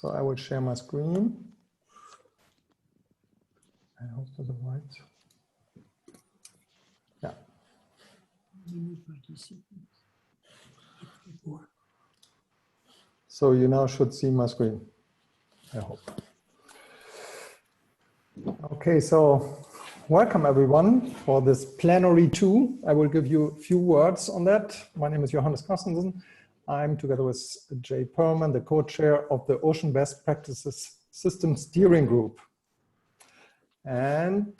So I will share my screen. I hope to the right. Yeah. So you now should see my screen, I hope. Okay, so welcome everyone for this Plenary 2. I will give you a few words on that. My name is Johannes Karstensen. I'm together with Jay Perlman, the co-chair of the Ocean Best Practices System Steering Group. And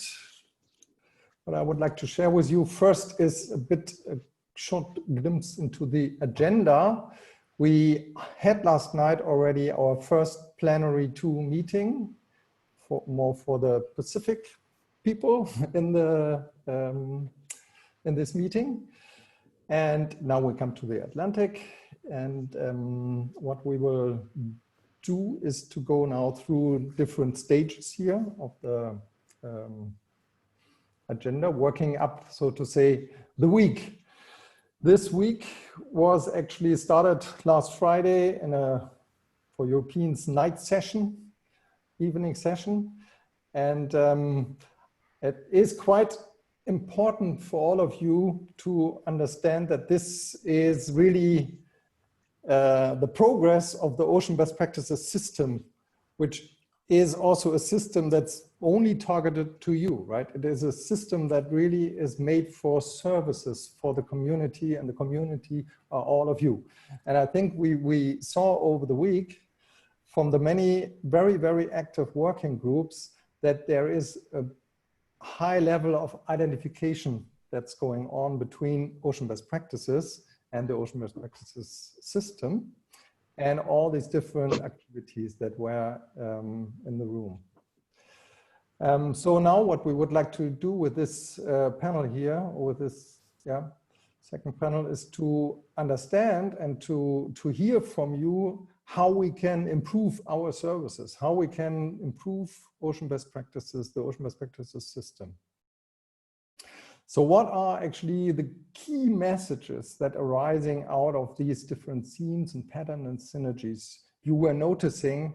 what I would like to share with you first is a short glimpse into the agenda. We had last night already our first Plenary 2 meeting, more for the Pacific people in this meeting. And now we come to the Atlantic. And what we will do is to go now through different stages here of the agenda, working up, so to say, the week. This week was actually started last Friday in for Europeans night session, evening session. And it is quite important for all of you to understand that this is really the progress of the Ocean Best Practices system, which is also a system that's only targeted to you, right? It is a system that really is made for services for the community, and the community are all of you. And I think we saw over the week from the many very, very active working groups that there is a high level of identification that's going on between Ocean Best Practices and the Ocean Best Practices system, and all these different activities that were in the room. So now what we would like to do with this panel here, or with this second panel, is to understand and to hear from you how we can improve our services, how we can improve Ocean Best Practices, the Ocean Best Practices system. So what are actually the key messages that are arising out of these different themes and patterns and synergies you were noticing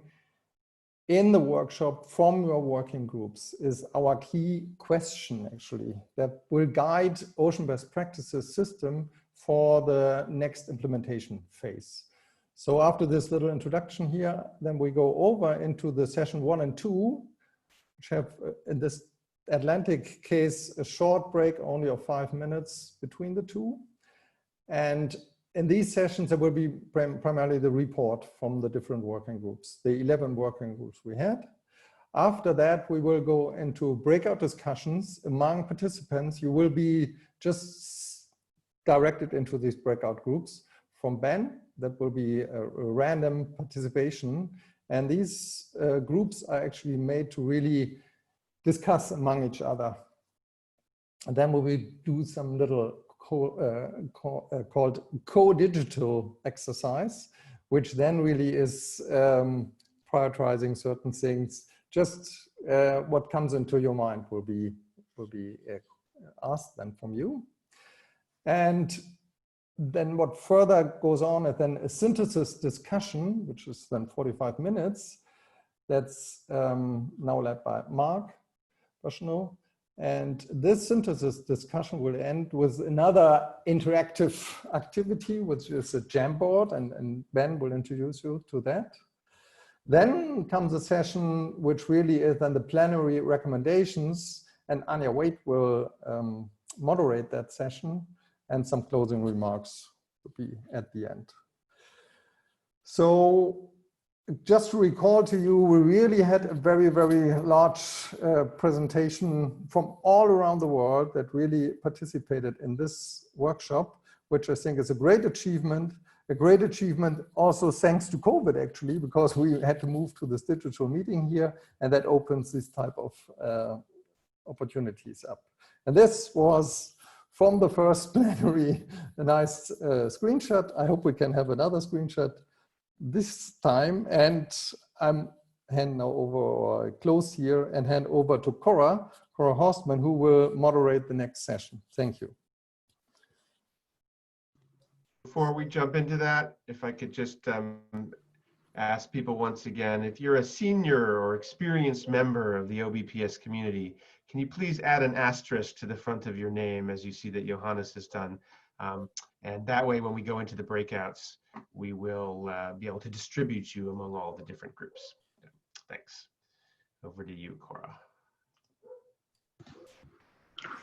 in the workshop from your working groups is our key question actually that will guide Ocean Best Practices system for the next implementation phase. So after this little introduction here, then we go over into the session 1 and 2, which have in this Atlantic case, a short break only of 5 minutes between the two. And in these sessions, there will be primarily the report from the different working groups, the 11 working groups we had. After that, we will go into breakout discussions among participants. You will be just directed into these breakout groups from Ben. That will be a random participation. And these groups are actually made to really discuss among each other. And then we will do some little called Codigital exercise, which then really is prioritizing certain things. Just what comes into your mind will be asked then from you. And then what further goes on is then a synthesis discussion, which is then 45 minutes. That's now led by Mark Bushnell. And this synthesis discussion will end with another interactive activity, which is a Jamboard, and Ben will introduce you to that. Then comes a session which really is then the plenary recommendations, and Anya Waite will moderate that session, and some closing remarks will be at the end. So just to recall to you, we really had a very, very large presentation from all around the world that really participated in this workshop, which I think is a great achievement also thanks to COVID actually, because we had to move to this digital meeting here, and that opens this type of opportunities up. And this was from the first plenary, a nice screenshot. I hope we can have another screenshot this time, and I'm hand now over, or close here and hand over to Cora Hoerstmann, who will moderate the next session. Thank you. Before we jump into that, if I could just ask people once again, if you're a senior or experienced member of the OBPS community, can you please add an asterisk to the front of your name, as you see that Johannes has done? And that way, when we go into the breakouts, we will be able to distribute you among all the different groups. Thanks. Over to you, Cora.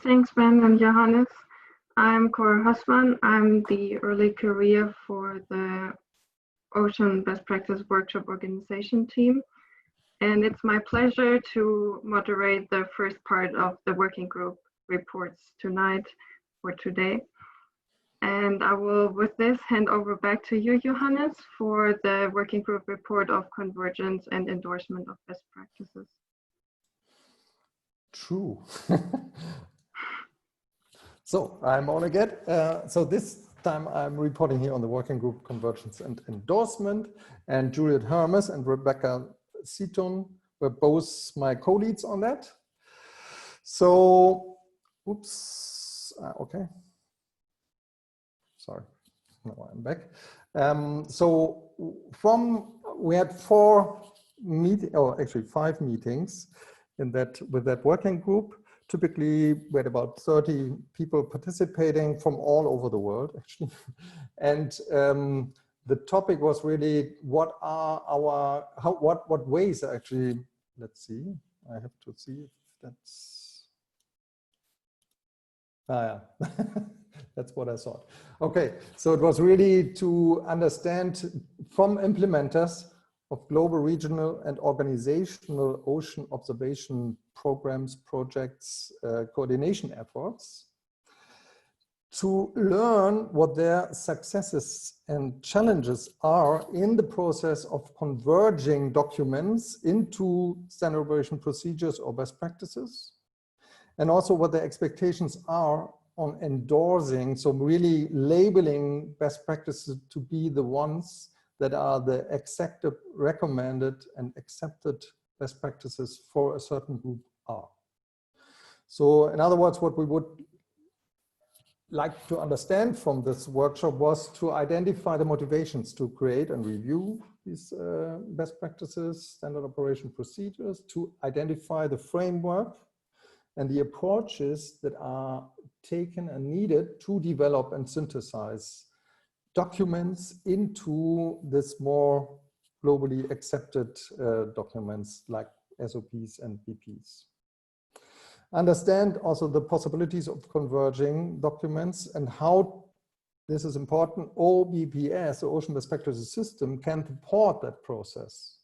Thanks, Ben and Johannes. I'm Cora Hoerstmann. I'm the early career for the Ocean Best Practice Workshop organization team. And it's my pleasure to moderate the first part of the working group reports tonight or today. And I will, with this, hand over back to you, Johannes, for the working group report of convergence and endorsement of best practices. True. So I'm on again. So this time I'm reporting here on the working group convergence and endorsement, and Juliet Hermes and Rebecca Zitoun were both my co-leads on that. So, oops, okay. Sorry, now I'm back. So we had 5 meetings in that with that working group. Typically, we had about 30 people participating from all over the world, actually. And the topic was really what ways actually, let's see, I have to see if that's, yeah. That's what I thought. Okay, so it was really to understand from implementers of global, regional, and organizational ocean observation programs, projects, coordination efforts, to learn what their successes and challenges are in the process of converging documents into standard operation procedures or best practices, and also what their expectations are on endorsing, so really labeling best practices to be the ones that are the accepted, recommended, and accepted best practices for a certain group are. So in other words, what we would like to understand from this workshop was to identify the motivations to create and review these best practices, standard operation procedures, to identify the framework and the approaches that are taken and needed to develop and synthesize documents into this more globally accepted documents like SOPs and BPs. Understand also the possibilities of converging documents and how, this is important, OBPS, the Ocean Best Practices System, can support that process.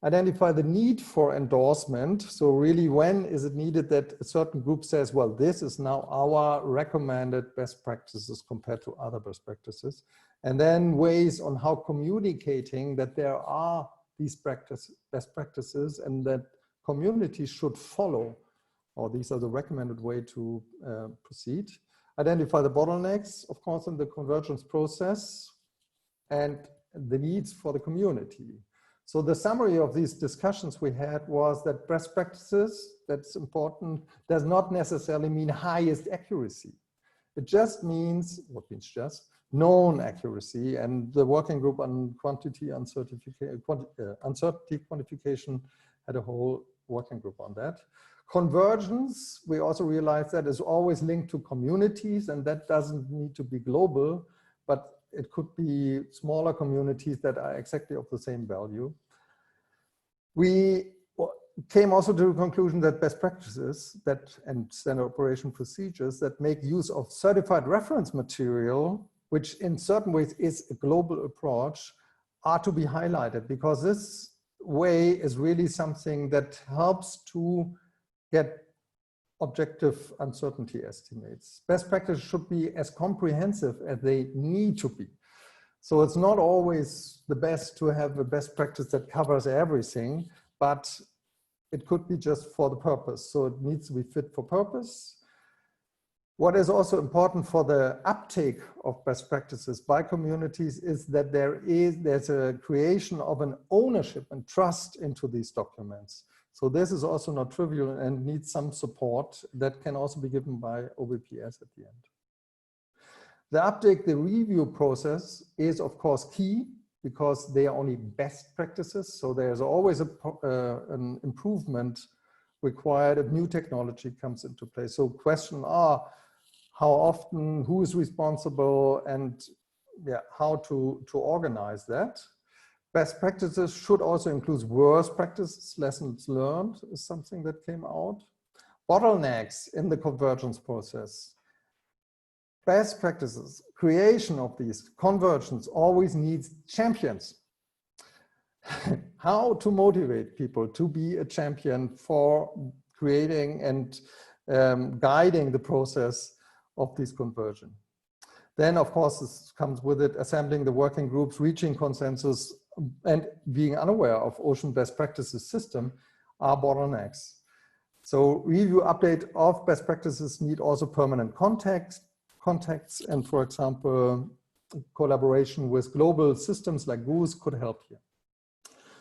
Identify the need for endorsement. So really, when is it needed that a certain group says, well, this is now our recommended best practices compared to other best practices. And then ways on how communicating that there are these best practices and that communities should follow, or these are the recommended way to proceed. Identify the bottlenecks, of course, in the convergence process and the needs for the community. So the summary of these discussions we had was that best practices, that's important, does not necessarily mean highest accuracy. It just means, what means just, known accuracy. And the working group on quantity uncertainty quantification had a whole working group on that. Convergence, we also realized that is always linked to communities, and that doesn't need to be global, but it could be smaller communities that are exactly of the same value. We came also to the conclusion that best practices and standard operation procedures that make use of certified reference material, which in certain ways is a global approach, are to be highlighted, because this way is really something that helps to get objective uncertainty estimates. Best practice should be as comprehensive as they need to be. So it's not always the best to have a best practice that covers everything, but it could be just for the purpose. So it needs to be fit for purpose. What is also important for the uptake of best practices by communities is that there's a creation of an ownership and trust into these documents. So this is also not trivial and needs some support that can also be given by OBPS at the end. The uptake, the review process is of course key. because they are only best practices. So there's always an improvement required if new technology comes into play. So questions are how often, who is responsible, and yeah, how to organize that. Best practices should also include worst practices. Lessons learned is something that came out. Bottlenecks in the convergence process. Best practices, creation of these convergence always needs champions. How to motivate people to be a champion for creating and guiding the process of this conversion. Then, of course, this comes with it, assembling the working groups, reaching consensus, and being unaware of ocean best practices system are bottlenecks. So review update of best practices need also permanent contacts, and for example, collaboration with global systems like GOOS could help here.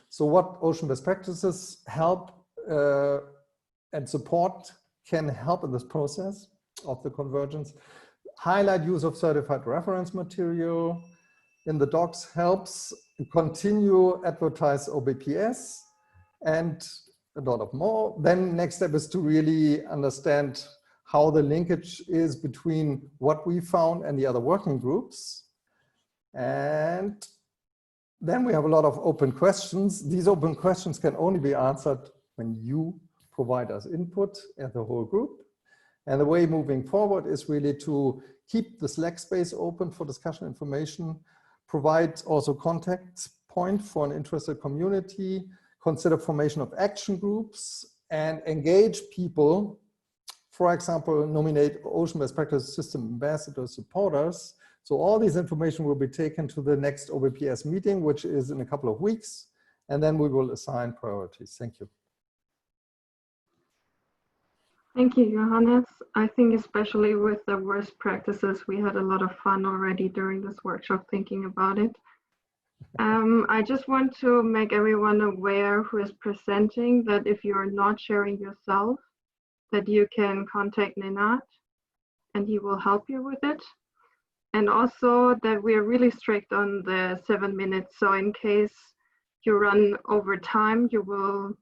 So what ocean best practices help and support can help in this process of the convergence. Highlight use of certified reference material in the docs helps continue advertise OBPS and a lot of more. Then next step is to really understand how the linkage is between what we found and the other working groups. And then we have a lot of open questions. These open questions can only be answered when you provide us input as the whole group. And the way moving forward is really to keep the Slack space open for discussion information, provide also contact point for an interested community, consider formation of action groups, and engage people. For example, nominate ocean best practice system ambassadors, supporters. So all this information will be taken to the next OBPS meeting, which is in a couple of weeks, and then we will assign priorities. Thank you. Thank you, Johannes. I think especially with the worst practices, we had a lot of fun already during this workshop thinking about it. I just want to make everyone aware who is presenting that if you are not sharing yourself, that you can contact Nenad and he will help you with it. And also that we are really strict on the 7 minutes. So in case you run over time, you will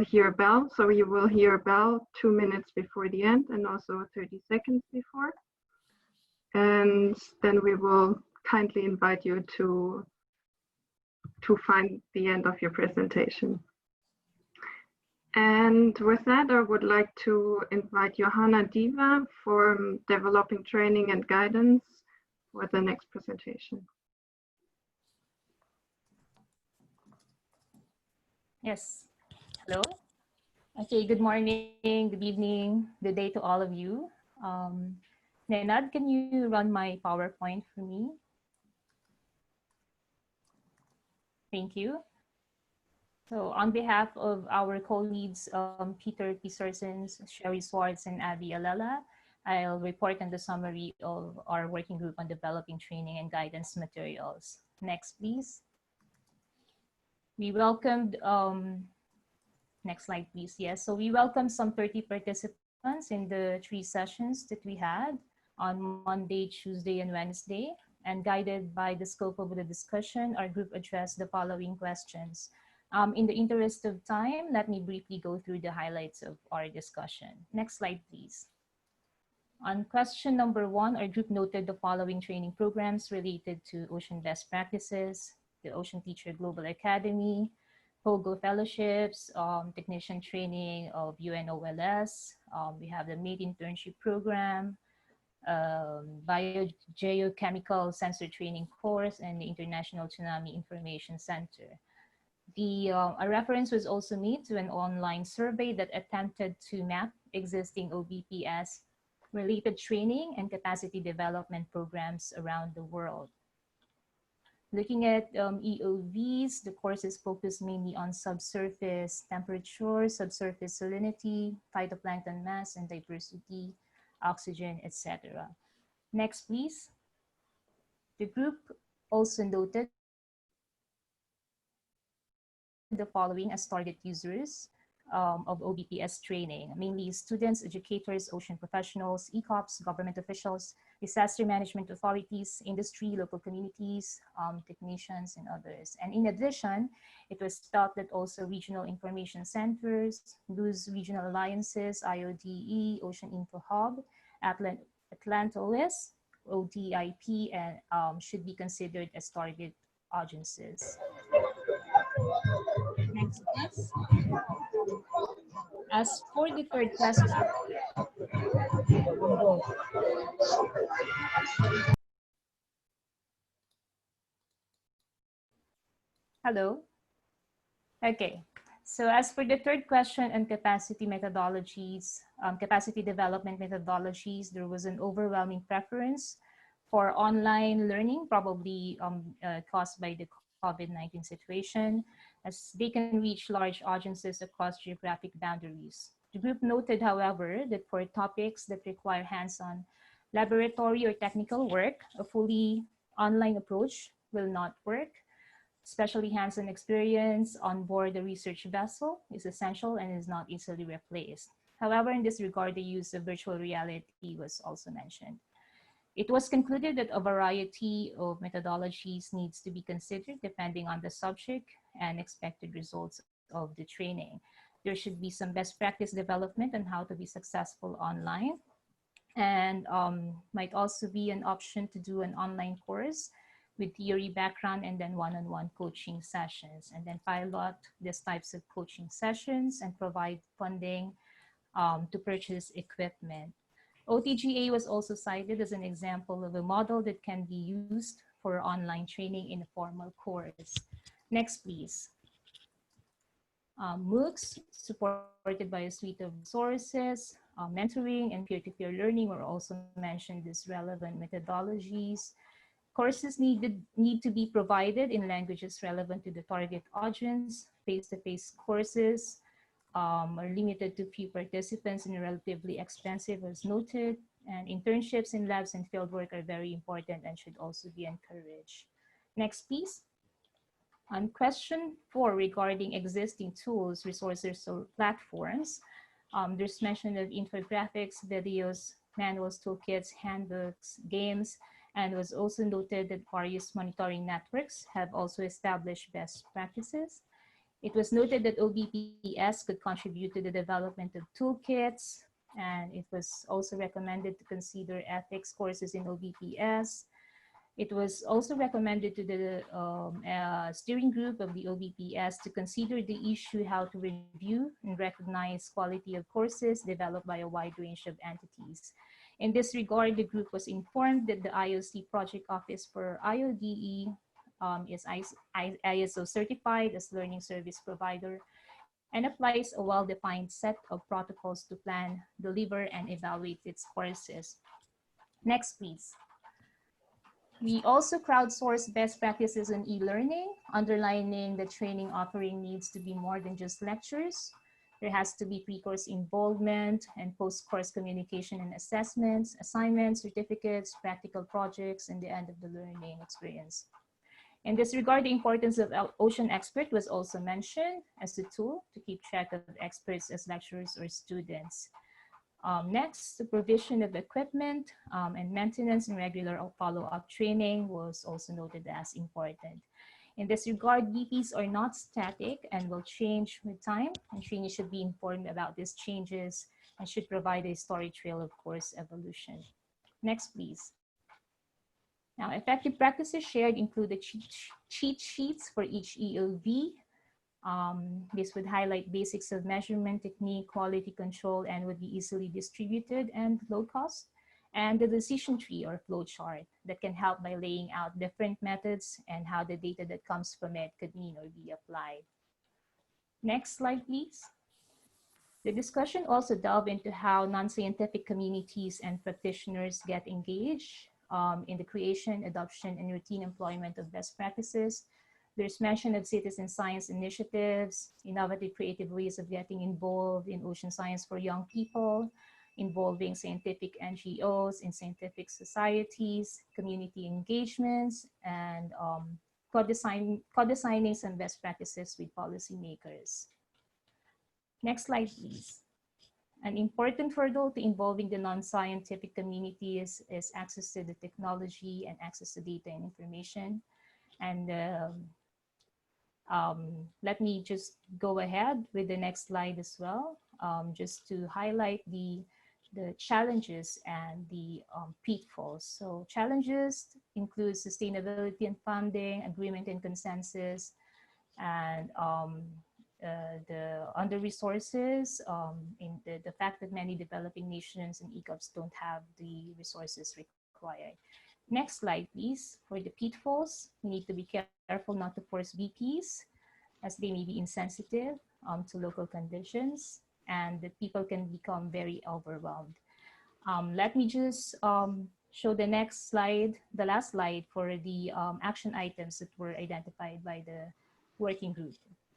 hear a bell. So you will hear a bell 2 minutes before the end and also 30 seconds before. And then we will kindly invite you to find the end of your presentation. And with that, I would like to invite Johanna Diva for developing training and guidance for the next presentation. Yes, hello. Okay, good morning, good evening, good day to all of you. Nenad, can you run my PowerPoint for me? Thank you. So on behalf of our colleagues, Peter Pisorsens, Sherry Swartz, and Abby Alela, I'll report on the summary of our working group on developing training and guidance materials. Next, please. We welcomed, next slide, please. Yes, so we welcomed some 30 participants in the 3 sessions that we had on Monday, Tuesday, and Wednesday. And guided by the scope of the discussion, our group addressed the following questions. In the interest of time, let me briefly go through the highlights of our discussion. Next slide, please. On question number 1, our group noted the following training programs related to ocean best practices: the Ocean Teacher Global Academy, POGO Fellowships, technician training of UNOLS. We have the MADE internship program, biogeochemical sensor training course, and the International Tsunami Information Center. A reference was also made to an online survey that attempted to map existing OBPS related training and capacity development programs around the world. Looking at EOVs, the courses focus mainly on subsurface temperature, subsurface salinity, phytoplankton mass and diversity, oxygen, etc. Next, please. The group also noted the following as target users: of OBPS training, mainly students, educators, ocean professionals, ECOPs, government officials, disaster management authorities, industry, local communities, technicians, and others. And in addition, it was felt that also regional information centers, loose regional alliances, IODE, Ocean Info Hub, Atlantolis, ODIP, and should be considered as target audiences. Next, please. As for the third question, hello. Okay. So as for the third question on capacity methodologies, capacity development methodologies, there was an overwhelming preference for online learning, probably caused by the COVID-19 situation, as they can reach large audiences across geographic boundaries. The group noted, however, that for topics that require hands-on laboratory or technical work, a fully online approach will not work. Especially hands-on experience on board the research vessel is essential and is not easily replaced. However, in this regard, the use of virtual reality was also mentioned. It was concluded that a variety of methodologies needs to be considered depending on the subject and expected results of the training. There should be some best practice development on how to be successful online, and might also be an option to do an online course with theory background and then one-on-one coaching sessions, and then pilot these types of coaching sessions and provide funding to purchase equipment. OTGA was also cited as an example of a model that can be used for online training in a formal course. Next, please. MOOCs, supported by a suite of resources, mentoring and peer-to-peer learning were also mentioned as relevant methodologies. Courses need to be provided in languages relevant to the target audience. Face-to-face courses are limited to few participants and relatively expensive, as noted. And internships in labs and fieldwork are very important and should also be encouraged. Next, please. On question 4 regarding existing tools, resources, or platforms, there's mention of infographics, videos, manuals, toolkits, handbooks, games, and was also noted that various monitoring networks have also established best practices. It was noted that OBPS could contribute to the development of toolkits, and it was also recommended to consider ethics courses in OBPS. It was also recommended to the steering group of the OBPS to consider the issue how to review and recognize quality of courses developed by a wide range of entities. In this regard, the group was informed that the IOC project office for IODE is ISO certified as learning service provider and applies a well-defined set of protocols to plan, deliver, and evaluate its courses. Next, please. We also crowdsource best practices in e-learning, underlining that training offering needs to be more than just lectures. There has to be pre-course involvement and post-course communication and assessments, assignments, certificates, practical projects, and the end of the learning experience. In this regard, the importance of Ocean Expert was also mentioned as a tool to keep track of experts as lecturers or students. Next, the provision of equipment and maintenance and regular follow-up training was also noted as important. In this regard, BPs are not static and will change with time, and trainees should be informed about these changes and should provide a story trail of course evolution. Next, please. Now, effective practices shared include the cheat sheets for each EOV. This would highlight basics of measurement technique, quality control, and would be easily distributed and low cost. And the decision tree or flow chart that can help by laying out different methods and how the data that comes from it could mean or be applied. Next slide, please. The discussion also delved into how non-scientific communities and practitioners get engaged in the creation, adoption, and routine employment of best practices. There's mention of citizen science initiatives, innovative creative ways of getting involved in ocean science for young people, involving scientific NGOs in scientific societies, community engagements, and co-designing some best practices with policymakers. Next slide, please. An important hurdle to involving the non-scientific community is access to the technology and access to data and information. And let me just go ahead with the next slide as well, just to highlight the challenges and the pitfalls. So challenges include sustainability and funding, agreement and consensus, and the under-resources, in the fact that many developing nations and EGOVs don't have the resources required. Next slide, please. For the pitfalls, we need to be careful not to force VPs, as they may be insensitive to local conditions, and the people can become very overwhelmed. Let me just show the next slide, the last slide, for the action items that were identified by the working group.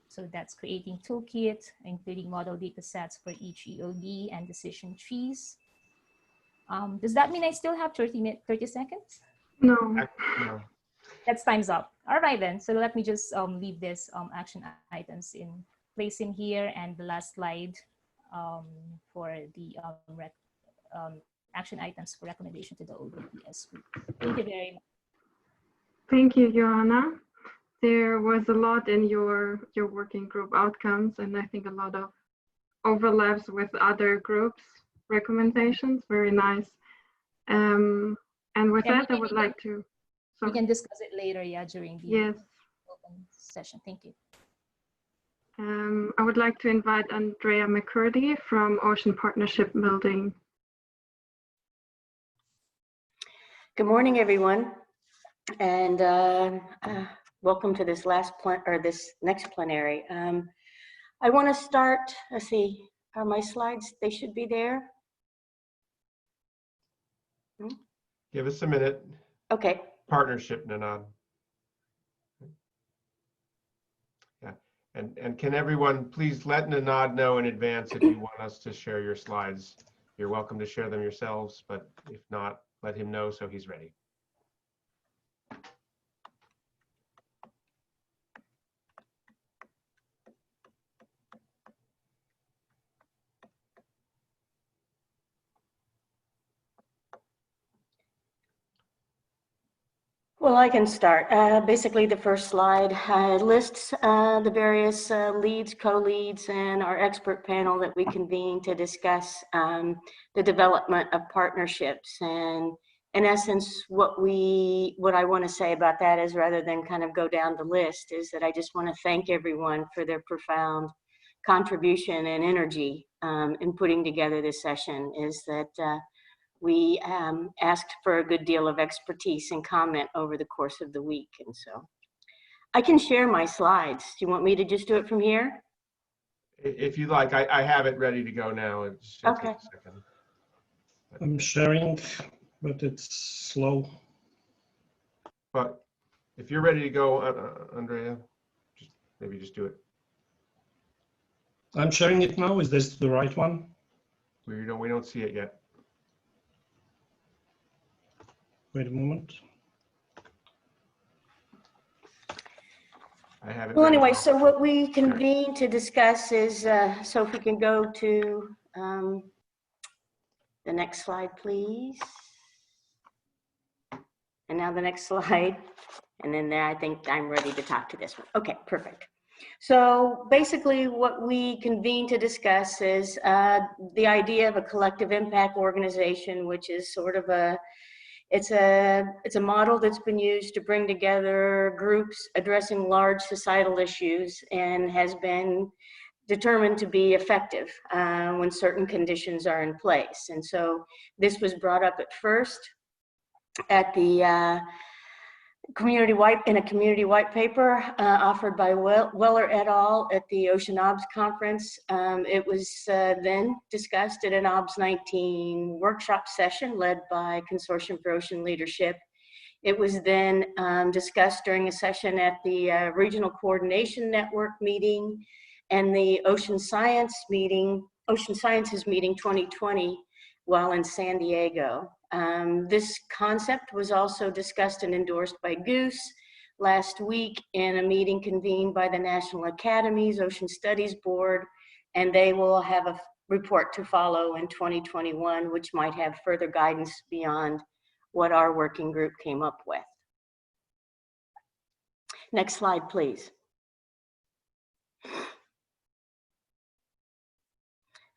So that's creating toolkit, including model data sets for each EOD and decision trees. Does that mean I still have 30 seconds? No. No. That's time's up. All right then, so let me just leave this action items in place in here, and the last slide for the action items for recommendation to the OBPS group. Thank you very much. Thank you, Johanna. There was a lot in your working group outcomes, and I think a lot of overlaps with other groups' recommendations. Very nice. And with that, I would like to. We can discuss it later, yeah, during the open session. Thank you. I would like to invite Andrea McCurdy from Ocean Partnership Building. Good morning, everyone, and welcome to this this next plenary. I want to start. Let's see. Are my slides? They should be there. Give us a minute. Okay. Partnership, Nanad. Yeah, and can everyone please let Nanad know in advance if you want us to share your slides. You're welcome to share them yourselves, but if not, let him know so he's ready. Well, I can start. Basically, the first slide lists the various leads, co-leads, and our expert panel that we convene to discuss the development of partnerships. And in essence, what I want to say about that is, rather than kind of go down the list, is that I just want to thank everyone for their profound contribution and energy in putting together this session. Is that we asked for a good deal of expertise and comment over the course of the week. And so I can share my slides. Do you want me to just do it from here? If you like, I have it ready to go now. It's okay. Take a second. I'm sharing, but it's slow. But if you're ready to go, Andrea, maybe just do it. I'm sharing it now. Is this the right one? We don't see it yet. Wait a moment. I have it. Well, anyway, so what we convene to discuss is, so if we can go to the next slide, please. And now the next slide. And then there, I think I'm ready to talk to this one. Okay, perfect. So basically what we convene to discuss is the idea of a collective impact organization, which is sort of it's a model that's been used to bring together groups addressing large societal issues and has been determined to be effective when certain conditions are in place. And so this was brought up at first at the community white paper offered by Weller et al. At the Ocean OBS conference. It was then discussed at an OBS 19 workshop session led by Consortium for Ocean Leadership. It was then discussed during a session at the Regional Coordination Network meeting and the Ocean Sciences meeting 2020 while in San Diego. This concept was also discussed and endorsed by Goose last week in a meeting convened by the National Academy's Ocean Studies Board and they will have a report to follow in 2021, which might have further guidance beyond what our working group came up with. Next slide, please.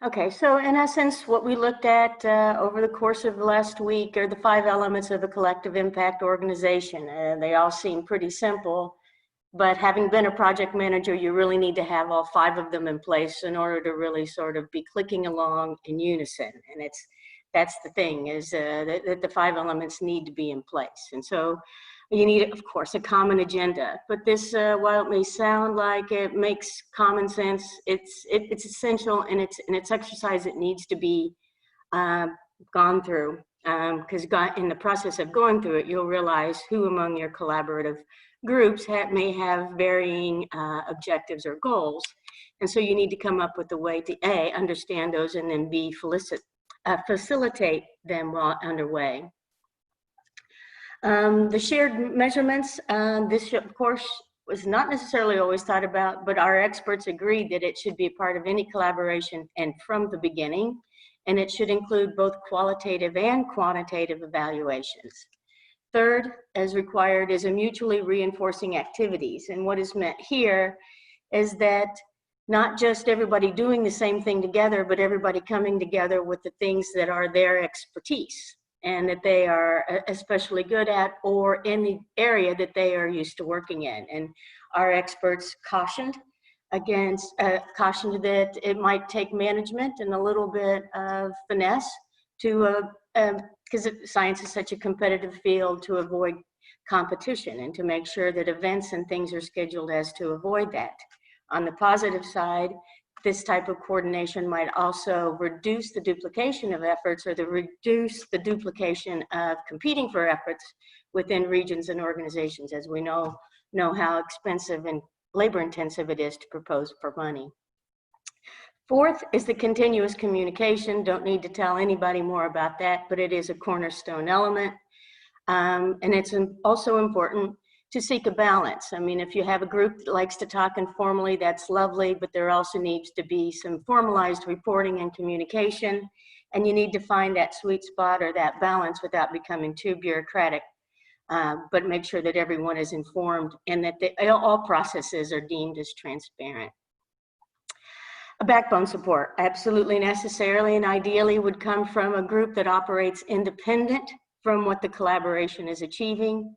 Okay, so in essence, what we looked at over the course of the last week are the 5 elements of a collective impact organization. They all seem pretty simple, but having been a project manager, you really need to have all 5 of them in place in order to really sort of be clicking along in unison. And that's the thing, is that the 5 elements need to be in place. And so you need, of course, a common agenda. But this, while it may sound like it makes common sense, it's essential, and it's exercise that needs to be gone through. Because in the process of going through it, you'll realize who among your collaborative groups may have varying objectives or goals. And so you need to come up with a way to A, understand those, and then B, facilitate them while underway. The shared measurements, this of course was not necessarily always thought about, but our experts agreed that it should be a part of any collaboration and from the beginning, and it should include both qualitative and quantitative evaluations. Third, as required, is a mutually reinforcing activities. And what is meant here is that not just everybody doing the same thing together, but everybody coming together with the things that are their expertise and that they are especially good at, or in the area that they are used to working in. And our experts cautioned that it might take management and a little bit of finesse to, because science is such a competitive field, to avoid competition and to make sure that events and things are scheduled as to avoid that. On the positive side, this type of coordination might also reduce the duplication of efforts, or reduce the duplication of competing for efforts within regions and organizations, as we know how expensive and labor intensive it is to propose for money. Fourth is the continuous communication. Don't need to tell anybody more about that, but it is a cornerstone element. And it's also important to seek a balance. I mean, if you have a group that likes to talk informally, that's lovely, but there also needs to be some formalized reporting and communication, and you need to find that sweet spot or that balance without becoming too bureaucratic, but make sure that everyone is informed and that all processes are deemed as transparent. A backbone support, absolutely necessarily and ideally would come from a group that operates independent from what the collaboration is achieving.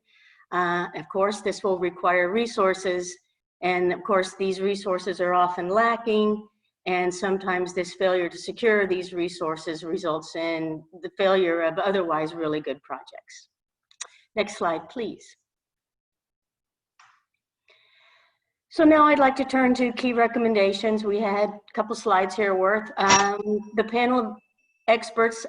Of course, this will require resources, and of course, these resources are often lacking, and sometimes this failure to secure these resources results in the failure of otherwise really good projects. Next slide, please. So now I'd like to turn to key recommendations. We had a couple slides here worth. The panel of experts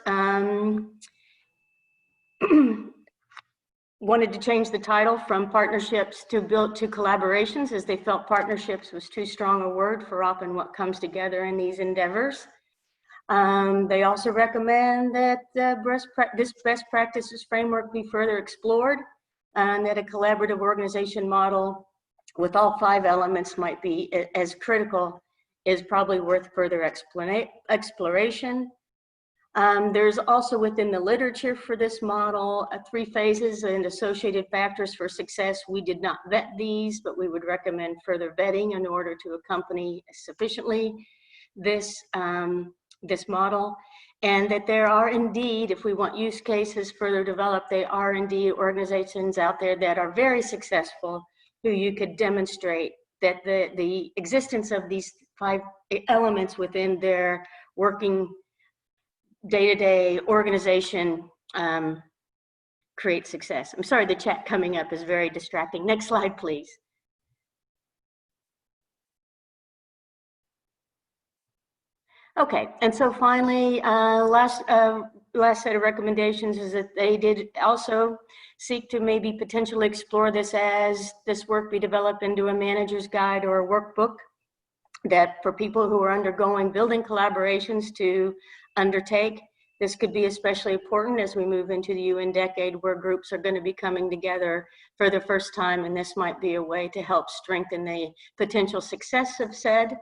wanted to change the title from partnerships to collaborations, as they felt partnerships was too strong a word for often what comes together in these endeavors. They also recommend that this best practices framework be further explored, and that a collaborative organization model with all 5 elements might be as critical, is probably worth further exploration. There's also within the literature for this model 3 phases and associated factors for success. We did not vet these, but we would recommend further vetting in order to accompany sufficiently this, this model. And that there are indeed, if we want use cases further developed, there are indeed organizations out there that are very successful, who you could demonstrate that the existence of these 5 elements within their working day-to-day organization creates success. I'm sorry, the chat coming up is very distracting. Next slide, please. Okay, and so finally, last set of recommendations is that they did also seek to maybe potentially explore this as this work be developed into a manager's guide or a workbook that for people who are undergoing building collaborations to undertake. This could be especially important as we move into the UN decade, where groups are going to be coming together for the first time, and this might be a way to help strengthen the potential success of SED.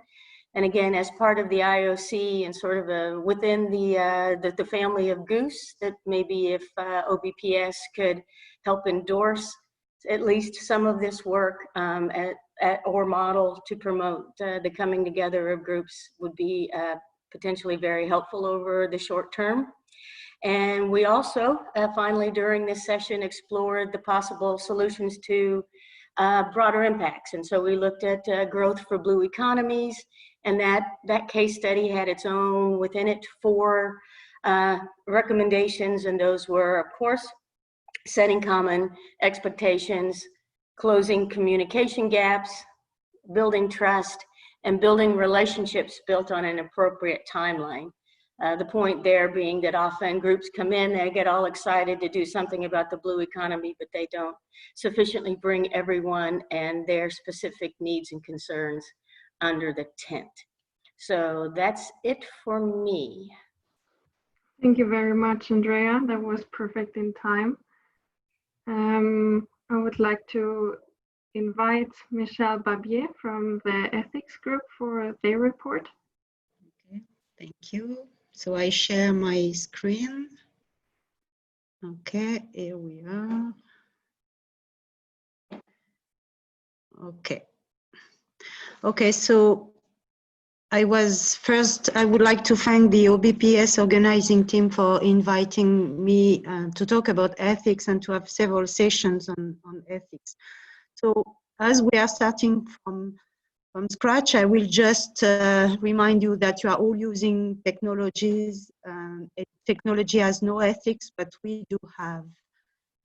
And again, as part of the IOC and sort of within the family of Goose, that maybe if OBPS could help endorse at least some of this work or model to promote the coming together of groups would be potentially very helpful over the short term. And we also finally during this session explored the possible solutions to broader impacts. And so we looked at growth for blue economies, and that case study had its own within it 4 recommendations, and those were, of course, setting common expectations, closing communication gaps, building trust, and building relationships built on an appropriate timeline. The point there being that often groups come in, they get all excited to do something about the blue economy, but they don't sufficiently bring everyone and their specific needs and concerns under the tent. So that's it for me. Thank you very much, Andrea. That was perfect in time. I would like to invite Michelle Babier from the ethics group for their report. Okay, thank you. So I share my screen. Okay, here we are. Okay. Okay, so I would like to thank the OBPS organizing team for inviting me to talk about ethics and to have several sessions on ethics. So as we are starting from scratch, I will just remind you that you are all using technologies. Technology has no ethics, but we do have.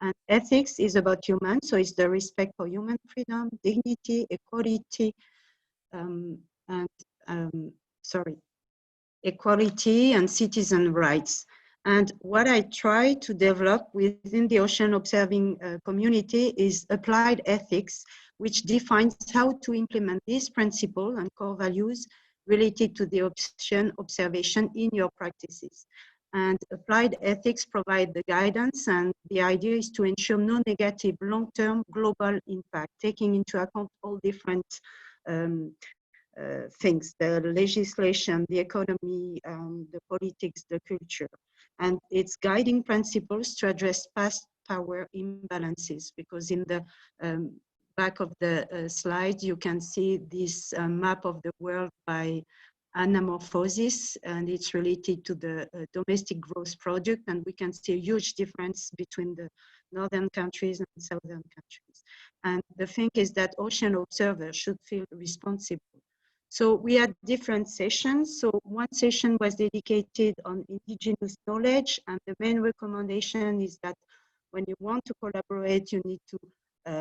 And ethics is about humans, so it's the respect for human freedom, dignity, equality, equality and citizen rights. And what I try to develop within the ocean observing community is applied ethics, which defines how to implement these principles and core values related to the ocean observation in your practices. And applied ethics provide the guidance, and the idea is to ensure no negative long-term global impact, taking into account all different things, the legislation, the economy, the politics, the culture, and its guiding principles to address past power imbalances, because in the back of the slide, you can see this map of the world by anamorphosis, and it's related to the domestic growth product, and we can see a huge difference between the northern countries and southern countries. And the thing is that ocean observers should feel responsible. So we had different sessions. So one session was dedicated on indigenous knowledge, and the main recommendation is that when you want to collaborate, you need to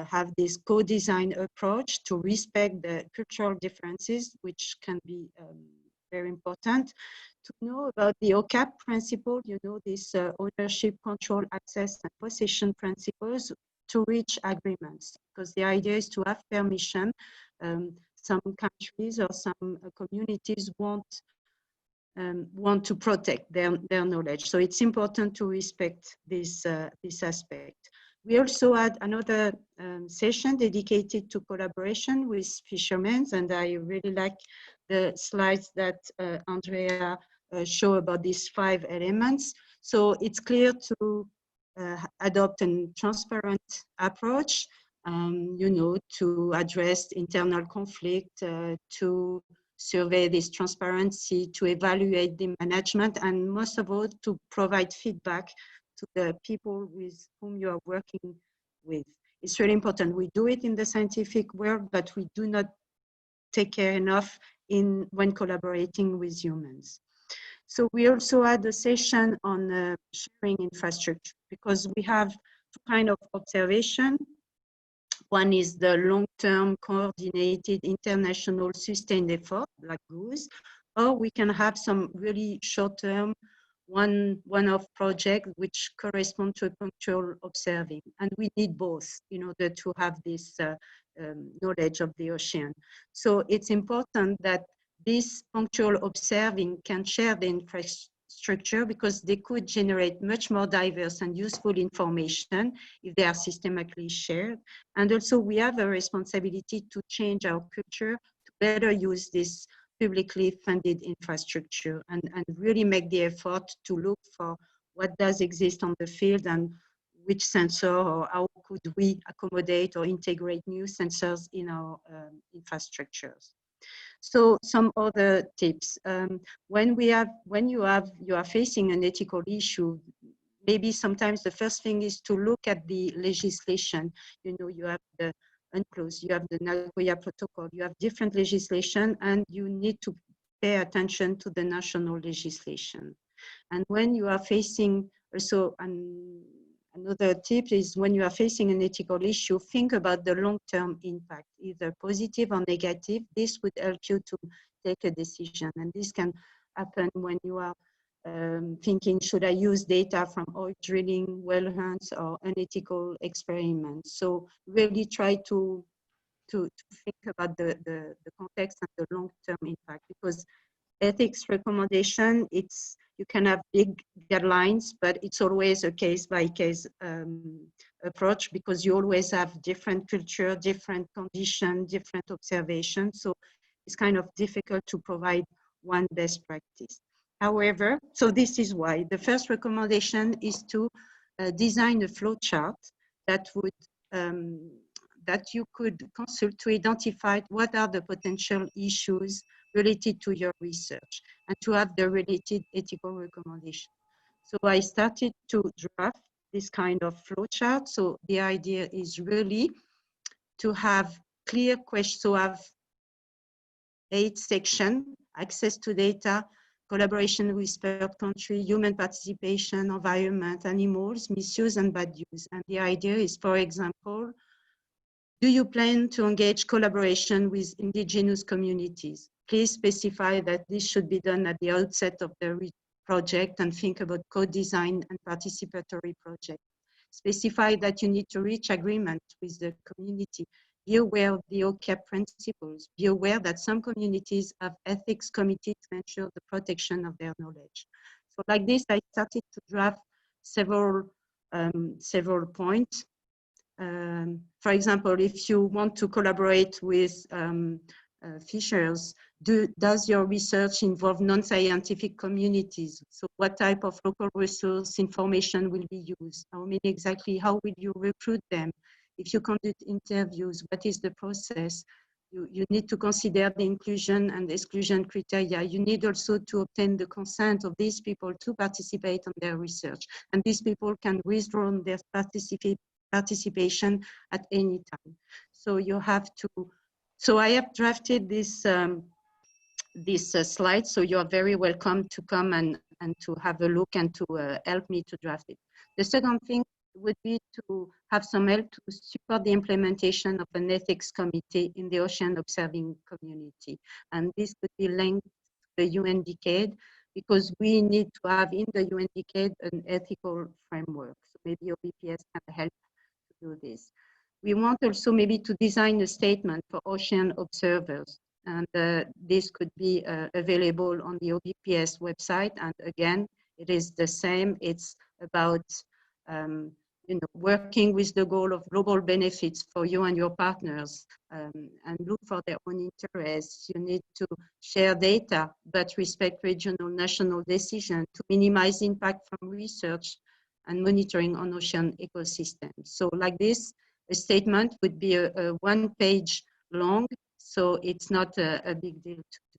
have this co-design approach to respect the cultural differences, which can be very important. To know about the OCAP principle, you know, this ownership, control, access, and possession principles to reach agreements, because the idea is to have permission. Some countries or some communities want to protect their knowledge. So it's important to respect this aspect. We also had another session dedicated to collaboration with fishermen, and I really like the slides that Andrea showed about these 5 elements. So it's clear to adopt a transparent approach, you know, to address internal conflict, to survey this transparency, to evaluate the management, and most of all, to provide feedback to the people with whom you are working with. It's really important. We do it in the scientific world, but we do not take care enough when collaborating with humans. So we also had a session on sharing infrastructure, because we have 2 kinds of observation. One is the long-term coordinated international sustained effort, like GOOS, or we can have some really short-term one-off project which correspond to a punctual observing. And we need both in order to have this knowledge of the ocean. So it's important that this punctual observing can share the infrastructure, because they could generate much more diverse and useful information if they are systematically shared. And also we have a responsibility to change our culture to better use this publicly funded infrastructure and really make the effort to look for what does exist on the field and which sensor or how could we accommodate or integrate new sensors in our infrastructures. So some other tips. When you are facing an ethical issue, maybe sometimes the first thing is to look at the legislation. You know, you have the UNCLOS, you have the Nagoya Protocol, you have different legislation, and you need to pay attention to the national legislation. And when you are facing also, another tip is when you are facing an ethical issue, think about the long-term impact, either positive or negative. This would help you to take a decision. And this can happen when you are thinking, should I use data from oil drilling, well hunts, or unethical experiments? So really try to think about the context and the long-term impact, because ethics recommendation, you can have big guidelines, but it's always a case-by-case approach, because you always have different culture, different condition, different observations. So it's kind of difficult to provide one best practice. However, so this is why the first recommendation is to design a flow chart that would that you could consult to identify what are the potential issues related to your research and to have the related ethical recommendation. So I started to draft this kind of flow chart. So the idea is really to have clear questions, so have 8 sections: access to data, collaboration with third country, human participation, environment, animals, misuse and bad use. And the idea is, for example, do you plan to engage collaboration with indigenous communities? Please specify that this should be done at the outset of the project and think about co-design and participatory projects. Specify that you need to reach agreement with the community. Be aware of the OCAP principles. Be aware that some communities have ethics committees to ensure the protection of their knowledge. So like this, I started to draft several points. For example, if you want to collaborate with fishers, does your research involve non-scientific communities? So what type of local resource information will be used? How many exactly? How will you recruit them? If you conduct interviews, what is the process? You need to consider the inclusion and exclusion criteria. You need also to obtain the consent of these people to participate on their research. And these people can withdraw their participation at any time. So you have to, so I have drafted this slide, so you are very welcome to come and to have a look and to help me to draft it. The second thing would be to have some help to support the implementation of an ethics committee in the ocean observing community. And this could be linked to the UN Decade, because we need to have in the UN Decade an ethical framework. So maybe OBPS can help to do this. We want also maybe to design a statement for ocean observers. And this could be available on the OBPS website. And again, it is the same. It's about working with the goal of global benefits for you and your partners, and look for their own interests. You need to share data, but respect regional, national decisions to minimize impact from research and monitoring on ocean ecosystems. So like this, a statement would be a 1 page long, so it's not a big deal to do.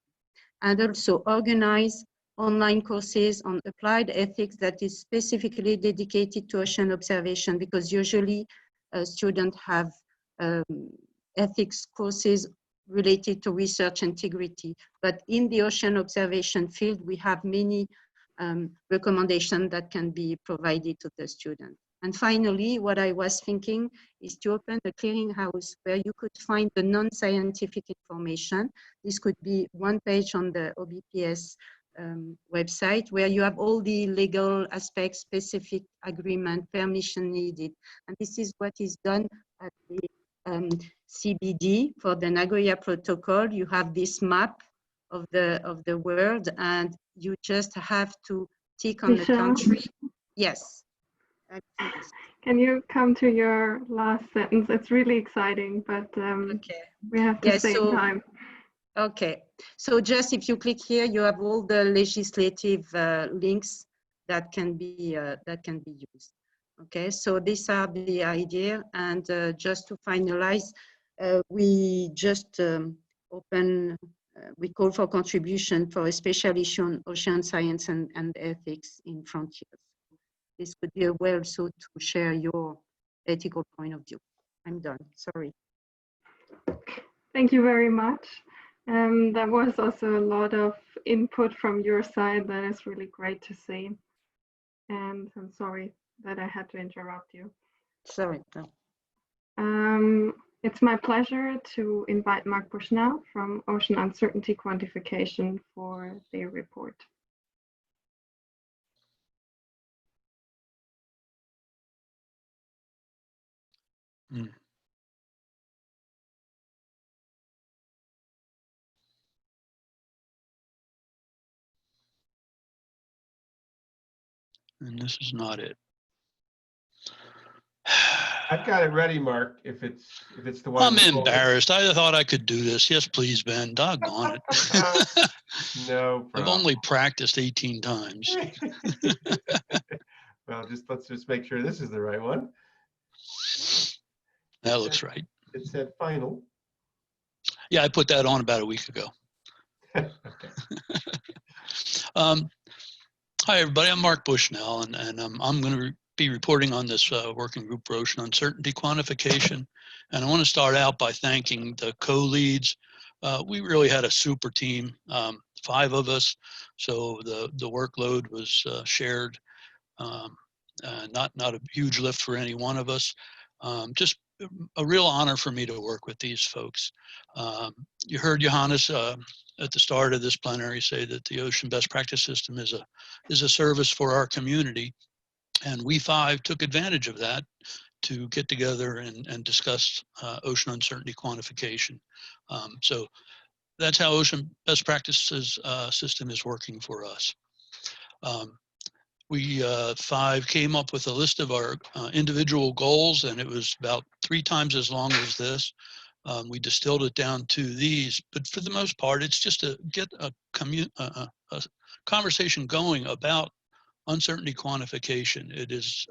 And also organize online courses on applied ethics that is specifically dedicated to ocean observation, because usually students have ethics courses related to research integrity. But in the ocean observation field, we have many recommendations that can be provided to the student. And finally, what I was thinking is to open a clearinghouse where you could find the non-scientific information. This could be 1 page on the OBPS website, where you have all the legal aspects, specific agreement, permission needed. And this is what is done at the CBD for the Nagoya Protocol. You have this map of the world, and you just have to tick on the country. Yes. Can you come to your last sentence? It's really exciting, but okay. we have to save time. Okay, so just if you click here, you have all the legislative links that can be used. Okay, so these are the idea, and just to finalize, we just we call for contribution for a special issue on ocean science and ethics in frontiers. This could be a way also to share your ethical point of view. I'm done, sorry. Thank you very much. That was also a lot of input from your side. That is really great to see. And I'm sorry that I had to interrupt you. Sorry. It's my pleasure to invite Mark Bushnell from Ocean Uncertainty Quantification for their report. And this is not it. I've got it ready, Mark. If it's the one. I'm embarrassed. I thought I could do this. Yes, please, Ben. Doggone it. No problem. I've only practiced 18 times. Well, let's just make sure this is the right one. That looks right. It said final. Yeah, I put that on about a week ago. Okay. Hi, everybody. I'm Mark Bushnell, and I'm going to be reporting on this working group for ocean uncertainty quantification. And I want to start out by thanking the co-leads. We really had a super team, 5 of us, so the workload was shared. Not a huge lift for any one of us. Just a real honor for me to work with these folks. You heard Johannes at the start of this plenary say that the Ocean Best Practice System is a service for our community. And we 5 took advantage of that to get together and discuss ocean uncertainty quantification. So that's how Ocean Best Practices system is working for us. We 5 came up with a list of our individual goals, and it was about 3 times as long as this. We distilled it down to these, but for the most part, it's just to get a conversation going about uncertainty quantification. It is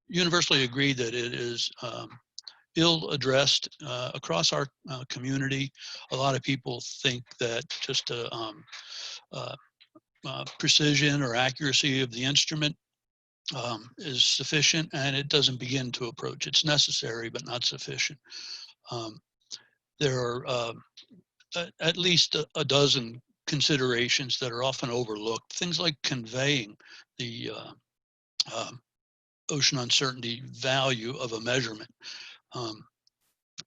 universally agreed that it is ill addressed across our community. A lot of people think that just precision or accuracy of the instrument is sufficient, and it doesn't begin to approach. It's necessary, but not sufficient. There are at least a dozen considerations that are often overlooked. Things like conveying the ocean uncertainty value of a measurement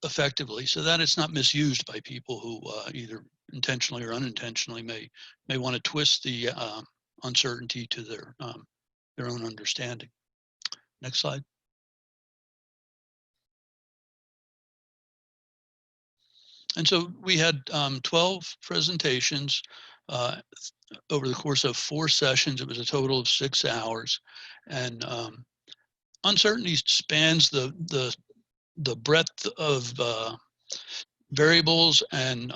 effectively, so that it's not misused by people who either intentionally or unintentionally may want to twist the uncertainty to their own understanding. Next slide. And so we had 12 presentations over the course of 4 sessions. It was a total of 6 hours, and uncertainty spans the breadth of variables and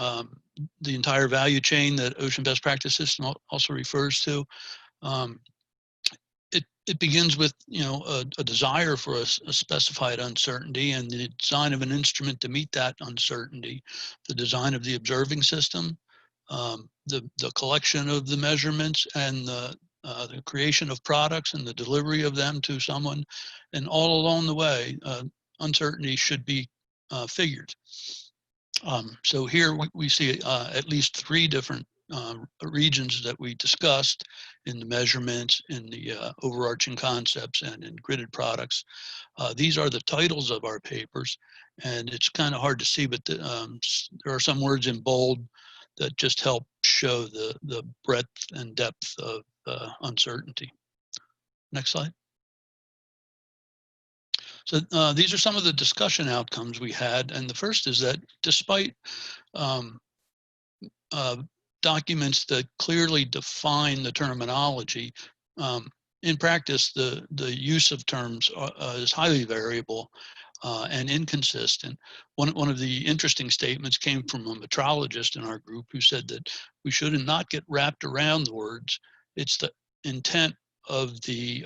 the entire value chain that Ocean Best Practice System also refers to. It begins with a desire for a specified uncertainty and the design of an instrument to meet that uncertainty, the design of the observing system, the collection of the measurements, and the creation of products and the delivery of them to someone, and all along the way, uncertainty should be figured. So here we see at least 3 different regions that we discussed in the measurements, in the overarching concepts, and in gridded products. These are the titles of our papers, and it's kind of hard to see, but there are some words in bold that just help show the breadth and depth of uncertainty. Next slide. So these are some of the discussion outcomes we had, and the first is that despite documents that clearly define the terminology, in practice, the use of terms is highly variable. and inconsistent. One of the interesting statements came from a metrologist in our group who said that we should not get wrapped around the words. It's the intent of the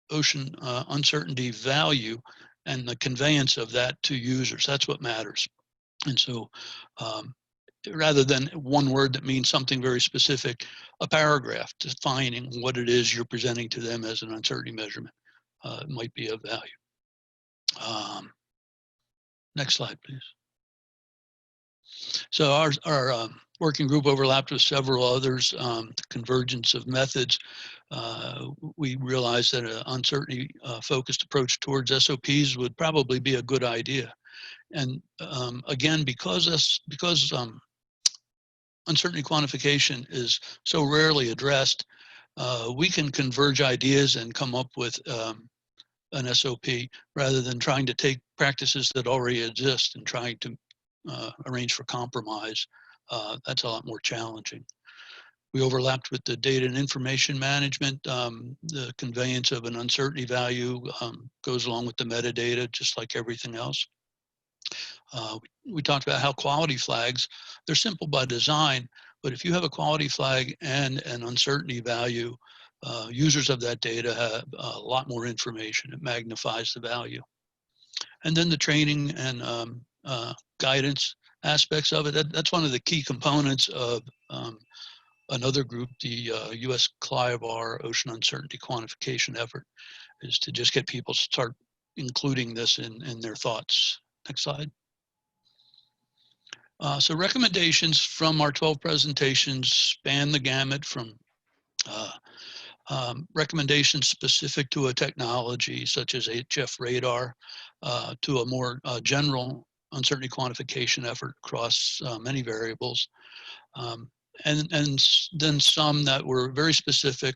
ocean uncertainty value and the conveyance of that to users. That's what matters. And so rather than one word that means something very specific, a paragraph defining what it is you're presenting to them as an uncertainty measurement might be of value. Next slide, please. So our working group overlapped with several others. The convergence of methods. We realized that an uncertainty focused approach towards SOPs would probably be a good idea. And again, because uncertainty quantification is so rarely addressed, we can converge ideas and come up with an SOP rather than trying to take practices that already exist and trying to arrange for compromise. That's a lot more challenging. We overlapped with the data and information management. The conveyance of an uncertainty value goes along with the metadata, just like everything else. We talked about how quality flags, they're simple by design, but if you have a quality flag and an uncertainty value, users of that data have a lot more information. It magnifies the value. And then the training and guidance aspects of it, that's one of the key components of another group, the US CLIVAR Ocean Uncertainty Quantification effort, is to just get people to start including this in their thoughts. Next slide. So recommendations from our 12 presentations span the gamut from recommendations specific to a technology such as HF radar to a more general uncertainty quantification effort across many variables. And then some that were very specific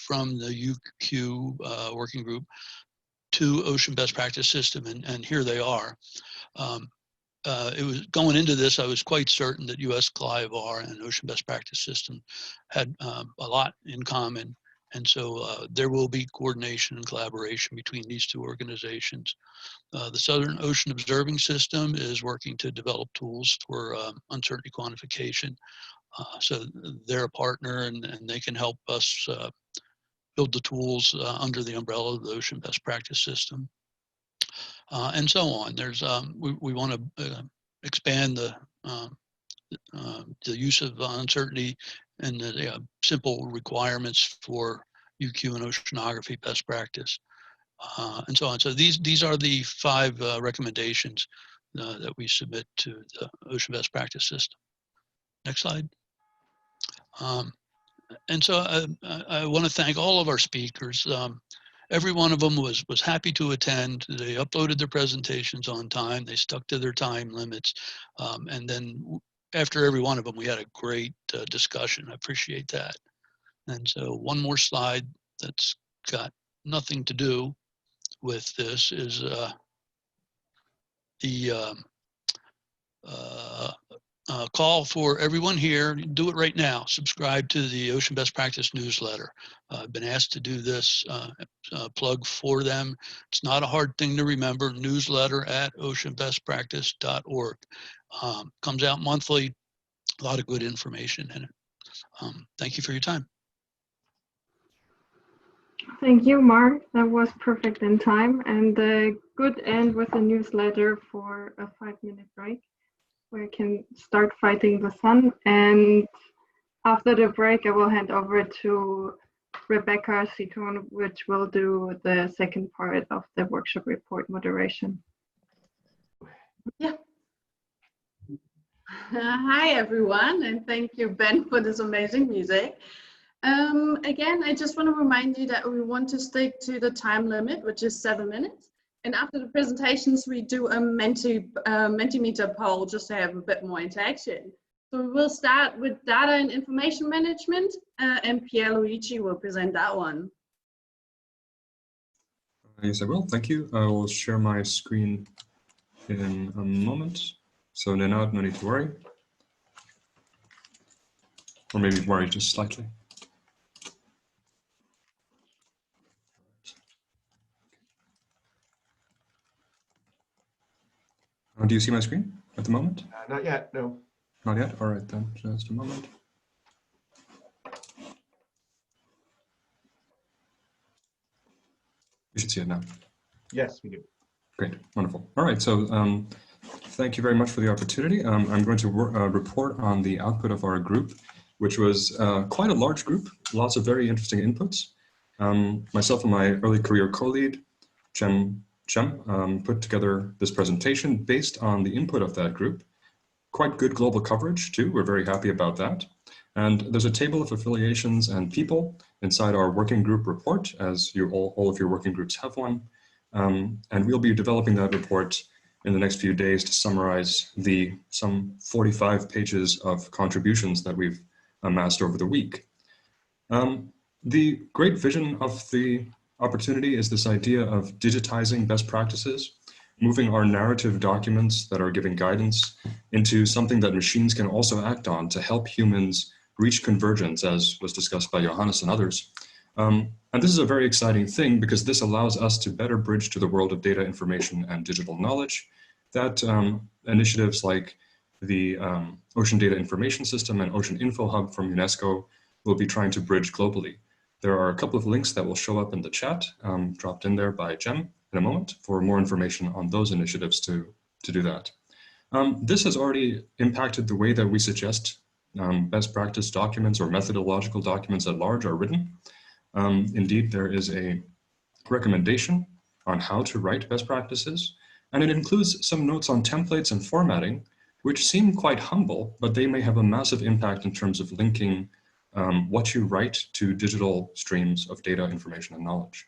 from the UQ working group to ocean best practice system, and here they are. It was going into this, I was quite certain that US CLIVAR and Ocean Best Practice System had a lot in common. And so there will be coordination and collaboration between these two organizations. The Southern Ocean Observing System is working to develop tools for uncertainty quantification. So they're a partner and they can help us build the tools under the umbrella of the Ocean Best Practice System. And so on. There's we want to expand the use of uncertainty and the simple requirements for UQ and oceanography best practice, and so on. So these are the 5 recommendations that we submit to the Ocean Best Practice System. Next slide. And so I want to thank all of our speakers. Every one of them was happy to attend. They uploaded their presentations on time. They stuck to their time limits. And then after every one of them, we had a great discussion. I appreciate that. And so one more slide that's got nothing to do with this is the call for everyone here. Do it right now. Subscribe to the Ocean Best Practice newsletter. I've been asked to do this plug for them. It's not a hard thing to remember. Newsletter at oceanbestpractice.org. Comes out monthly. A lot of good information in it. Thank you for your time. Thank you, Mark. That was perfect in time, and a good end with a newsletter for a 5-minute break, where I can start fighting the sun. And after the break, I will hand over to Rebecca Zitoun, which will do the second part of the workshop report moderation. Yeah. Hi, everyone, and thank you, Ben, for this amazing music. Again, I just want to remind you that we want to stick to the time limit, which is 7 minutes. And after the presentations, we do a Mentimeter poll just to have a bit more interaction. So we will start with data and information management, and Pierluigi will present that one. Yes, I will. Thank you. I will share my screen in a moment. So then no need to worry. Or maybe worry just slightly. Do you see my screen at the moment? Not yet, no. Not yet? All right, then, just a moment. You should see it now. Yes, we do. Great, wonderful. All right, so thank you very much for the opportunity. I'm going to report on the output of our group, which was quite a large group, lots of very interesting inputs. Myself and my early career co-lead, Cem, put together this presentation based on the input of that group. Quite good global coverage too, we're very happy about that. And there's a table of affiliations and people inside our working group report, as all of your working groups have one. And we'll be developing that report in the next few days to summarize some 45 pages of contributions that we've amassed over the week. The great vision of the opportunity is this idea of digitizing best practices, moving our narrative documents that are giving guidance into something that machines can also act on to help humans reach convergence, as was discussed by Johannes and others. And this is a very exciting thing because this allows us to better bridge to the world of data information and digital knowledge that initiatives like the Ocean Data Information System and Ocean Info Hub from UNESCO will be trying to bridge globally. There are a couple of links that will show up in the chat, dropped in there by Jem in a moment for more information on those initiatives to do that. This has already impacted the way that we suggest best practice documents or methodological documents at large are written. Indeed, there is a recommendation on how to write best practices, and it includes some notes on templates and formatting, which seem quite humble, but they may have a massive impact in terms of linking what you write to digital streams of data, information, and knowledge.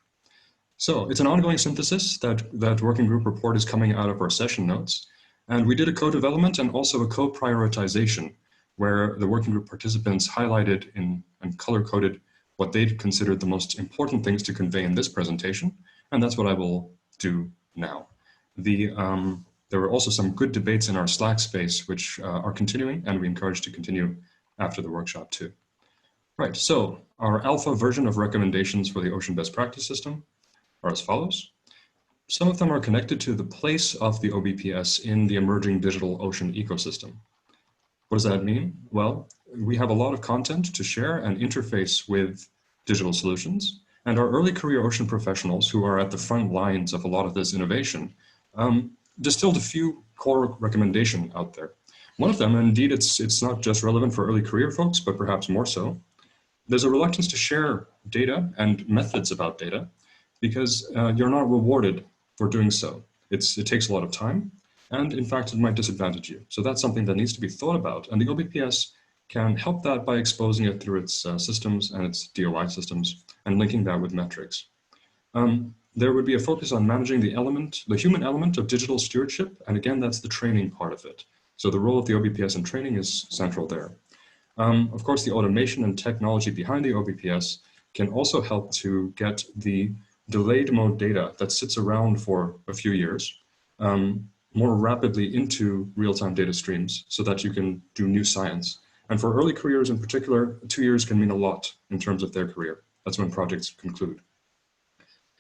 So it's an ongoing synthesis. That working group report is coming out of our session notes. And we did a co-development and also a co-prioritization where the working group participants highlighted and color-coded what they considered the most important things to convey in this presentation. And that's what I will do now. There were also some good debates in our Slack space, which are continuing, and we encourage to continue after the workshop too. Right, so our alpha version of recommendations for the Ocean Best Practice System are as follows. Some of them are connected to the place of the OBPS in the emerging digital ocean ecosystem. What does that mean? Well, we have a lot of content to share and interface with digital solutions, and our early career ocean professionals who are at the front lines of a lot of this innovation distilled a few core recommendations out there. One of them, and indeed it's not just relevant for early career folks, but perhaps more so, there's a reluctance to share data and methods about data because you're not rewarded for doing so. It takes a lot of time, and in fact, it might disadvantage you. So that's something that needs to be thought about, and the OBPS can help that by exposing it through its systems and its DOI systems and linking that with metrics. There would be a focus on managing the human element of digital stewardship, and again, that's the training part of it. So the role of the OBPS in training is central there. Of course, the automation and technology behind the OBPS can also help to get the delayed mode data that sits around for a few years more rapidly into real-time data streams so that you can do new science. And for early careers in particular, 2 years can mean a lot in terms of their career. That's when projects conclude.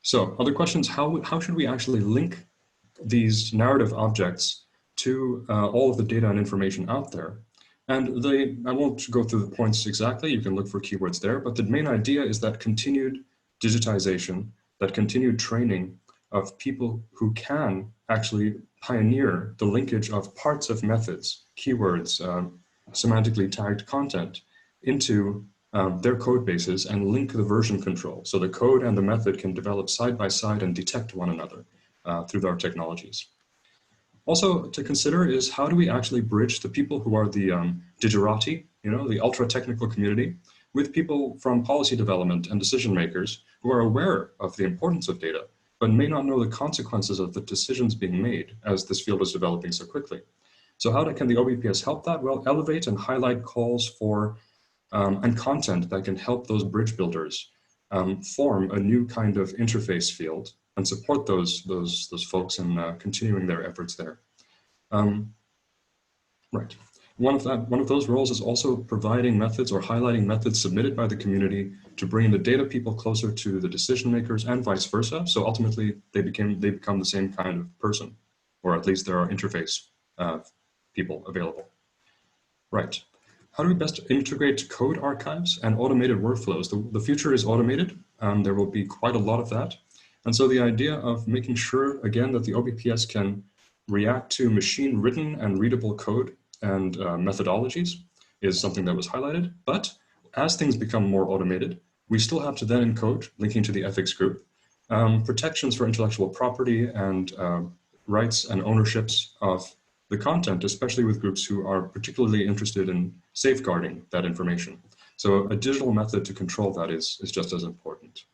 So other questions, how should we actually link these narrative objects to all of the data and information out there? And I won't go through the points exactly, you can look for keywords there, but the main idea is that continued digitization, that continued training of people who can actually pioneer the linkage of parts of methods, keywords, semantically tagged content into their code bases and link the version control. So the code and the method can develop side by side and detect one another through our technologies. Also to consider is how do we actually bridge the people who are the digerati, the ultra technical community, with people from policy development and decision makers who are aware of the importance of data, but may not know the consequences of the decisions being made as this field is developing so quickly. So how can the OBPS help that? Well, elevate and highlight calls for and content that can help those bridge builders form a new kind of interface field and support those folks in continuing their efforts there. Right. One of those roles is also providing methods or highlighting methods submitted by the community to bring the data people closer to the decision makers and vice versa. So ultimately, they become the same kind of person. or at least there are interface people available. Right. How do we best integrate code archives and automated workflows? The future is automated. There will be quite a lot of that. And so the idea of making sure, again, that the OBPS can react to machine written and readable code and methodologies is something that was highlighted. But as things become more automated, we still have to then encode, linking to the ethics group, protections for intellectual property and rights and ownerships of the content, especially with groups who are particularly interested in safeguarding that information. So a digital method to control that is just as important.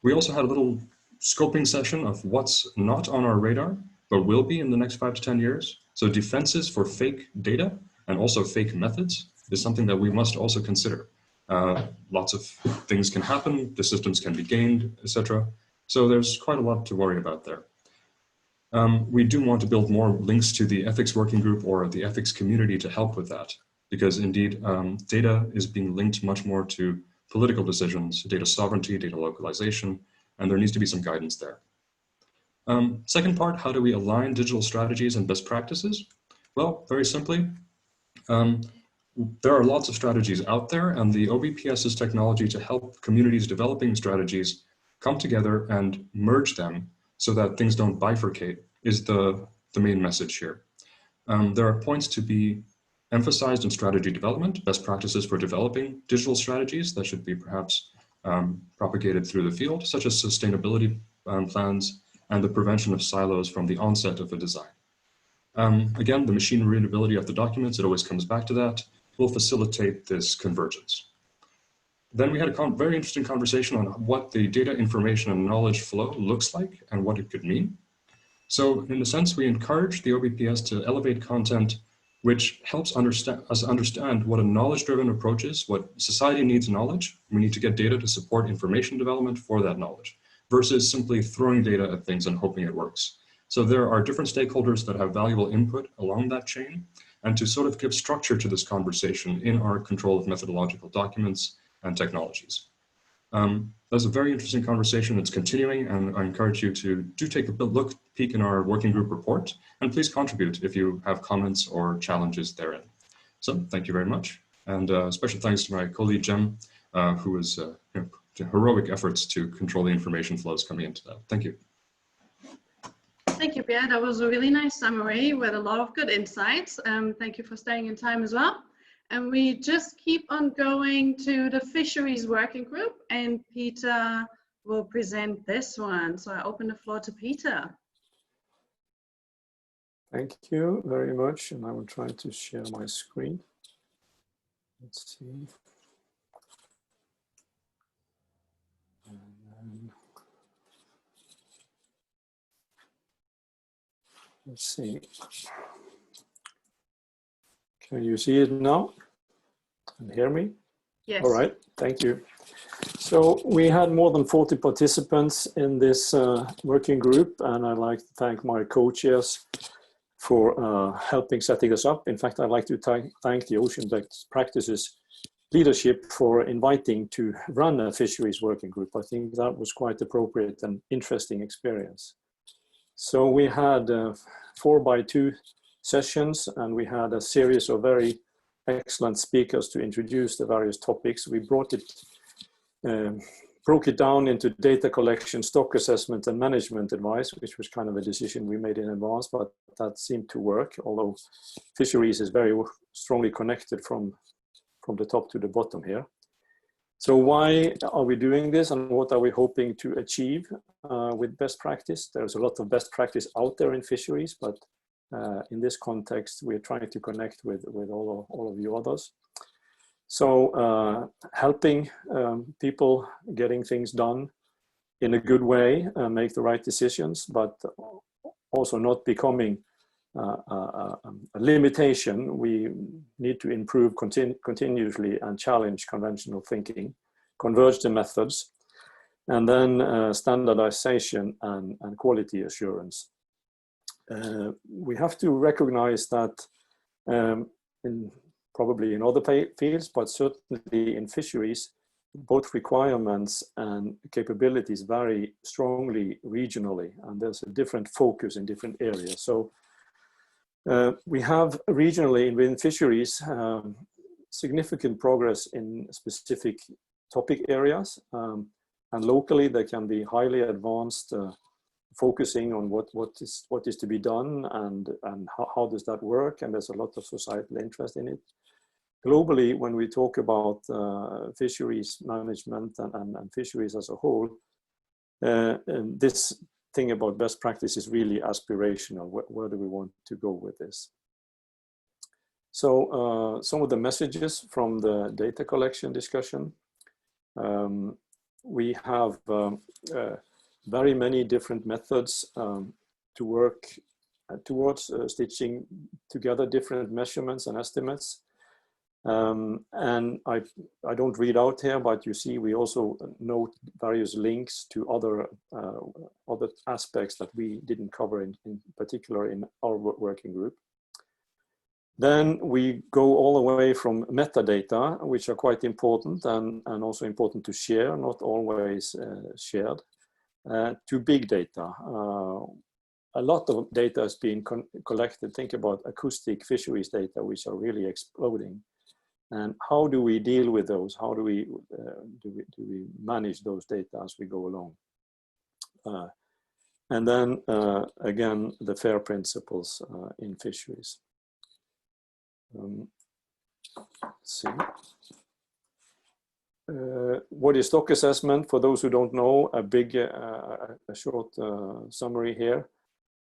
We also had a little scoping session of what's not on our radar, but will be in the next 5 to 10 years. So defenses for fake data and also fake methods is something that we must also consider. Lots of things can happen, the systems can be gained, etc. So there's quite a lot to worry about there. We do want to build more links to the ethics working group or the ethics community to help with that, because indeed data is being linked much more to political decisions, data sovereignty, data localization, and there needs to be some guidance there. Second part, how do we align digital strategies and best practices? Well, very simply, there are lots of strategies out there, and the OBPS's technology to help communities developing strategies come together and merge them so that things don't bifurcate is the main message here. There are points to be emphasized in strategy development, best practices for developing digital strategies that should be perhaps propagated through the field, such as sustainability plans and the prevention of silos from the onset of a design. Again, the machine readability of the documents, it always comes back to that, will facilitate this convergence. Then we had a very interesting conversation on what the data information and knowledge flow looks like and what it could mean. So in a sense, we encourage the OBPS to elevate content which helps us understand what a knowledge-driven approach is, what society needs knowledge. We need to get data to support information development for that knowledge, versus simply throwing data at things and hoping it works. So there are different stakeholders that have valuable input along that chain, and to sort of give structure to this conversation in our control of methodological documents and technologies. That's a very interesting conversation. It's continuing, and I encourage you to take a peek in our working group report, and please contribute if you have comments or challenges therein. So thank you very much. And special thanks to my colleague Jem, who is heroic efforts to control the information flows coming into that. Thank you. Thank you, Pierre. That was a really nice summary with a lot of good insights. Thank you for staying in time as well. And we just keep on going to the Fisheries Working Group, and Peter will present this one. So I open the floor to Peter. Thank you very much. And I will try to share my screen. Let's see. Let's see. Can you see it now and hear me? Yes. All right, thank you. So we had more than 40 participants in this working group, and I'd like to thank my co-chairs for helping setting this up. In fact, I'd like to thank the Ocean Best Practices leadership for inviting to run a fisheries working group. I think that was quite appropriate and interesting experience. So we had 4x2 sessions, and we had a series of very excellent speakers to introduce the various topics. We broke it down into data collection, stock assessment, and management advice, which was kind of a decision we made in advance, but that seemed to work, although fisheries is very strongly connected from the top to the bottom here. So why are we doing this, and what are we hoping to achieve with best practice? There's a lot of best practice out there in fisheries, but in this context, we're trying to connect with all of you others. So helping people getting things done in a good way, make the right decisions, but also not becoming a limitation. We need to improve continuously and challenge conventional thinking, converge the methods, and then standardization and quality assurance. We have to recognize that probably in other fields, but certainly in fisheries, both requirements and capabilities vary strongly regionally, and there's a different focus in different areas. So we have regionally within fisheries significant progress in specific topic areas, and locally they can be highly advanced, focusing on what is to be done and how does that work, and there's a lot of societal interest in it. Globally, when we talk about fisheries management and fisheries as a whole, this thing about best practice is really aspirational. Where do we want to go with this? So some of the messages from the data collection discussion. We have very many different methods to work towards stitching together different measurements and estimates. And I don't read out here, but you see we also note various links to other aspects that we didn't cover in particular in our working group. Then we go all the way from metadata, which are quite important and also important to share, not always shared, to big data. A lot of data is being collected. Think about acoustic fisheries data, which are really exploding. And how do we deal with those? How do we manage those data as we go along? And then again, the FAIR principles in fisheries. Let's see. What is stock assessment? For those who don't know, a short summary here.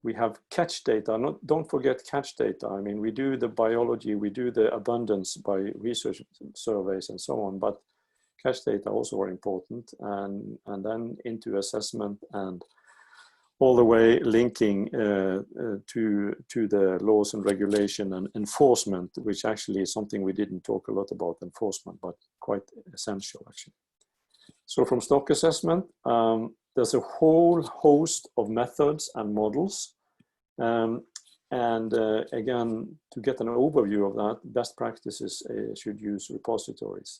We have catch data. Don't forget catch data. I mean, we do the biology, we do the abundance by research surveys and so on, but catch data also are important, and then into assessment and all the way linking to the laws and regulation and enforcement, which actually is something we didn't talk a lot about, enforcement, but quite essential actually. So from stock assessment, there's a whole host of methods and models. Again, to get an overview of that, best practices should use repositories.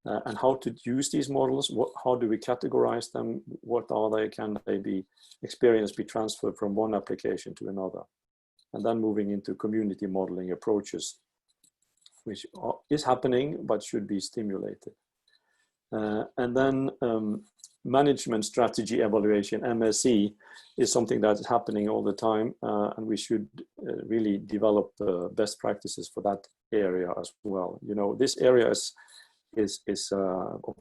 And how to use these models, how do we categorize them, what are they, can they be, experience be transferred from one application to another. And then moving into community modeling approaches, which is happening but should be stimulated. And then management strategy evaluation, MSE, is something that is happening all the time, and we should really develop best practices for that area as well. You know, this area of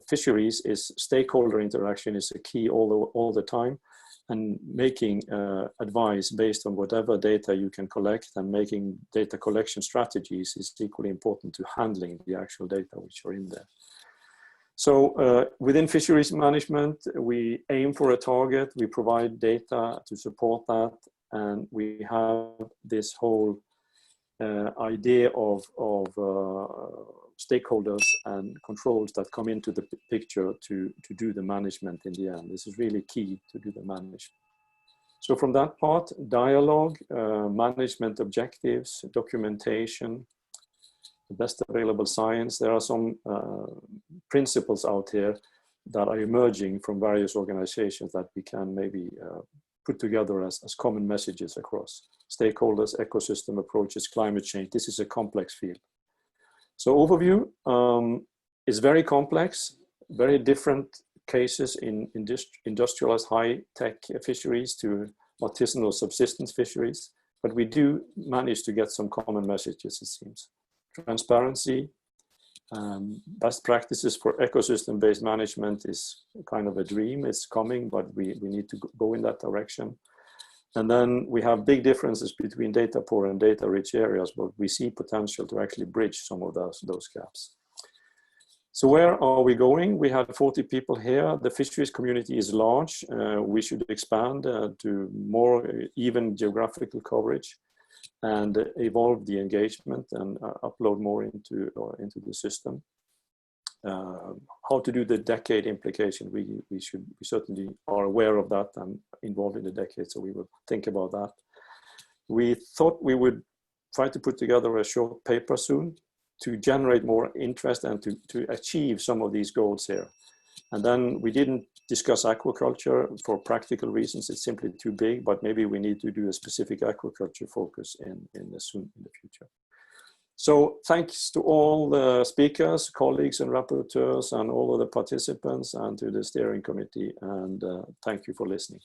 fisheries is stakeholder interaction is a key all the time, and making advice based on whatever data you can collect, and making data collection strategies is equally important to handling the actual data which are in there. So within fisheries management, we aim for a target, we provide data to support that, and we have this whole idea of stakeholders and controls that come into the picture to do the management in the end. This is really key to do the management. So from that part, dialogue, management objectives, documentation, the best available science. There are some principles out here that are emerging from various organizations that we can maybe put together as common messages across stakeholders, ecosystem approaches, climate change. This is a complex field. So overview is very complex, very different cases in industrialized high-tech fisheries to artisanal subsistence fisheries, but we do manage to get some common messages, it seems. Transparency, best practices for ecosystem-based management is kind of a dream. It's coming, but we need to go in that direction. And then we have big differences between data poor and data rich areas, but we see potential to actually bridge some of those gaps. So where are we going? We had 40 people here. The fisheries community is large. We should expand to more even geographical coverage and evolve the engagement and upload more into the system. How to do the decade implication, we certainly are aware of that and involved in the decade, so we will think about that. We thought we would try to put together a short paper soon to generate more interest and to achieve some of these goals here. And then we didn't discuss aquaculture for practical reasons. It's simply too big, but maybe we need to do a specific aquaculture focus in the future. So thanks to all the speakers, colleagues and rapporteurs and all of the participants and to the steering committee, and thank you for listening.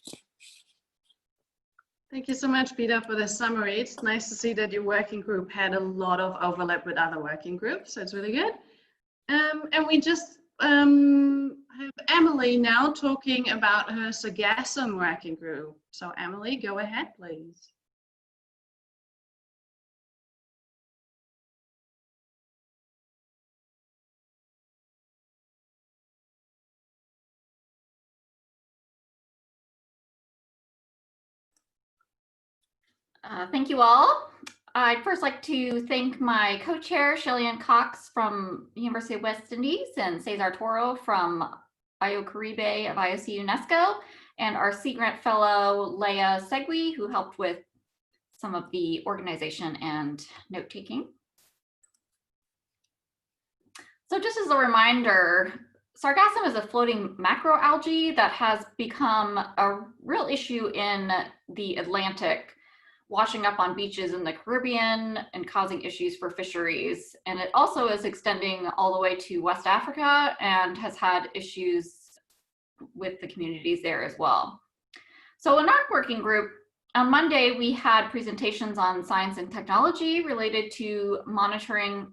Thank you so much, Peter, for the summary. It's nice to see that your working group had a lot of overlap with other working groups, so it's really good. And we just have Emily now talking about her sargassum working group. So Emily, go ahead, please. Thank you all. I'd first like to thank my co-chair, Shelley-Ann Cox from University of West Indies and Cesar Toro from Io Caribe of IOC UNESCO, and our Sea Grant fellow, Leah Segui, who helped with some of the organization and note-taking. So just as a reminder, sargassum is a floating macroalgae that has become a real issue in the Atlantic, washing up on beaches in the Caribbean and causing issues for fisheries. And it also is extending all the way to West Africa and has had issues with the communities there as well. So in our working group, on Monday, we had presentations on science and technology related to monitoring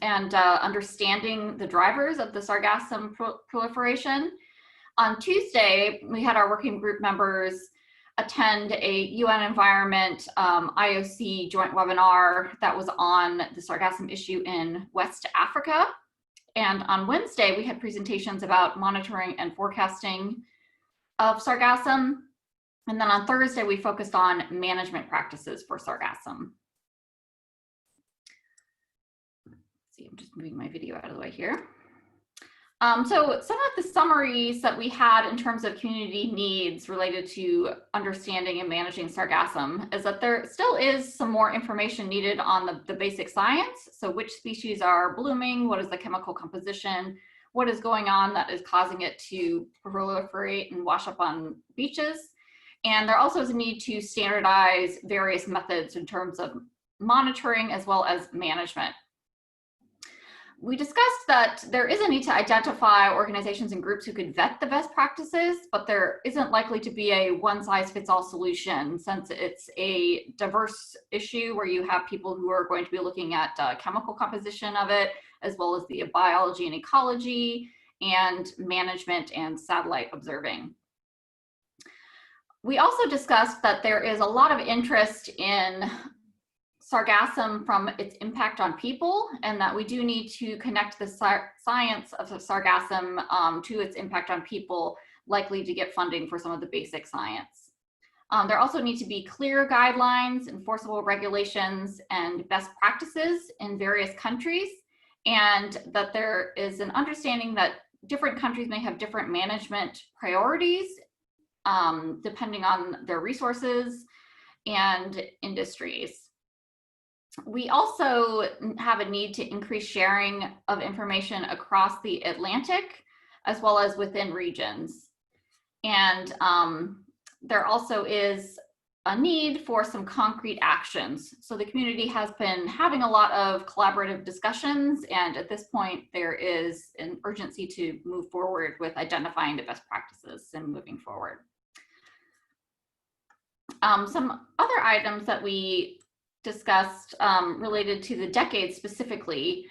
and understanding the drivers of the sargassum proliferation. On Tuesday, we had our working group members attend a UN Environment IOC joint webinar that was on the sargassum issue in West Africa. And on Wednesday, we had presentations about monitoring and forecasting of sargassum. And then on Thursday, we focused on management practices for sargassum. Let's see, I'm just moving my video out of the way here. So some of the summaries that we had in terms of community needs related to understanding and managing sargassum is that there still is some more information needed on the basic science. So which species are blooming, what is the chemical composition, what is going on that is causing it to proliferate and wash up on beaches. And there also is a need to standardize various methods in terms of monitoring as well as management. We discussed that there is a need to identify organizations and groups who could vet the best practices, but there isn't likely to be a one-size-fits-all solution since it's a diverse issue where you have people who are going to be looking at chemical composition of it, as well as the biology and ecology, and management and satellite observing. We also discussed that there is a lot of interest in sargassum from its impact on people, and that we do need to connect the science of sargassum to its impact on people, likely to get funding for some of the basic science. There also need to be clear guidelines, enforceable regulations, and best practices in various countries, and that there is an understanding that different countries may have different management priorities depending on their resources and industries. We also have a need to increase sharing of information across the Atlantic, as well as within regions. And there also is a need for some concrete actions. So the community has been having a lot of collaborative discussions, and at this point, there is an urgency to move forward with identifying the best practices and moving forward. Some other items that we discussed related to the decade specifically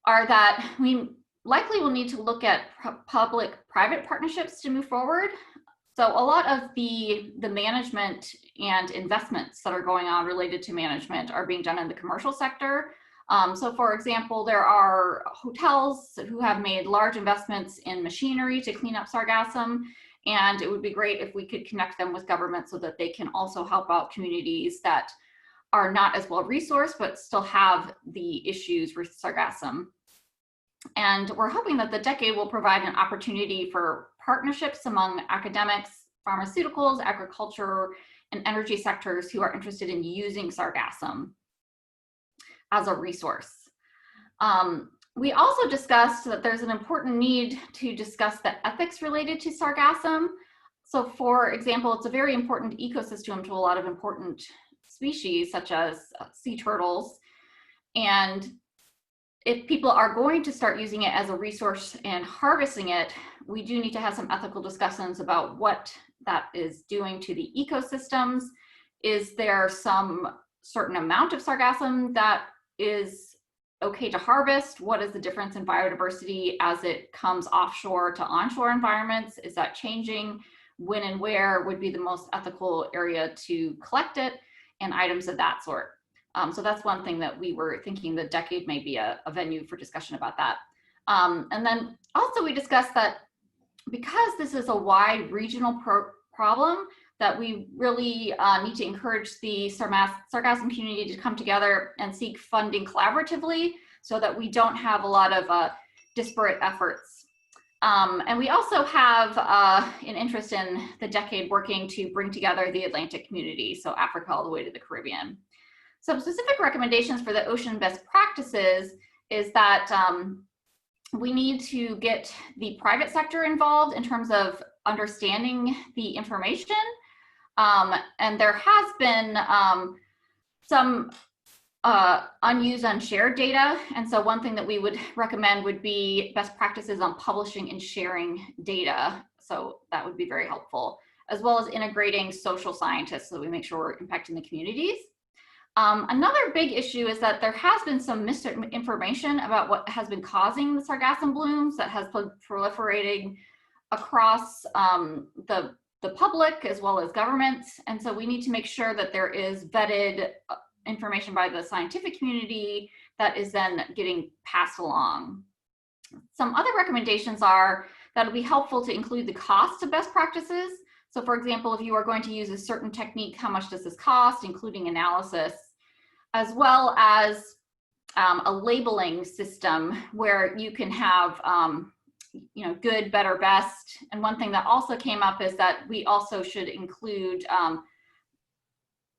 are that we likely will need to look at public-private partnerships to move forward. So a lot of the management and investments that are going on related to management are being done in the commercial sector. So for example, there are hotels who have made large investments in machinery to clean up sargassum, and it would be great if we could connect them with government so that they can also help out communities that are not as well resourced, but still have the issues with sargassum. And we're hoping that the decade will provide an opportunity for partnerships among academics, pharmaceuticals, agriculture, and energy sectors who are interested in using sargassum as a resource. We also discussed that there's an important need to discuss the ethics related to sargassum. So for example, it's a very important ecosystem to a lot of important species such as sea turtles. And if people are going to start using it as a resource and harvesting it, we do need to have some ethical discussions about what that is doing to the ecosystems. Is there some certain amount of sargassum that is okay to harvest? What is the difference in biodiversity as it comes offshore to onshore environments? Is that changing? When and where would be the most ethical area to collect it, and items of that sort. So that's one thing that we were thinking the decade may be a venue for discussion about that. And then also we discussed that because this is a wide regional problem, that we really need to encourage the sargassum community to come together and seek funding collaboratively so that we don't have a lot of disparate efforts. And we also have an interest in the decade working to bring together the Atlantic community, so Africa all the way to the Caribbean. Some specific recommendations for the ocean best practices is that we need to get the private sector involved in terms of understanding the information. And there has been some unused, unshared data. And so one thing that we would recommend would be best practices on publishing and sharing data. So that would be very helpful, as well as integrating social scientists so that we make sure we're impacting the communities. Another big issue is that there has been some misinformation about what has been causing the sargassum blooms that has been proliferating across the public as well as governments. And so we need to make sure that there is vetted information by the scientific community that is then getting passed along. Some other recommendations are that it'll be helpful to include the cost of best practices. So for example, if you are going to use a certain technique, how much does this cost, including analysis, as well as a labeling system where you can have good, better, best. And one thing that also came up is that we also should include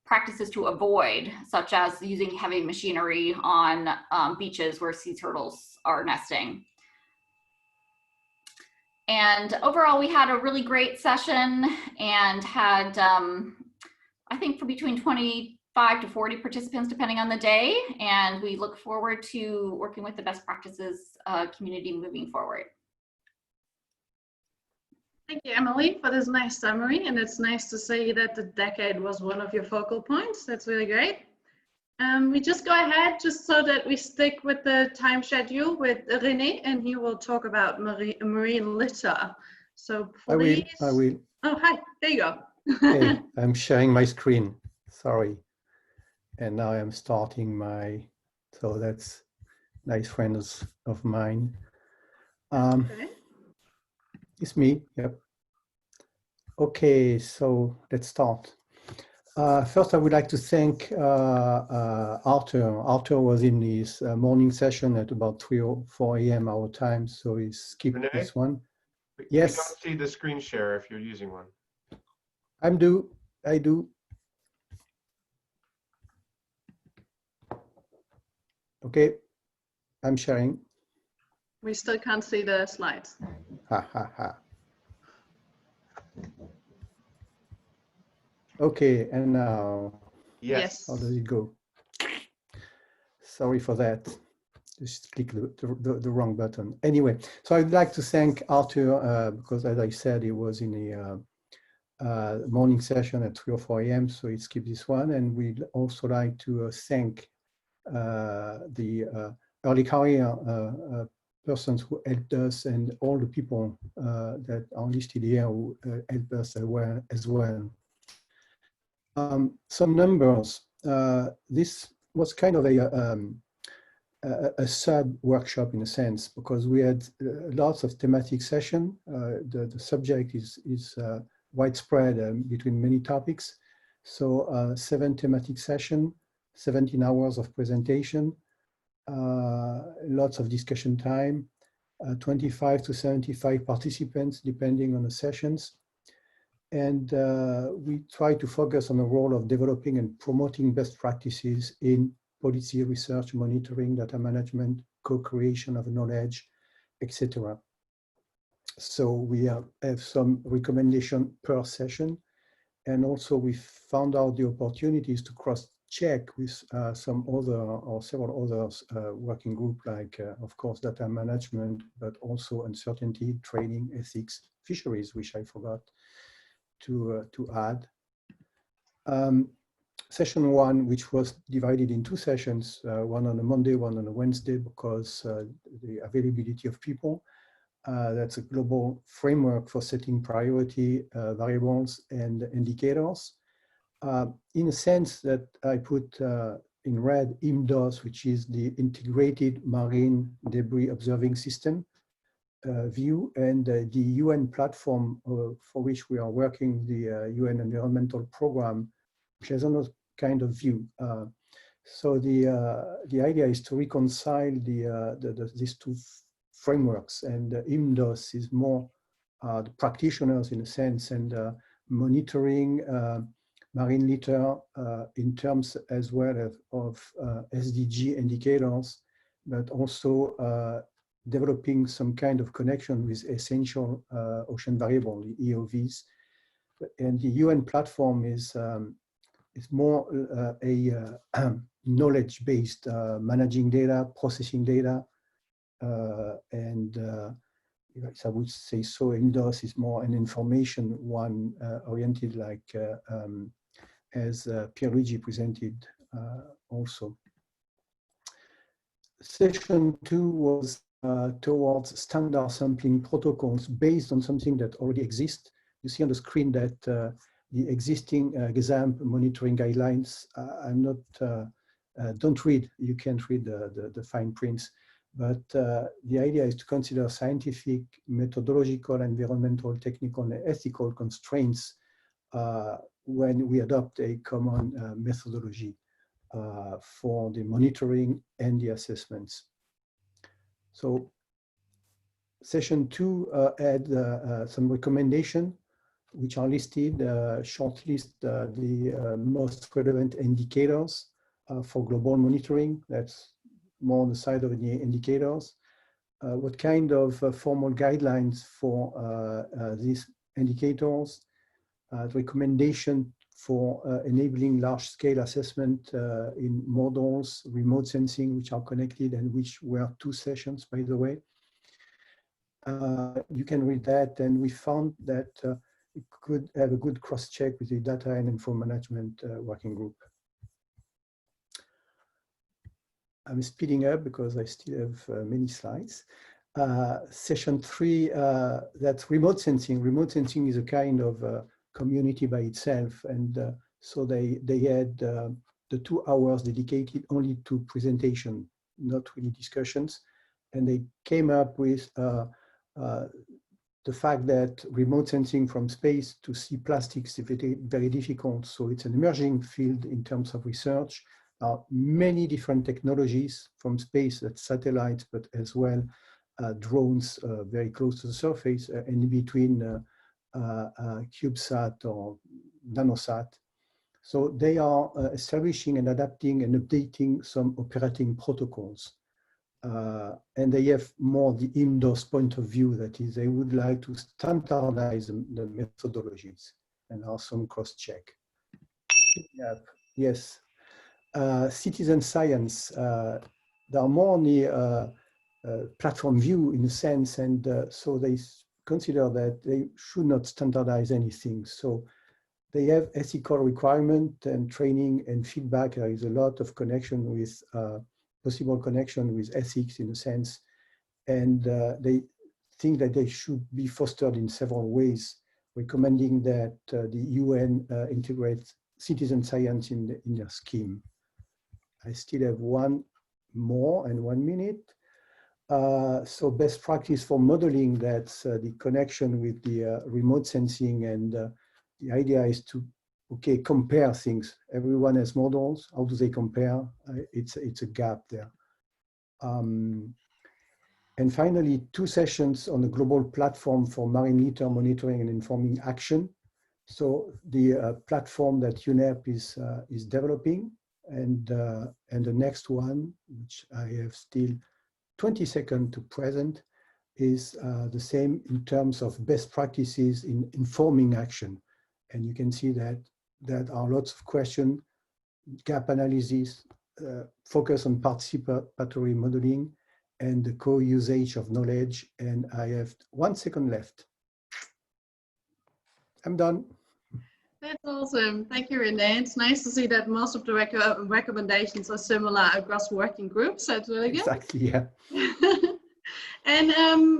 practices to avoid, such as using heavy machinery on beaches where sea turtles are nesting. And overall, we had a really great session and had, I think, for between 25 to 40 participants, depending on the day. And we look forward to working with the best practices community moving forward. Thank you, Emily, for this nice summary. And it's nice to see that the decade was one of your focal points. That's really great. We just go ahead, just so that we stick with the time schedule, with René, and he will talk about marine litter. So please. I will. Oh, hi, there you go. Hey, I'm sharing my screen, sorry. And now I'm starting so that's nice friends of mine. Okay. It's me, yep. Okay, so let's start. First, I would like to thank Arthur. Arthur was in his morning session at about 3 or 4 a.m. our time, so he skipped René? this one. Yes. Yes. You don't see the screen share if you're using one. I do. Okay, I'm sharing. We still can't see the slides. Ha ha ha. Okay, and now. Yes. How does it go? Sorry for that. Just click the wrong button. Anyway, so I'd like to thank Arthur because, as I said, he was in a morning session at 3 or 4 a.m. So he skipped this one, and we'd also like to thank the early career persons who helped us and all the people that are listed here who helped us as well. Some numbers. This was kind of a sub-workshop in a sense, because we had lots of thematic session. The subject is widespread between many topics. So 7 thematic session, 17 hours of presentation, lots of discussion time, 25 to 75 participants depending on the sessions. And we try to focus on the role of developing and promoting best practices in policy research, monitoring, data management, co-creation of knowledge, etc. So we have some recommendation per session. And also we found out the opportunities to cross-check with some other or several others working group, like, of course, data management, but also uncertainty, training, ethics, fisheries, which I forgot to add. Session 1, which was divided in 2 sessions, one on a Monday, one on a Wednesday, because the availability of people. That's a global framework for setting priority variables and indicators. In a sense that I put in red IMDOS, which is the Integrated Marine Debris Observing System view, and the UN platform for which we are working, the UN Environmental Program, which has another kind of view. So the idea is to reconcile these two frameworks, and IMDOS is more the practitioners in a sense, and monitoring marine litter in terms as well as of SDG indicators, but also developing some kind of connection with essential ocean variable, the EOVs. And the UN platform is more a knowledge-based managing data, processing data, and I would say so. IMDOS is more an information one oriented, like as Pierluigi presented also. Session 2 was towards standard sampling protocols based on something that already exists. You see on the screen that the existing GZAMP monitoring guidelines, I'm not, don't read, you can't read the fine prints, but the idea is to consider scientific, methodological, environmental, technical, and ethical constraints when we adopt a common methodology for the monitoring and the assessments. So session 2 had some recommendation, which are listed, shortlist the most relevant indicators for global monitoring. That's more on the side of the indicators. What kind of formal guidelines for these indicators, recommendation for enabling large-scale assessment in models, remote sensing, which are connected, and which were 2 sessions, by the way. You can read that, and we found that it could have a good cross-check with the data and info management working group. I'm speeding up because I still have many slides. Session 3, that's remote sensing. Remote sensing is a kind of community by itself, and so they had the 2 hours dedicated only to presentation, not really discussions, and they came up with the fact that remote sensing from space to see plastics is very difficult. So it's an emerging field in terms of research. Many different technologies from space, that's satellites, but as well drones very close to the surface, and in between CubeSat or nanosat. So they are establishing and adapting and updating some operating protocols. And they have more the IMDOS point of view, that is, they would like to standardize the methodologies and also some cross-check. Yes. Citizen science, they are more on the platform view in a sense, and so they consider that they should not standardize anything. So they have ethical requirement and training and feedback. There is a lot of connection with, possible connection with ethics in a sense, and they think that they should be fostered in several ways, recommending that the UN integrates citizen science in their scheme. I still have one more and 1 minute. So best practice for modeling, that's the connection with the remote sensing, and the idea is to, okay, compare things. Everyone has models. How do they compare? It's a gap there. And finally, 2 sessions on a global platform for marine litter monitoring and informing action. So the platform that UNEP is developing, and the next one, which I have still 20 seconds to present is the same in terms of best practices in informing action. And you can see that there are lots of questions, gap analysis, focus on participatory modeling, and the co-usage of knowledge. And I have 1 second left. I'm done. That's awesome. Thank you, Renee. It's nice to see that most of the recommendations are similar across working groups. That's really good. Exactly, yeah. And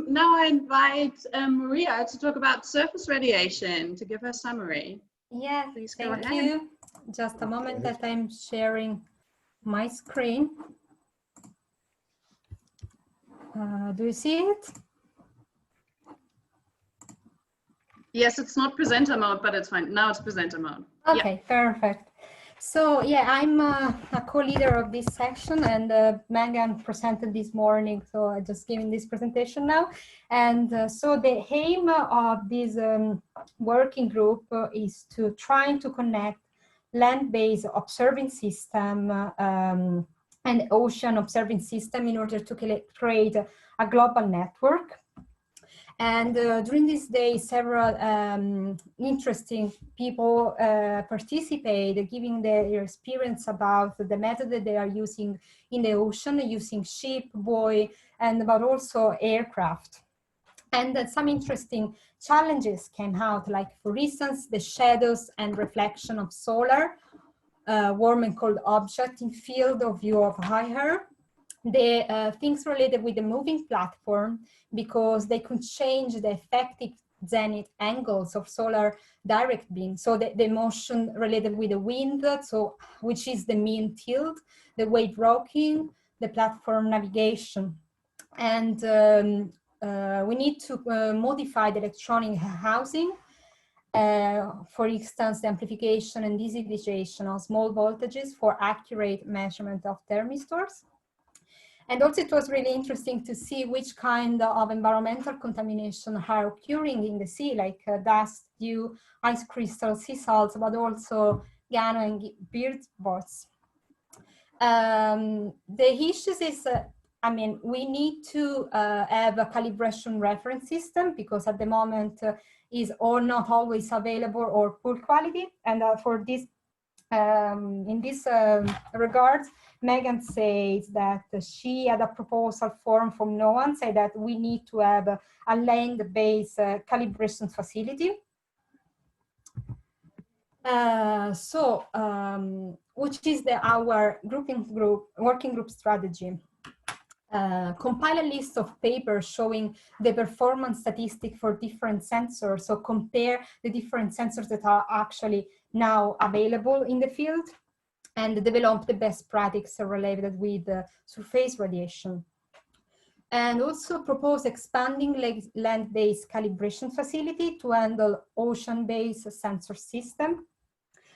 now I invite Maria to talk about surface radiation to give her summary. Yeah, please go ahead. Thank you. Just a moment that I'm sharing my screen. Do you see it? Yes, it's not presenter mode, but it's fine. Now it's presenter mode. Okay, perfect. So yeah, I'm a co-leader of this section, and Megan presented this morning, so I just giving this presentation now. And so the aim of this working group is to try to connect land-based observing system and ocean observing system in order to create a global network. And during this day, several interesting people participated, giving their experience about the method that they are using in the ocean, using ship, buoy, and but also aircraft. And some interesting challenges came out, like for instance, the shadows and reflection of solar, warm and cold object in field of view of higher. The things related with the moving platform, because they could change the effective zenith angles of solar direct beam. So the motion related with the wind, so which is the mean tilt, the wave rocking, the platform navigation. And we need to modify the electronic housing. For instance, the amplification and desensitization of small voltages for accurate measurement of thermistors. And also it was really interesting to see which kind of environmental contamination are occurring in the sea, like dust, dew, ice crystals, sea salts, but also guano and bird boats. The issues is, I mean, we need to have a calibration reference system, because at the moment is or not always available or poor quality. And for this, in this regard, Megan says that she had a proposal form from no one, say that we need to have a land-based calibration facility. Which is our working group strategy. Compile a list of papers showing the performance statistic for different sensors. So compare the different sensors that are actually now available in the field, and develop the best practices related with surface radiation. And also propose expanding land-based calibration facility to handle ocean-based sensor system.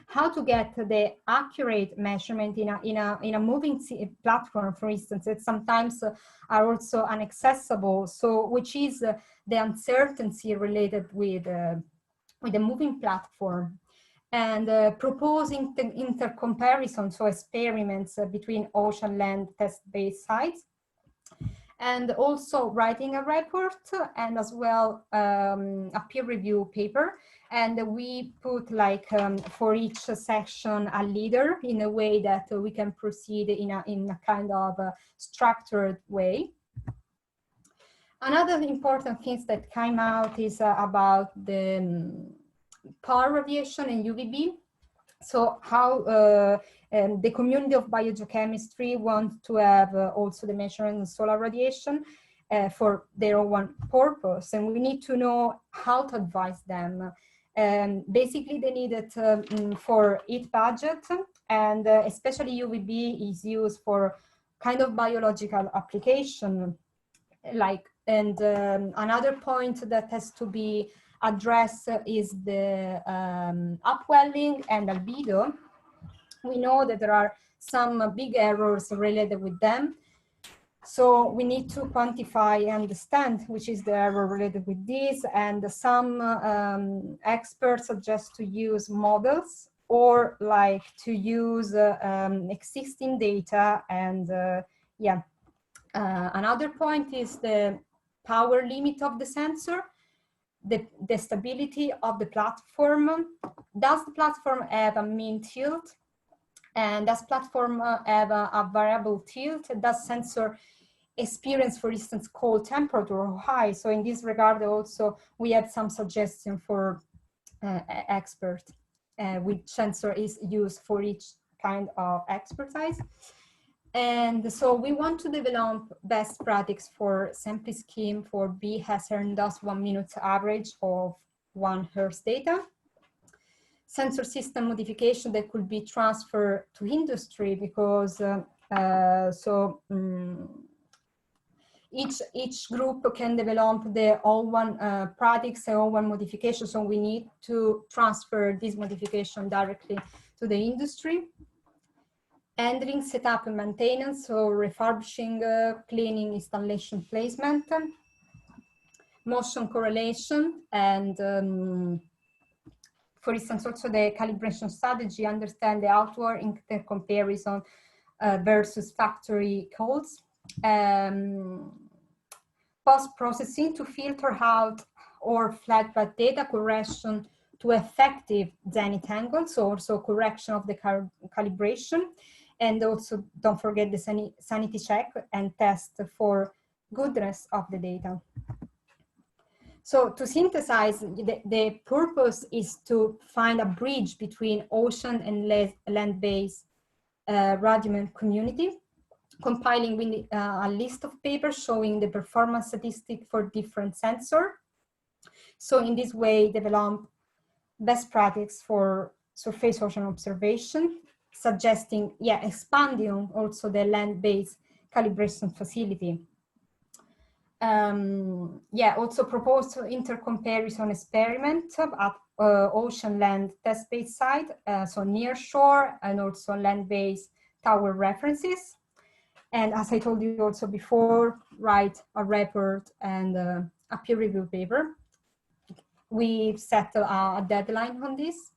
How to get the accurate measurement in a moving platform, for instance, that sometimes are also inaccessible. So, which is the uncertainty related with the moving platform. And proposing the intercomparison, so experiments between ocean land test-based sites. And also writing a report, and as well a peer review paper. And we put like for each section a leader, in a way that we can proceed in a kind of structured way. Another important thing that came out is about the power radiation and UVB. So how the community of biogeochemistry want to have also the measurement of solar radiation for their own purpose, and we need to know how to advise them. Basically, they need it for each budget, and especially UVB is used for kind of biological application. Like, and another point that has to be addressed is the upwelling and albedo. We know that there are some big errors related with them. So we need to quantify and understand which is the error related with this. And some experts suggest to use models, or like to use existing data, and yeah, Another point is the power limit of the sensor, the stability of the platform. Does the platform have a mean tilt? And does platform have a variable tilt? Does sensor experience, for instance, cold temperature or high? So in this regard also, we have some suggestion for expert, which sensor is used for each kind of expertise. And so we want to develop best practice for sample scheme for BHS and thus 1 minute average of 1 Hz data. Sensor system modification that could be transferred to industry, because each group can develop their own practice, their own modification. So we need to transfer this modification directly to the industry. Handling, setup, and maintenance, so refurbishing, cleaning, installation, placement, motion correlation, and for instance, also the calibration strategy, understand the outward intercomparison versus factory codes. Post-processing to filter out or flag bad data, correction to effective zenith angle, so also correction of the calibration. And also don't forget the sanity check and test for goodness of the data. So to synthesize, the purpose is to find a bridge between ocean and land-based radioman community, compiling with a list of papers showing the performance statistic for different sensors. So in this way, develop best practice for surface ocean observation, suggesting, expanding also the land-based calibration facility. Also propose intercomparison experiment at ocean land test-based site, so near shore and also land-based tower references. And as I told you also before, write a report and a peer review paper. We've set a deadline on this.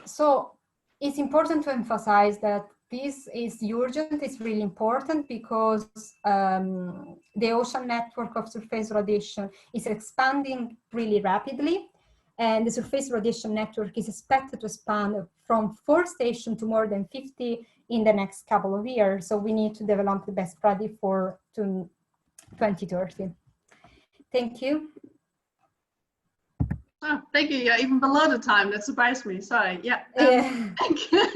So it's important to emphasize that this is urgent, it's really important, because the ocean network of surface radiation is expanding really rapidly, and the surface radiation network is expected to expand from 4 stations to more than 50 in the next couple of years. So we need to develop the best practice for 2030. Thank you. Oh, thank you. Yeah, even below the time. That surprised me. Sorry. Yeah. Thank you.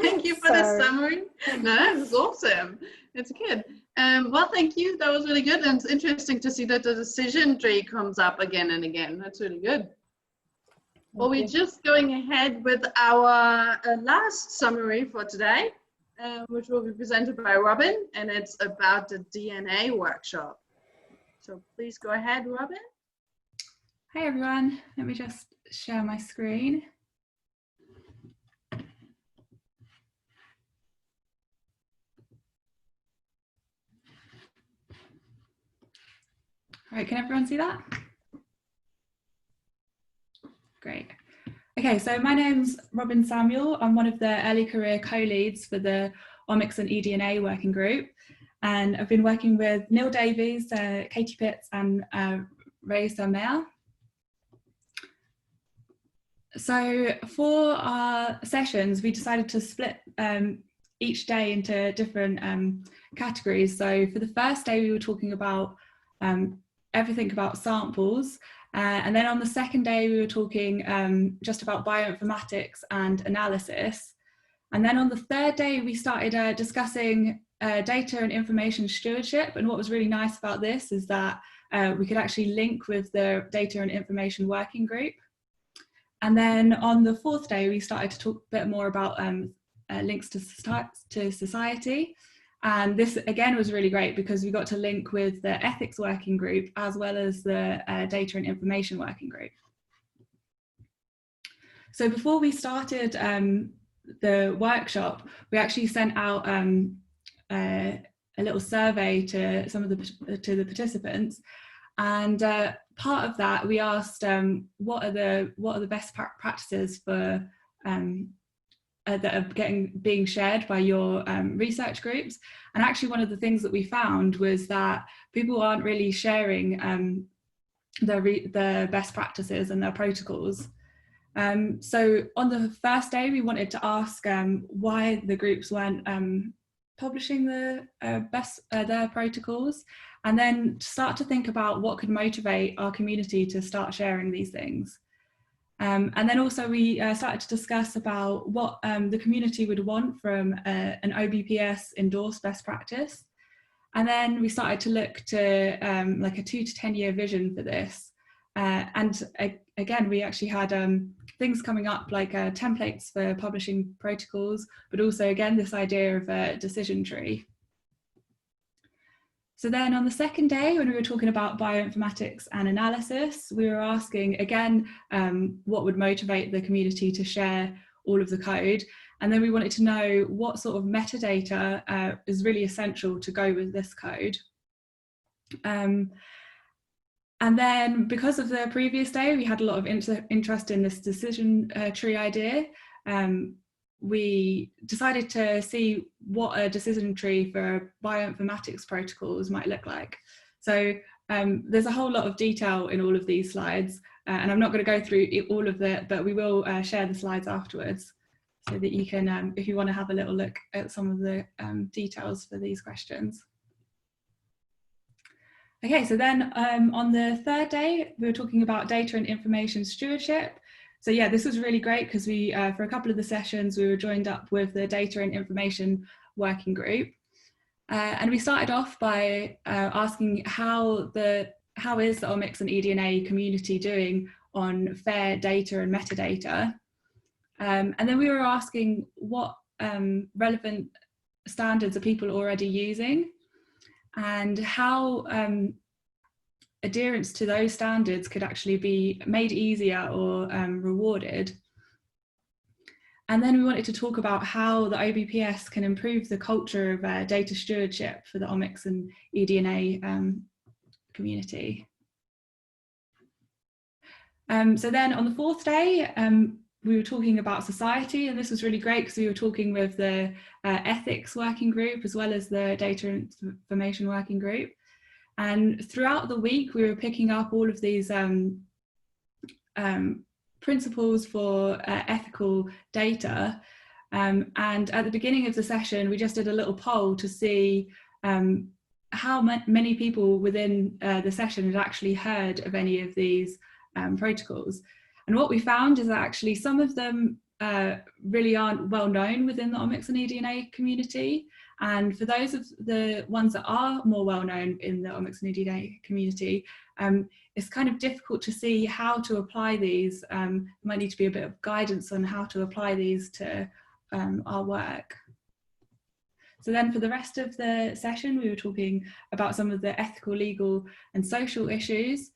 Thank you for the summary. No, it was awesome. It's good. Well, thank you. That was really good. And it's interesting to see that the decision tree comes up again and again. That's really good. Well, we're just going ahead with our last summary for today, which will be presented by Robin, and it's about the DNA workshop. So please go ahead, Robin. Hi everyone, let me just share my screen. All right, can everyone see that? Great. Okay, so my name's Robin Samuel. I'm one of the early career co-leads for the Omics and eDNA working group. And I've been working with Neil Davies, Katie Pitts and Ray Samer. So for our sessions, we decided to split each day into different categories. So for the first day, we were talking about everything about samples. And then on the second day, we were talking just about bioinformatics and analysis. And then on the third day, we started discussing data and information stewardship. And what was really nice about this is that we could actually link with the data and information working group. And then on the fourth day, we started to talk a bit more about links to society. And this, again, was really great because we got to link with the ethics working group as well as the data and information working group. So before we started the workshop, we actually sent out a little survey to some of the participants. And part of that, we asked what are the best practices for that are being shared by your research groups. And actually one of the things that we found was that people aren't really sharing the best practices and their protocols. So on the first day, we wanted to ask why the groups weren't publishing their protocols, and then start to think about what could motivate our community to start sharing these things. And then also we started to discuss about what the community would want from an OBPS endorsed best practice. And then we started to look to like a 2 to 10 year vision for this. And again, we actually had things coming up like templates for publishing protocols, but also again, this idea of a decision tree. So then on the second day, when we were talking about bioinformatics and analysis, we were asking again, what would motivate the community to share all of the code. And then we wanted to know what sort of metadata is really essential to go with this code. And then because of the previous day, we had a lot of interest in this decision tree idea. We decided to see what a decision tree for bioinformatics protocols might look like. So there's a whole lot of detail in all of these slides, and I'm not going to go through all of it, but we will share the slides afterwards so that you can, if you want to have a little look at some of the details for these questions. Okay, so then on the third day, we were talking about data and information stewardship. So yeah, this was really great because we, for a couple of the sessions, we were joined up with the data and information working group. And we started off by asking how is the omics and eDNA community doing on fair data and metadata. And then we were asking what relevant standards are people already using, and how adherence to those standards could actually be made easier or rewarded. And then we wanted to talk about how the OBPS can improve the culture of data stewardship for the omics and eDNA community. So then on the fourth day, we were talking about society, and this was really great because we were talking with the ethics working group as well as the data information working group. And throughout the week, we were picking up all of these principles for ethical data. And at the beginning of the session, we just did a little poll to see how many people within the session had actually heard of any of these protocols. And what we found is that actually some of them really aren't well known within the omics and eDNA community. And for those of the ones that are more well known in the omics and eDNA community, it's kind of difficult to see how to apply these. There might need to be a bit of guidance on how to apply these to our work. So then for the rest of the session, we were talking about some of the ethical, legal and social issues.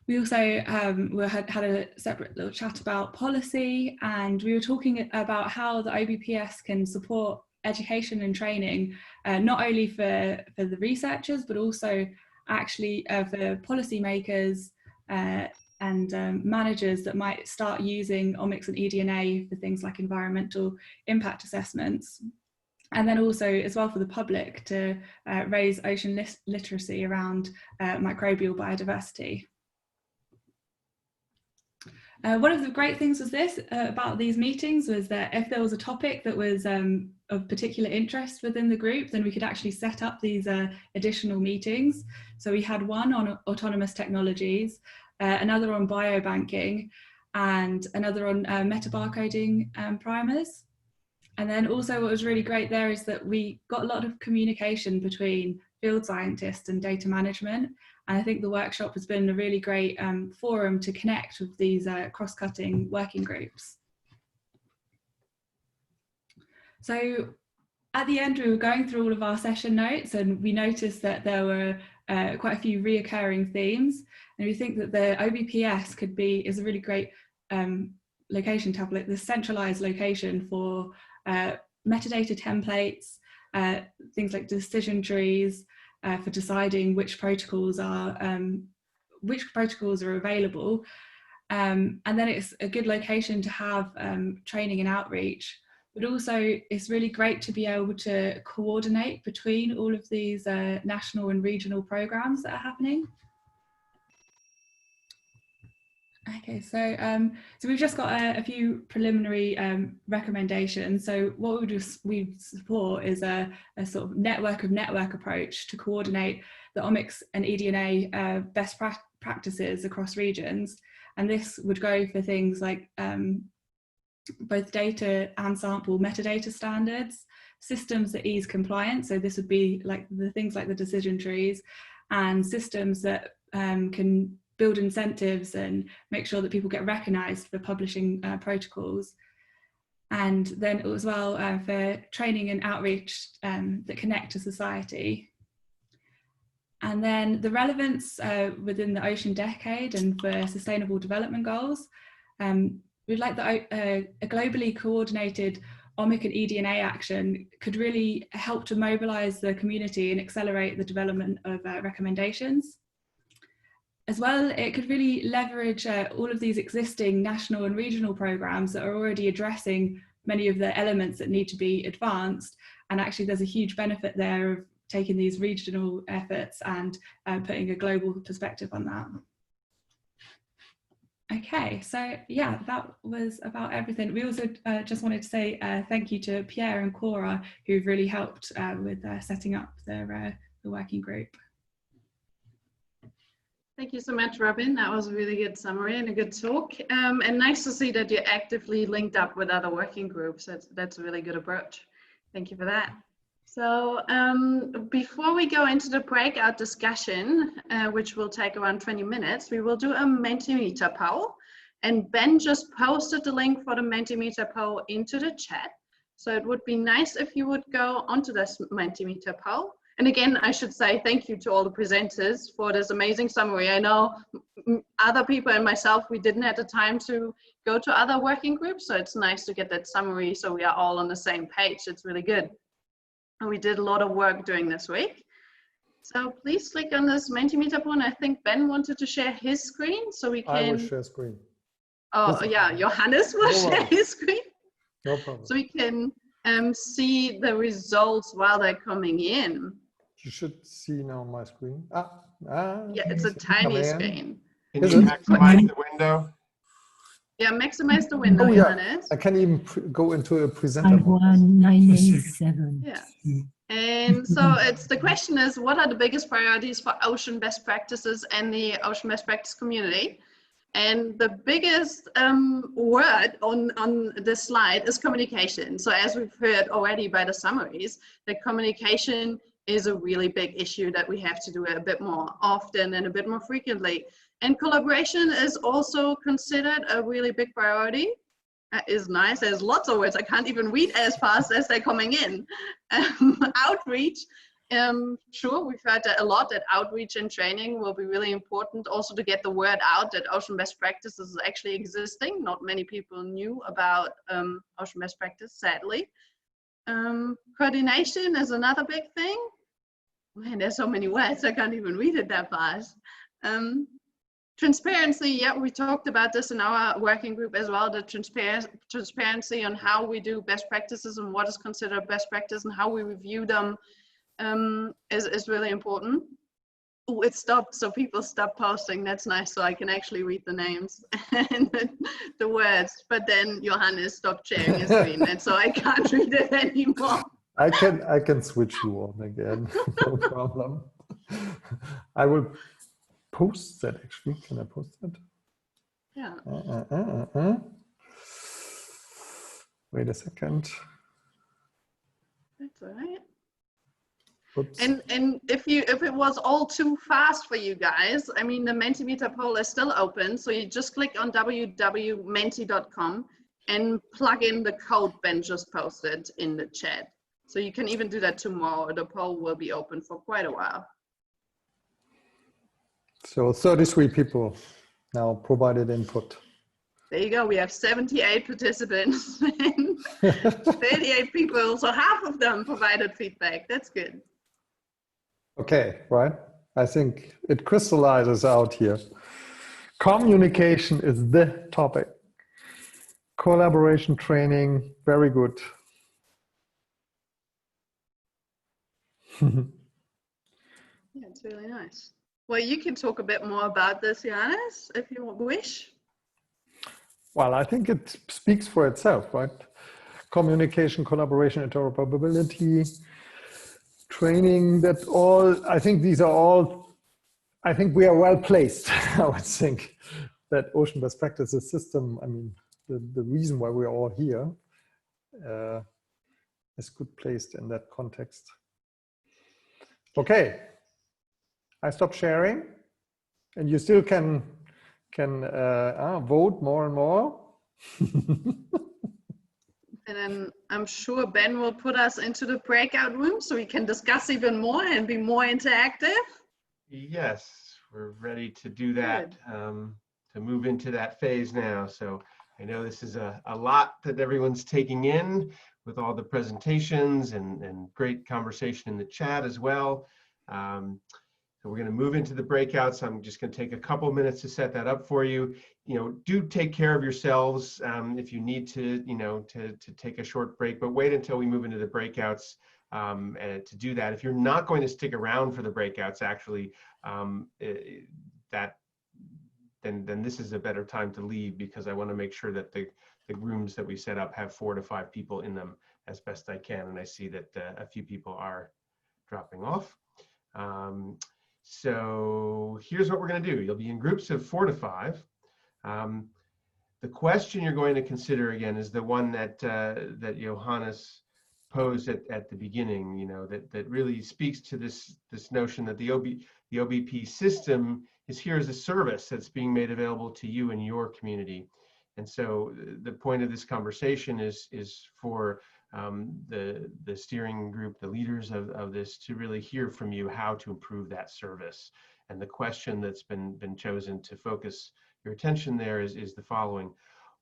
We also had a separate little chat about policy, and we were talking about how the OBPS can support education and training, not only for the researchers, but also actually for policymakers and managers that might start using omics and eDNA for things like environmental impact assessments. And then also as well for the public to raise ocean literacy around microbial biodiversity. One of the great things was this about these meetings was that if there was a topic that was of particular interest within the group, then we could actually set up these additional meetings. So we had one on autonomous technologies, another on biobanking, and another on metabarcoding primers. And then also what was really great there is that we got a lot of communication between field scientists and data management. And I think the workshop has been a really great forum to connect with these cross-cutting working groups. So at the end, we were going through all of our session notes, and we noticed that there were quite a few reoccurring themes. And we think that the OBPS is a really great location to have, like the centralized location for metadata templates, things like decision trees, for deciding which protocols are available, and then it's a good location to have training and outreach. but also it's really great to be able to coordinate between all of these national and regional programs that are happening. Okay, so we've just got a few preliminary recommendations. So what we support is a sort of network approach to coordinate the omics and eDNA best practices across regions. And this would go for things like both data and sample metadata standards, systems that ease compliance. So this would be like the things like the decision trees, and systems that can build incentives and make sure that people get recognized for publishing protocols. And then as well for training and outreach that connect to society. And then the relevance within the Ocean Decade and for Sustainable Development Goals. We'd like a globally coordinated omic and eDNA action could really help to mobilize the community and accelerate the development of recommendations. As well, it could really leverage all of these existing national and regional programs that are already addressing many of the elements that need to be advanced. And actually there's a huge benefit there of taking these regional efforts and putting a global perspective on that. Okay, so yeah, that was about everything. We also just wanted to say thank you to Pierre and Cora, who've really helped with setting up the working group. Thank you so much, Robin. That was a really good summary and a good talk. And nice to see that you're actively linked up with other working groups. That's a really good approach. Thank you for that. So before we go into the breakout discussion, which will take around 20 minutes, we will do a Mentimeter poll. And Ben just posted the link for the Mentimeter poll into the chat. So it would be nice if you would go onto this Mentimeter poll. And again, I should say thank you to all the presenters for this amazing summary. I know other people and myself, we didn't have the time to go to other working groups. So it's nice to get that summary so we are all on the same page. It's really good. And we did a lot of work during this week. So please click on this Mentimeter poll. I think Ben wanted to share his screen so we can. I will share screen. Oh yeah, Johannes will share his screen. No problem. So we can see the results while they're coming in. You should see now my screen. Yeah, it's a tiny screen. Can you maximize the window? Yeah, maximize the window, oh, yeah. Johannes. I can even go into a presenter. 1987. Yeah. And so the question is, what are the biggest priorities for ocean best practices and the ocean best practice community? And the biggest word on this slide is communication. So as we've heard already by the summaries, that communication is a really big issue that we have to do a bit more often and a bit more frequently. And collaboration is also considered a really big priority. That is nice. There's lots of words. I can't even read as fast as they're coming in. Outreach. Sure, we've heard that a lot, that outreach and training will be really important also to get the word out that ocean best practices is actually existing. Not many people knew about ocean best practice, sadly. Coordination is another big thing. Man, there's so many words, I can't even read it that fast. Transparency, yeah, we talked about this in our working group as well, the transparency on how we do best practices and what is considered best practice and how we review them is really important. Oh, it stopped, so people stopped posting. That's nice, so I can actually read the names and the words. But then Johannes stopped sharing his screen, and so I can't read it anymore. I can switch you on again, no problem. I will post that actually. Can I post that? Yeah. Wait a second. That's all right. Oops. And if it was all too fast for you guys, I mean, the Mentimeter poll is still open. So you just click on www.menti.com and plug in the code Ben just posted in the chat. So you can even do that tomorrow. The poll will be open for quite a while. So 33 people now provided input. There you go. We have 78 participants and 38 people. So half of them provided feedback. That's good. Okay, right. I think it crystallizes out here. Communication is the topic. Collaboration training, very good. Yeah, it's really nice. Well, you can talk a bit more about this, Johannes, if you wish. Well, I think it speaks for itself, right? Communication, collaboration, interoperability, training, that all, I think these are all, I think we are well placed. I would think that Ocean Best Practices system, I mean, the reason why we're all here is good placed in that context. Okay, I stop sharing, and you still can vote more and more. And then I'm sure Ben will put us into the breakout room so we can discuss even more and be more interactive. Yes, we're ready to do that, to move into that phase now. So I know this is a lot that everyone's taking in with all the presentations and great conversation in the chat as well. So we're going to move into the breakouts. I'm just going to take a couple minutes to set that up for you. You know, do take care of yourselves if you need to, you know, to take a short break, but wait until we move into the breakouts and to do that. If you're not going to stick around for the breakouts, actually, then this is a better time to leave, because I want to make sure that the rooms that we set up have 4 to 5 people in them as best I can. And I see that a few people are dropping off. So here's what we're going to do. You'll be in groups of 4 to 5. The question you're going to consider again is the one that that Johannes posed at the beginning. You know, that really speaks to this notion that the OBP system is here as a service that's being made available to you and your community. And so the point of this conversation is for the steering group, the leaders of this, to really hear from you how to improve that service. And the question that's been chosen to focus your attention there is the following: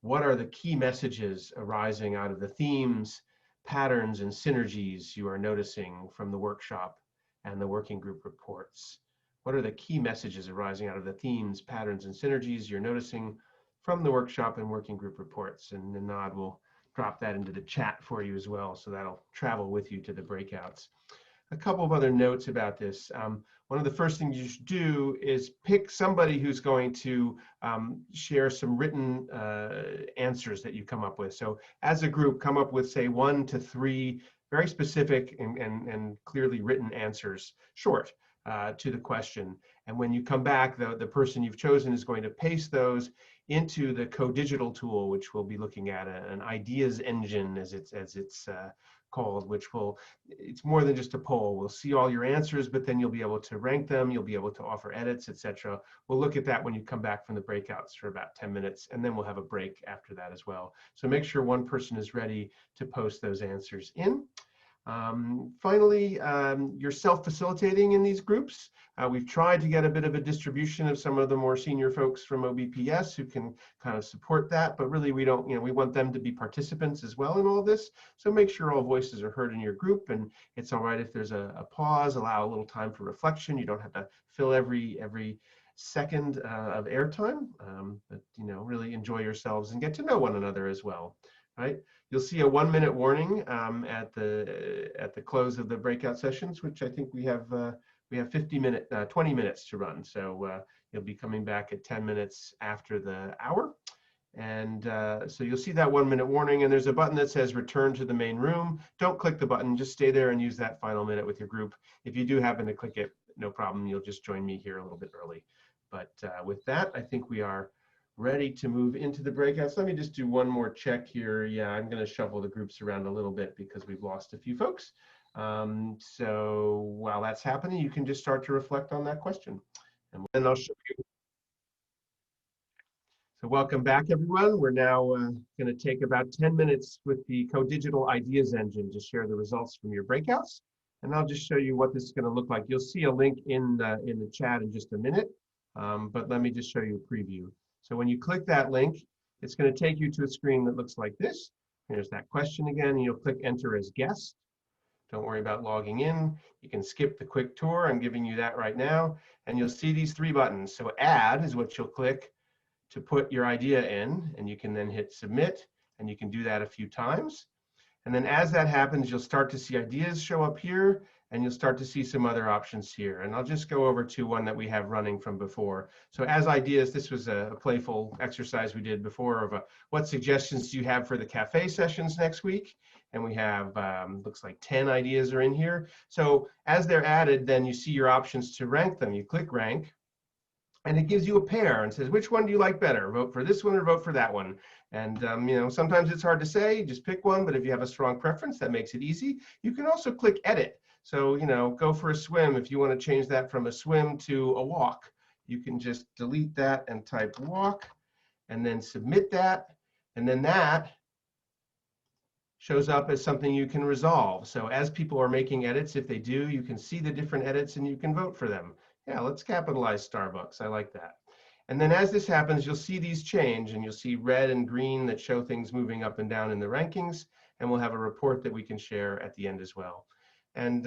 what are the key messages arising out of the themes, patterns, and synergies you are noticing from the workshop and the working group reports? What are the key messages arising out of the themes, patterns, and synergies you're noticing from the workshop and working group reports? And Nanad will drop that into the chat for you as well, so that'll travel with you to the breakouts. A couple of other notes about this. One of the first things you should do is pick somebody who's going to share some written answers that you come up with. So as a group, come up with, say, 1 to 3 very specific and clearly written answers, short, to the question. And when you come back, the person you've chosen is going to paste those into the Codigital tool, which we'll be looking at, an ideas engine as it's called, which it's more than just a poll. We'll see all your answers, but then you'll be able to rank them, you'll be able to offer edits, etc. We'll look at that when you come back from the breakouts for about 10 minutes, and then we'll have a break after that as well. So make sure one person is ready to post those answers in. Finally, you're self-facilitating in these groups. We've tried to get a bit of a distribution of some of the more senior folks from OBPS who can kind of support that, but really we don't, we want them to be participants as well in all of this. So make sure all voices are heard in your group, and it's all right if there's a pause, allow a little time for reflection. You don't have to fill every second of airtime, but really enjoy yourselves and get to know one another as well, right? You'll see a 1-minute warning at the close of the breakout sessions, which I think we have 20 minutes to run. So you'll be coming back at 10 minutes after the hour. And so you'll see that 1-minute warning, and there's a button that says return to the main room. Don't click the button, just stay there and use that final minute with your group. If you do happen to click it, no problem, you'll just join me here a little bit early. But with that, I think we are ready to move into the breakouts. Let me just do one more check here. Yeah, I'm going to shuffle the groups around a little bit because we've lost a few folks. So while that's happening, you can just start to reflect on that question. And then I'll show you. So welcome back, everyone. We're now going to take about 10 minutes with the Codigital Ideas Engine to share the results from your breakouts. And I'll just show you what this is going to look like. You'll see a link in the chat in just a minute, but let me just show you a preview. So when you click that link, it's going to take you to a screen that looks like this. Here's that question again, and you'll click enter as guest. Don't worry about logging in. You can skip the quick tour. I'm giving you that right now. And you'll see these 3 buttons. So add is what you'll click to put your idea in, and you can then hit submit, and you can do that a few times. And then as that happens, you'll start to see ideas show up here, and you'll start to see some other options here. And I'll just go over to one that we have running from before. So as ideas, this was a playful exercise we did before of what suggestions do you have for the cafe sessions next week? And we have, looks like 10 ideas are in here. So as they're added, then you see your options to rank them. You click rank, and it gives you a pair and says, which one do you like better? Vote for this one or vote for that one. And you know, sometimes it's hard to say, just pick one, but if you have a strong preference, that makes it easy. You can also click edit. So, you know, go for a swim. If you want to change that from a swim to a walk, you can just delete that and type walk and then submit that. And then that shows up as something you can resolve. So as people are making edits, if they do, you can see the different edits and you can vote for them. Yeah, let's capitalize Starbucks. I like that. And then as this happens, you'll see these change, and you'll see red and green that show things moving up and down in the rankings. And we'll have a report that we can share at the end as well. And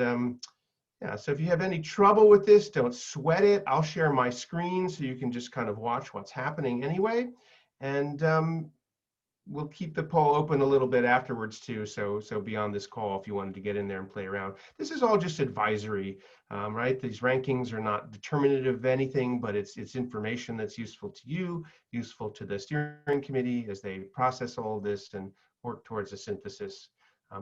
yeah, so if you have any trouble with this, don't sweat it. I'll share my screen so you can just kind of watch what's happening anyway. And we'll keep the poll open a little bit afterwards too. So beyond this call, if you wanted to get in there and play around. This is all just advisory, right? These rankings are not determinative of anything, but it's information that's useful to you, useful to the steering committee as they process all of this and work towards a synthesis.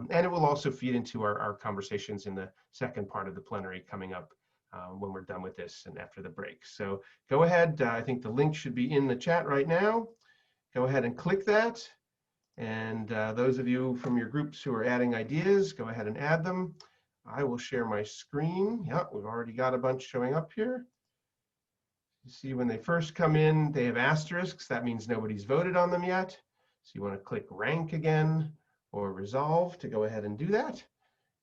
And it will also feed into our conversations in the second part of the plenary coming up when we're done with this and after the break. So go ahead. I think the link should be in the chat right now. Go ahead and click that. And those of you from your groups who are adding ideas, go ahead and add them. I will share my screen. Yeah, we've already got a bunch showing up here. You see when they first come in, they have asterisks. That means nobody's voted on them yet. So you want to click rank again or resolve to go ahead and do that.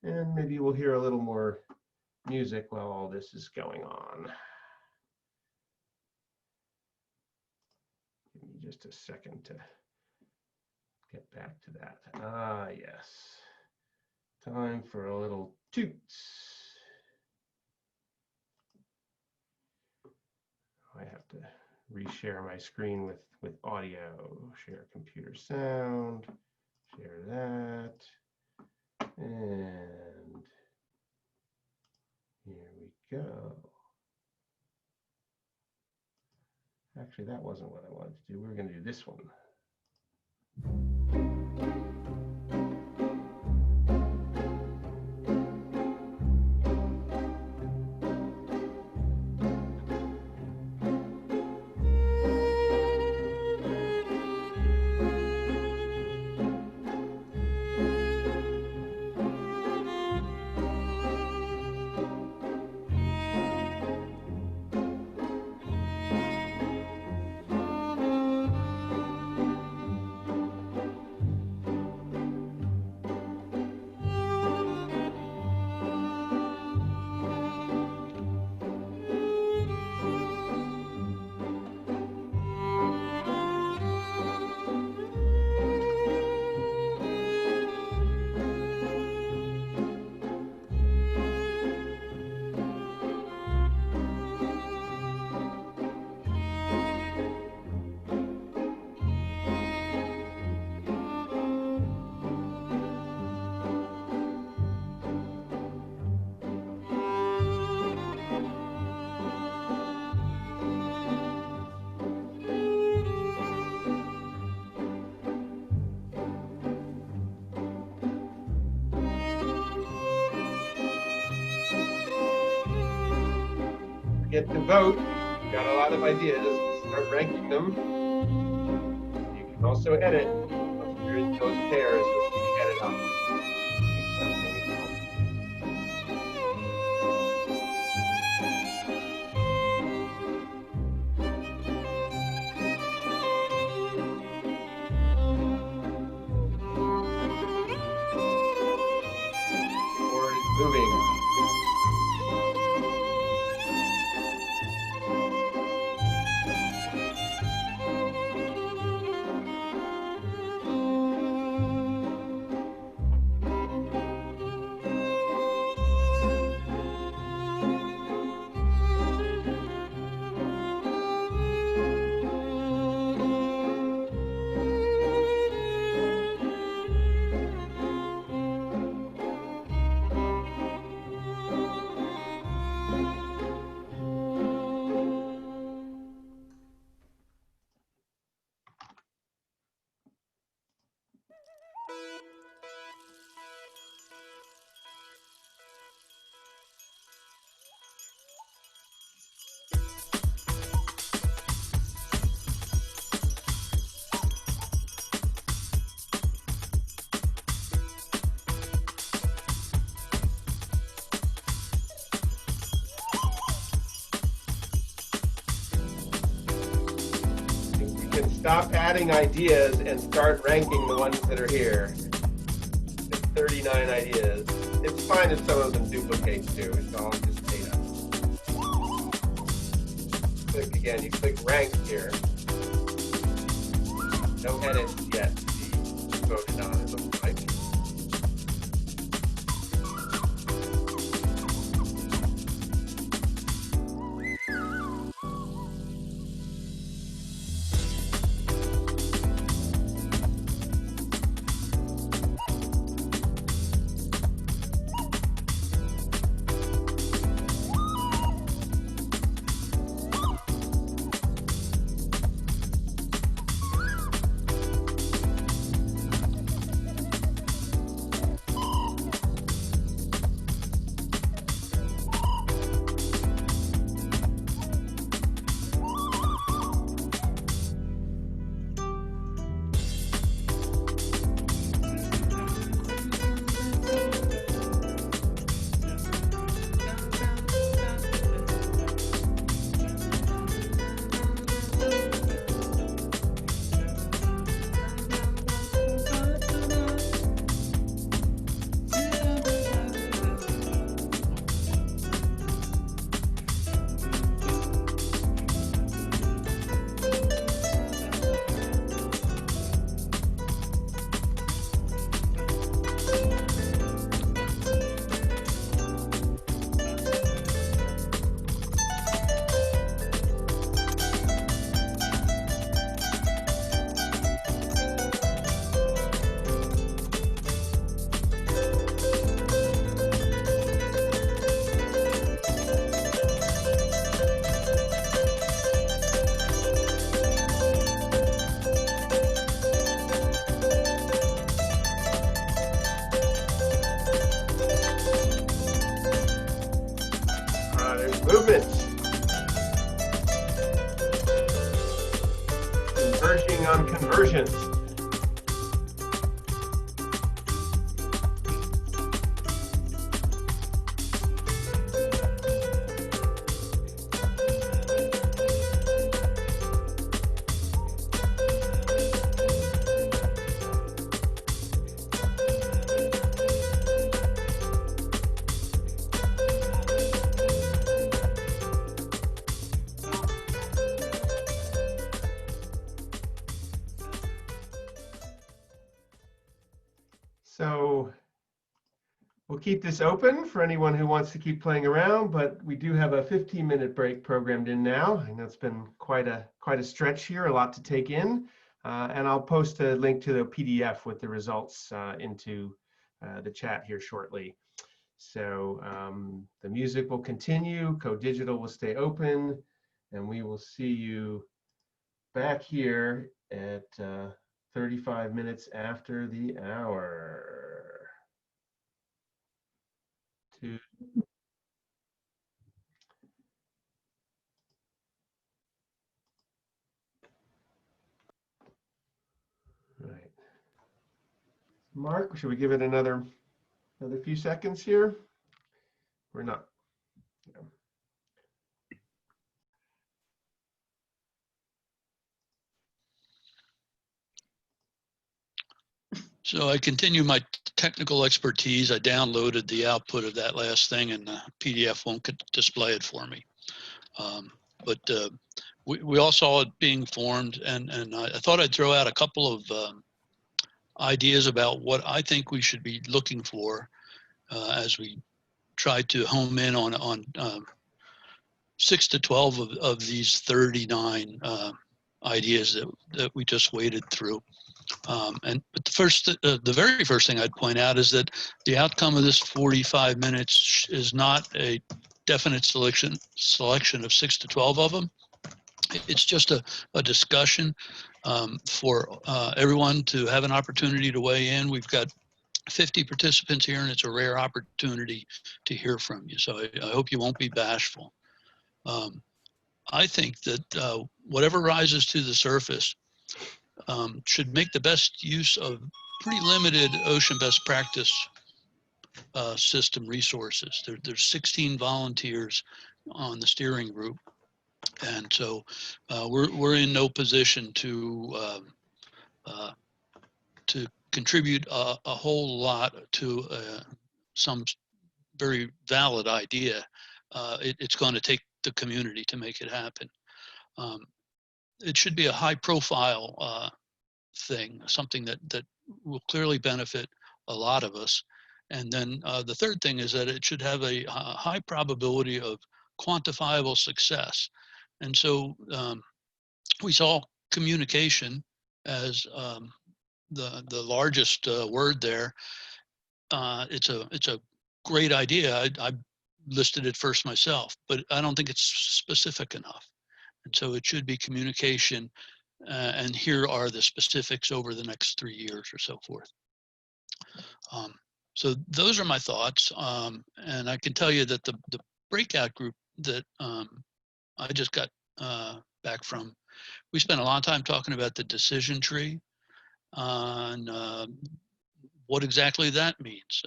And maybe we'll hear a little more music while all this is going on. Give me just a second to get back to that. Ah, yes. Time for a little toots. I have to reshare my screen with audio. Share computer sound. Share that. And here we go. Actually, that wasn't what I wanted to do. We were going to do this one. Get to vote. We've got a lot of ideas. Start ranking them. You can also edit. Once you're in those pairs, you'll see the edit option. Board is moving. can stop adding ideas and start ranking the ones that are here. It's 39 ideas. It's fine if some of them duplicate too. It's all just data. Click again. You click rank here. No edits yet to be voted on, it looks like. Movements. Converging on conversions. So we'll keep this open for anyone who wants to keep playing around, but we do have a 15-minute break programmed in now. I know it's been quite a stretch here, a lot to take in. And I'll post a link to the PDF with the results into the chat here shortly. So the music will continue, Codigital will stay open, and we will see you back here at 35 minutes after the hour. Right. Mark, should we give it another few seconds here? Or not? Yeah. So I continue my technical expertise. I downloaded the output of that last thing, and the PDF won't display it for me. We all saw it being formed, and I thought I'd throw out a couple of ideas about what I think we should be looking for as we try to home in on 6 to 12 of these 39 ideas that we just waded through. But the very first thing I'd point out is that the outcome of this 45 minutes is not a definite selection of 6 to 12 of them. It's just a discussion for everyone to have an opportunity to weigh in. We've got 50 participants here, and it's a rare opportunity to hear from you. So I hope you won't be bashful. I think that whatever rises to the surface should make the best use of pretty limited ocean best practice system resources. There's 16 volunteers on the steering group. And so we're in no position to contribute a whole lot to some very valid idea. It's going to take the community to make it happen. It should be a high profile thing, something that will clearly benefit a lot of us. And then the third thing is that it should have a high probability of quantifiable success. And so we saw communication as the largest word there. It's a great idea. I listed it first myself, but I don't think it's specific enough. And so it should be communication, and here are the specifics over the next 3 years or so forth. So those are my thoughts, and I can tell you that the breakout group that I just got back from, we spent a lot of time talking about the decision tree and what exactly that means.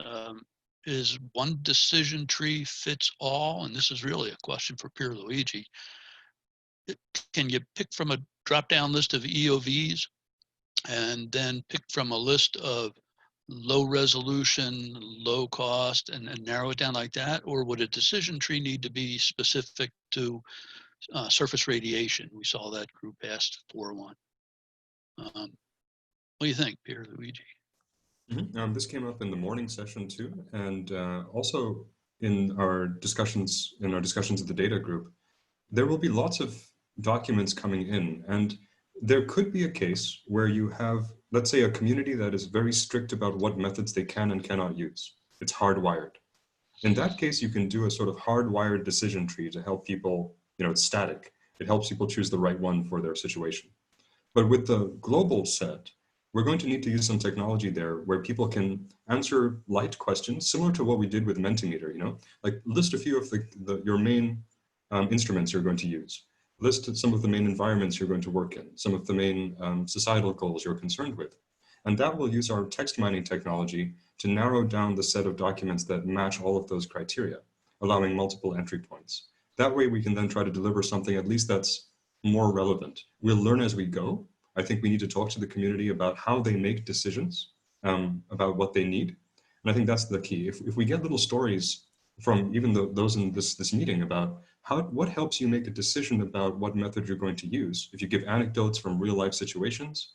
Is one decision tree fits all? And this is really a question for Pierluigi. Can you pick from a drop-down list of EOVs and then pick from a list of low resolution, low cost, and narrow it down like that? Or would a decision tree need to be specific to surface radiation? We saw that group asked for one. What do you think, Pierluigi? This came up in the morning session too, and also in our discussions of the data group. There will be lots of documents coming in, and there could be a case where you have, let's say, a community that is very strict about what methods they can and cannot use. It's hardwired. In that case, you can do a sort of hardwired decision tree to help people, it's static. It helps people choose the right one for their situation. But with the global set, we're going to need to use some technology there where people can answer light questions, similar to what we did with Mentimeter, like list a few of your main instruments you're going to use. List some of the main environments you're going to work in, some of the main societal goals you're concerned with. And that will use our text mining technology to narrow down the set of documents that match all of those criteria, allowing multiple entry points. That way we can then try to deliver something at least that's more relevant. We'll learn as we go. I think we need to talk to the community about how they make decisions, about what they need. And I think that's the key. If we get little stories from even those in this meeting about what helps you make a decision about what method you're going to use, if you give anecdotes from real life situations,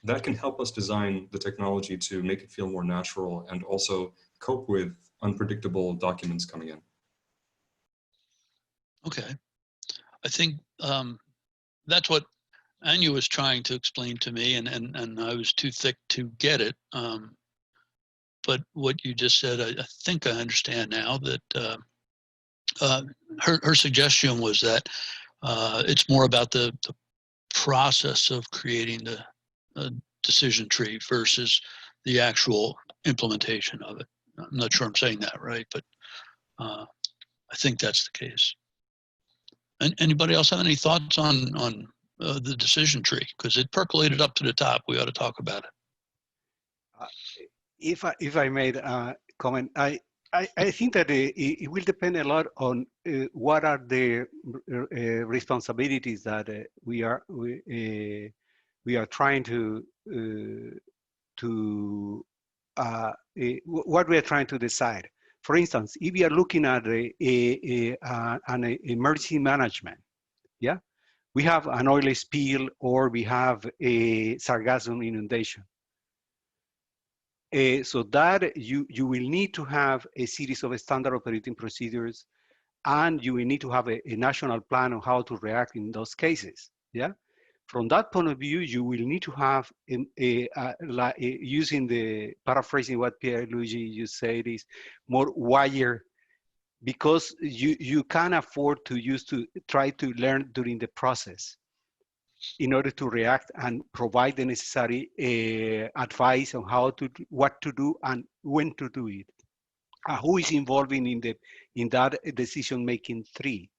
that can help us design the technology to make it feel more natural and also cope with unpredictable documents coming in. Okay. I think that's what Anya was trying to explain to me, and I was too thick to get it. But what you just said, I think I understand now that her suggestion was that it's more about the process of creating the decision tree versus the actual implementation of it. I'm not sure I'm saying that right, but I think that's the case. And anybody else have any thoughts on the decision tree? Because it percolated up to the top. We ought to talk about it. If I made a comment, I think that it will depend a lot on what are the responsibilities that we are trying to what we are trying to decide. For instance, if we are looking at an emergency management, yeah, we have an oil spill or we have a sargassum inundation. So that you will need to have a series of standard operating procedures, and you will need to have a national plan on how to react in those cases. Yeah. From that point of view, you will need to have using the paraphrasing what Pierluigi you said is more wire, because you can afford to try to learn during the process in order to react and provide the necessary advice on what to do and when to do it. Who is involving in that decision-making tree?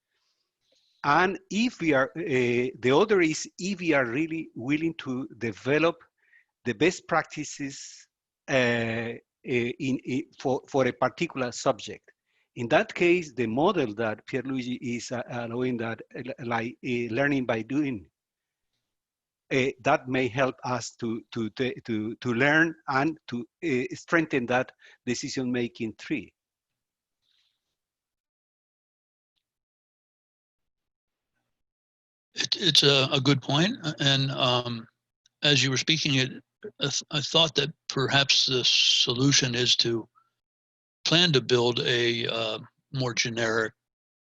And if we are, the other is if we are really willing to develop the best practices for a particular subject. In that case, the model that Pierluigi is allowing that like learning by doing, that may help us to learn and to strengthen that decision-making tree. It's a good point. And as you were speaking, I thought that perhaps the solution is to plan to build a more generic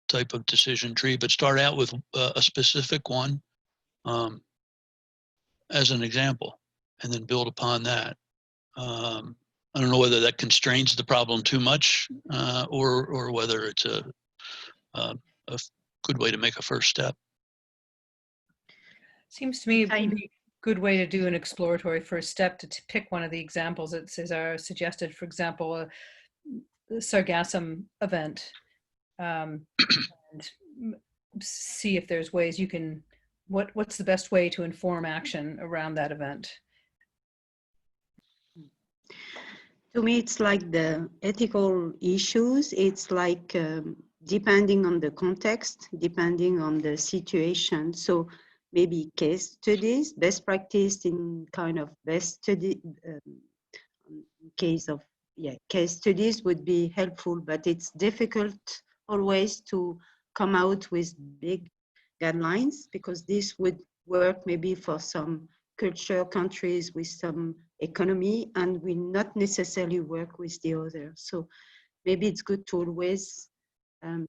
type of decision tree, but start out with a specific one as an example, and then build upon that. I don't know whether that constrains the problem too much, or whether it's a good way to make a first step. Seems to me it would be a good way to do an exploratory first step to pick one of the examples that Cesar suggested, for example, a sargassum event, and see if there's ways you can, what's the best way to inform action around that event? To me, it's like the ethical issues. It's like depending on the context, depending on the situation. So maybe case studies, best practice in kind of best study, case of, case studies would be helpful, but it's difficult always to come out with big guidelines, because this would work maybe for some culture countries with some economy and will not necessarily work with the other. So maybe it's good to always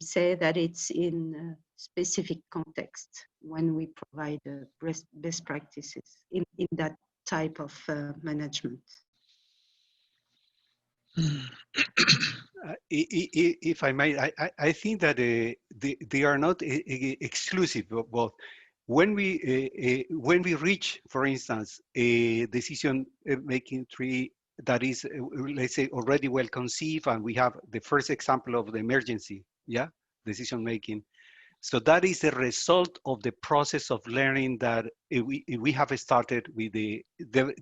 say that it's in a specific context when we provide best practices in that type of management. If I may, I think that they are not exclusive, both. When we reach, for instance, a decision-making tree that is, let's say, already well conceived, and we have the first example of the emergency, decision-making. So that is the result of the process of learning that we have started with the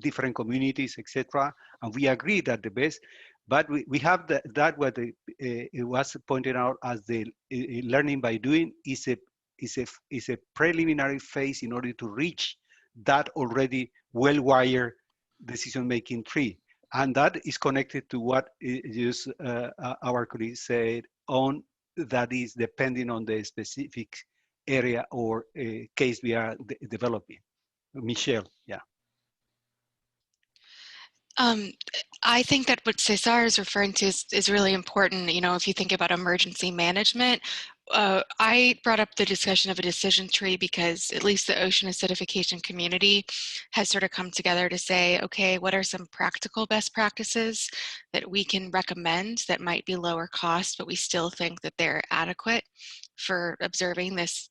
different communities, etc. And we agree that the best, but we have that what it was pointed out as the learning by doing is a preliminary phase in order to reach that already well-wired decision-making tree. And that is connected to what our colleague said on that is depending on the specific area or case we are developing. Michelle, yeah. I think that what Cesar is referring to is really important. You know, if you think about emergency management, I brought up the discussion of a decision tree because at least the ocean acidification community has sort of come together to say, okay, what are some practical best practices that we can recommend that might be lower cost, but we still think that they're adequate for observing this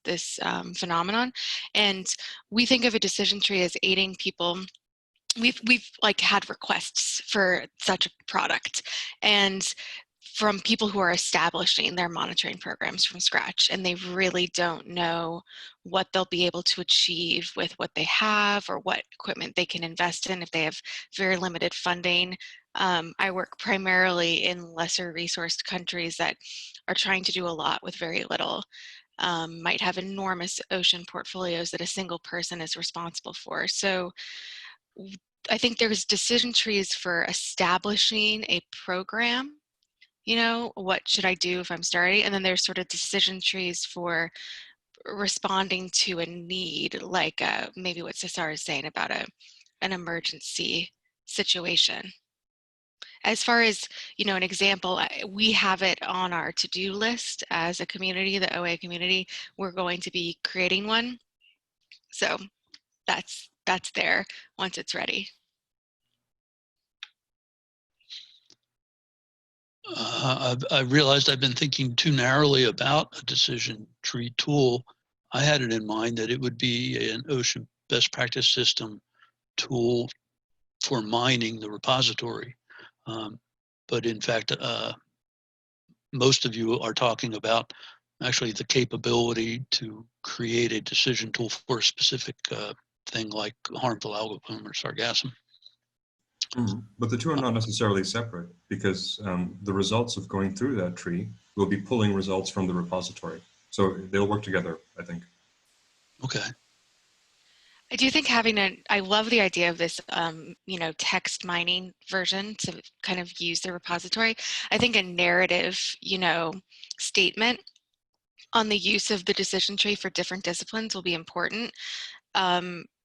phenomenon. And we think of a decision tree as aiding people. We've like had requests for such a product, and from people who are establishing their monitoring programs from scratch, and they really don't know what they'll be able to achieve with what they have or what equipment they can invest in if they have very limited funding. I work primarily in lesser resourced countries that are trying to do a lot with very little. Might have enormous ocean portfolios that a single person is responsible for. So I think there's decision trees for establishing a program. You know, what should I do if I'm starting? And then there's sort of decision trees for responding to a need, like maybe what Cesar is saying about an emergency situation. As far as, you know, an example, we have it on our to-do list as a community, the OA community. We're going to be creating one. So that's there once it's ready. I realized I've been thinking too narrowly about a decision tree tool. I had it in mind that it would be an ocean best practice system tool for mining the repository. But in fact, most of you are talking about actually the capability to create a decision tool for a specific thing like harmful algal bloom or sargassum. But the two are not necessarily separate, because the results of going through that tree will be pulling results from the repository. So they'll work together, I think. Okay. I do think I love the idea of this, you know, text mining version to kind of use the repository. I think a narrative, you know, statement on the use of the decision tree for different disciplines will be important.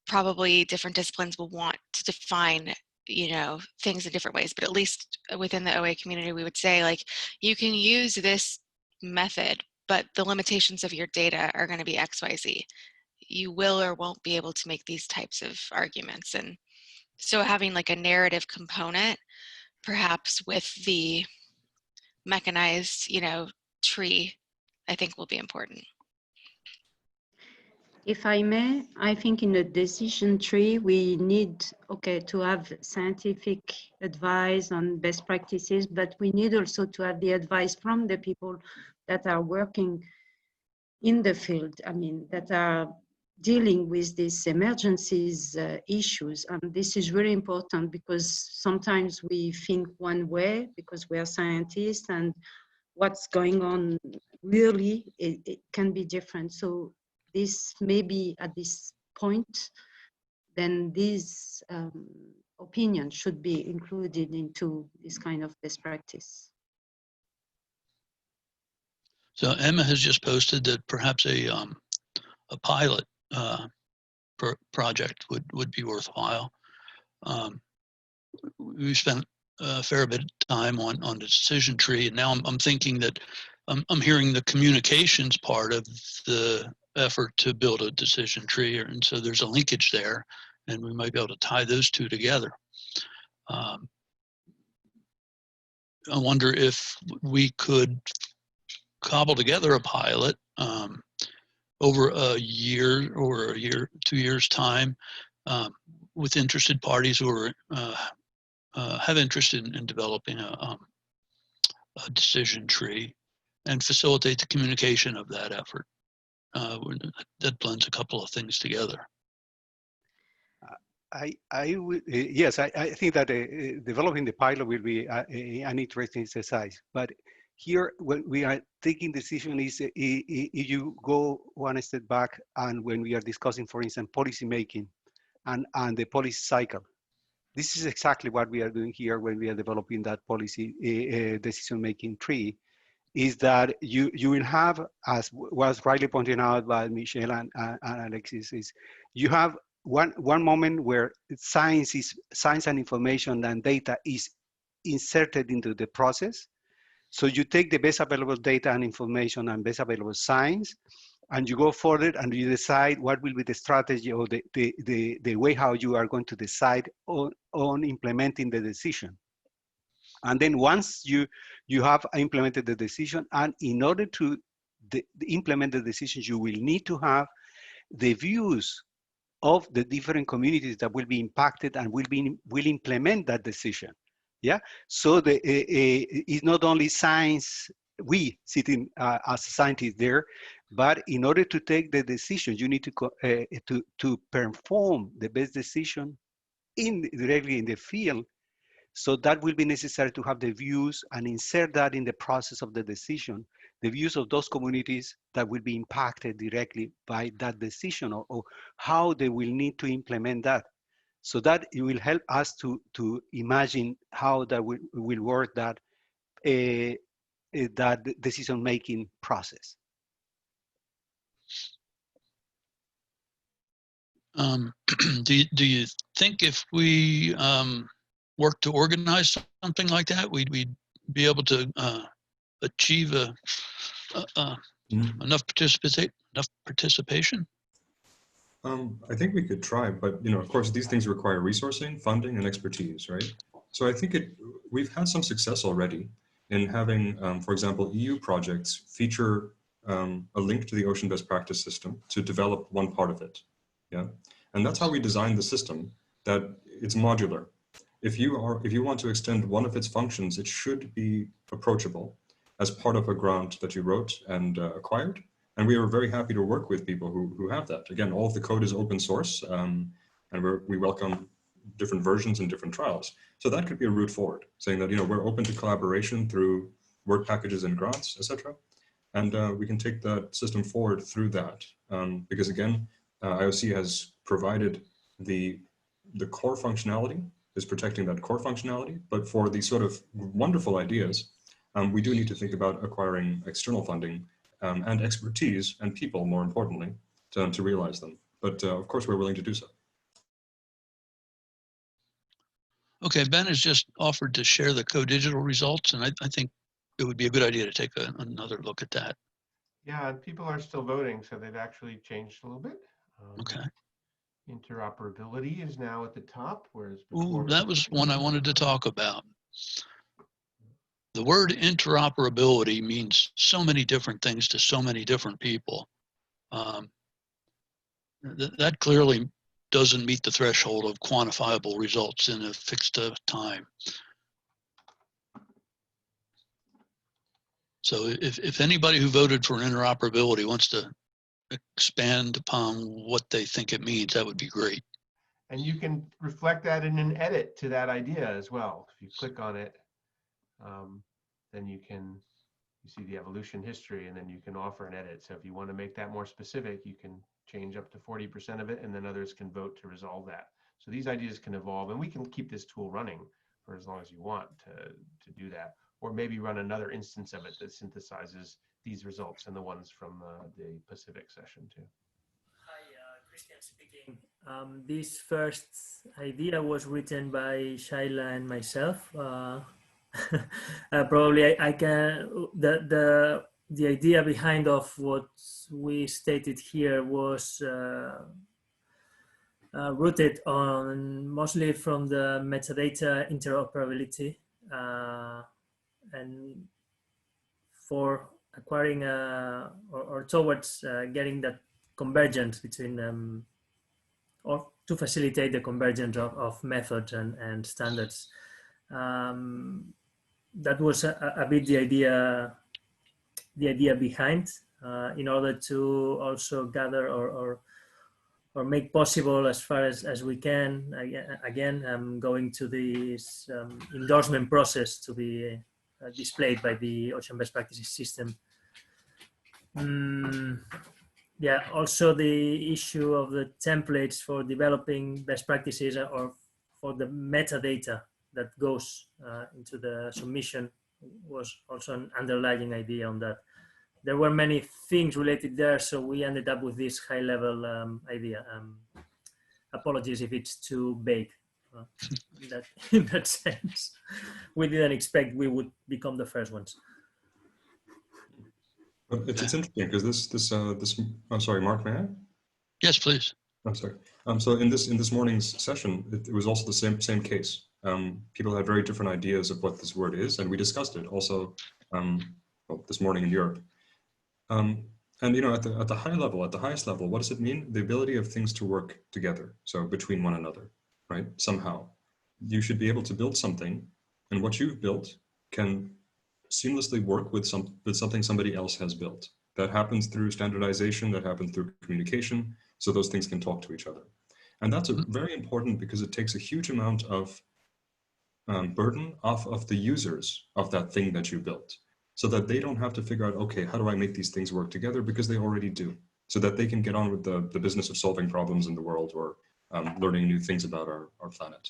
Probably different disciplines will want to define, you know, things in different ways, but at least within the OA community, we would say, like, you can use this method, but the limitations of your data are going to be X, Y, Z. You will or won't be able to make these types of arguments. And so having like a narrative component, perhaps with the mechanized, you know, tree, I think will be important. If I may, I think in a decision tree, we need, to have scientific advice on best practices, but we need also to have the advice from the people that are working in the field, I mean, that are dealing with these emergencies issues. And this is really important because sometimes we think one way because we are scientists, and what's going on really, it can be different. So this maybe at this point, then these opinions should be included into this kind of best practice. So Emma has just posted that perhaps a pilot project would be worthwhile. We spent a fair bit of time on the decision tree, and now I'm thinking that I'm hearing the communications part of the effort to build a decision tree, and so there's a linkage there, and we might be able to tie those two together. I wonder if we could cobble together a pilot over a year or 2 years time with interested parties who are, have interest in developing a decision tree and facilitate the communication of that effort. That blends a couple of things together. Yes, I think that developing the pilot will be an interesting exercise. But here, when we are taking decision is if you go one step back, and when we are discussing, for instance, policy making and the policy cycle, this is exactly what we are doing here when we are developing that policy decision making tree. Is that you will have, as was rightly pointed out by Michelle and Alexis, is you have one moment where science and information and data is inserted into the process. So you take the best available data and information and best available science, and you go forward and you decide what will be the strategy or the way how you are going to decide on implementing the decision. And then once you have implemented the decision, and in order to implement the decisions, you will need to have the views of the different communities that will be impacted and will implement that decision. Yeah, so it's not only science, we sitting as scientists there, but in order to take the decisions, you need to perform the best decision directly in the field. So that will be necessary to have the views and insert that in the process of the decision, the views of those communities that will be impacted directly by that decision, or how they will need to implement that. So that it will help us to imagine how that will work that decision-making process. Do you think if we work to organize something like that, we'd be able to achieve enough participation? I think we could try, but of course, these things require resourcing, funding, and expertise, right? So I think we've had some success already in having, for example, EU projects feature a link to the ocean best practice system to develop one part of it. Yeah, and that's how we designed the system, that it's modular. If you want to extend one of its functions, it should be approachable as part of a grant that you wrote and acquired. And we are very happy to work with people who have that. Again, all of the code is open source, and we welcome different versions and different trials. So that could be a route forward, saying that we're open to collaboration through work packages and grants, etc. And we can take that system forward through that. Because again, IOC has provided the core functionality, is protecting that core functionality, but for these sort of wonderful ideas, we do need to think about acquiring external funding and expertise and people, more importantly, to realize them. But of course, we're willing to do so. Okay, Ben has just offered to share the Codigital results, and I think it would be a good idea to take another look at that. Yeah, and people are still voting, so they've actually changed a little bit. Okay. Interoperability is now at the top, whereas before. Ooh, that was one I wanted to talk about. The word interoperability means so many different things to so many different people. That clearly doesn't meet the threshold of quantifiable results in a fixed time. So if anybody who voted for interoperability wants to expand upon what they think it means, that would be great. And you can reflect that in an edit to that idea as well. If you click on it, then you see the evolution history, and then you can offer an edit. So if you want to make that more specific, you can change up to 40% of it, and then others can vote to resolve that. So these ideas can evolve, and we can keep this tool running for as long as you want to do that, or maybe run another instance of it that synthesizes these results and the ones from the Pacific session too. Hi, Christian speaking. This first idea was written by Shaila and myself. Probably I can, the idea behind of what we stated here was rooted on mostly from the metadata interoperability and for acquiring or towards getting that convergence between them, or to facilitate the convergence of methods and standards. That was a bit the idea behind, in order to also gather or make possible as far as we can, again, going to this endorsement process to be displayed by the Ocean Best Practices system. Yeah, also the issue of the templates for developing best practices or for the metadata that goes into the submission was also an underlying idea on that. There were many things related there, so we ended up with this high-level idea. Apologies if it's too vague in that sense. We didn't expect we would become the first ones. It's interesting because this I'm sorry, Mark, may I? Yes, please. I'm sorry. So in this morning's session, it was also the same case. People had very different ideas of what this word is, and we discussed it also well, this morning in Europe. And you know, at the high level, at the highest level, what does it mean? The ability of things to work together, so between one another, right? Somehow, you should be able to build something, and what you've built can seamlessly work with something somebody else has built. That happens through standardization, that happens through communication, so those things can talk to each other. And that's very important because it takes a huge amount of burden off of the users of that thing that you built, so that they don't have to figure out, okay, how do I make these things work together? Because they already do, so that they can get on with the business of solving problems in the world or learning new things about our planet.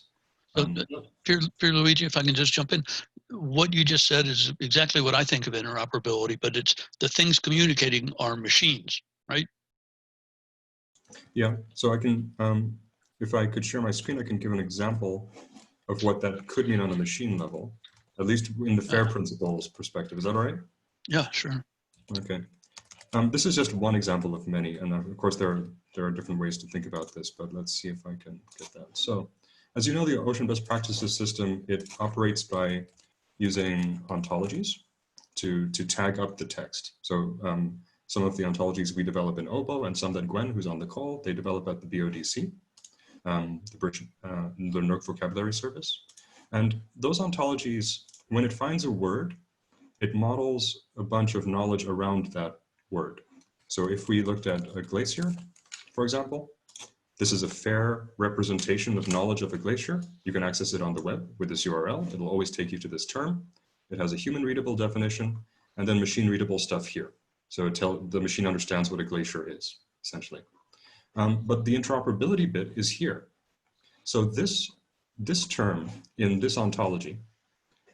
Pierluigi, if I can just jump in, what you just said is exactly what I think of interoperability, but it's the things communicating are machines, right? Yeah, so I can, if I could share my screen, I can give an example of what that could mean on a machine level, at least in the FAIR principles perspective. Is that all right? Yeah, sure. Okay. This is just one example of many, and of course there are different ways to think about this, but let's see if I can get that. So, as you know, the Ocean Best Practices system, it operates by using ontologies to tag up the text. So some of the ontologies we develop in OBO and some that Gwen, who's on the call, they develop at the BODC, the NERC Vocabulary Service. And those ontologies, when it finds a word, it models a bunch of knowledge around that word. So if we looked at a glacier, for example, this is a fair representation of knowledge of a glacier. You can access it on the web with this URL. It'll always take you to this term. It has a human readable definition and then machine readable stuff here. So the machine understands what a glacier is, essentially. But the interoperability bit is here. So this term in this ontology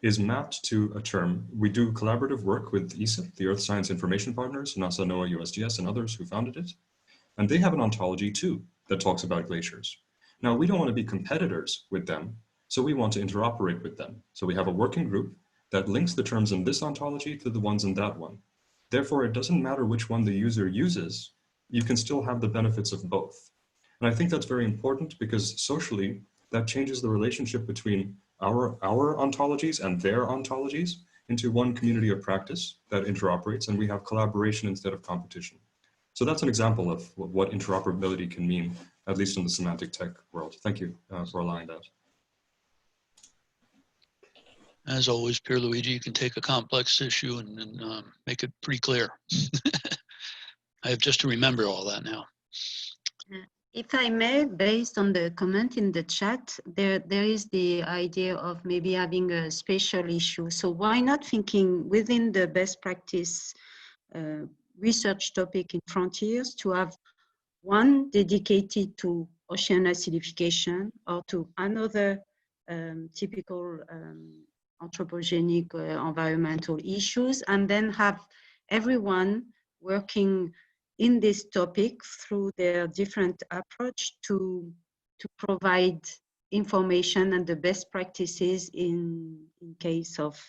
is mapped to a term. We do collaborative work with ESIP, the Earth Science Information Partners, NASA, NOAA, USGS, and others who founded it. And they have an ontology too that talks about glaciers. Now, we don't want to be competitors with them, so we want to interoperate with them. So we have a working group that links the terms in this ontology to the ones in that one. Therefore, it doesn't matter which one the user uses, you can still have the benefits of both. And I think that's very important because socially, that changes the relationship between our ontologies and their ontologies into one community of practice that interoperates, and we have collaboration instead of competition. So that's an example of what interoperability can mean, at least in the semantic tech world. Thank you for allowing that. As always, Pierluigi, you can take a complex issue and make it pretty clear. I have just to remember all that now. If I may, based on the comment in the chat, there is the idea of maybe having a special issue. So why not thinking within the best practice research topic in frontiers to have one dedicated to ocean acidification or to another typical anthropogenic environmental issues, and then have everyone working in this topic through their different approach to provide information and the best practices in case of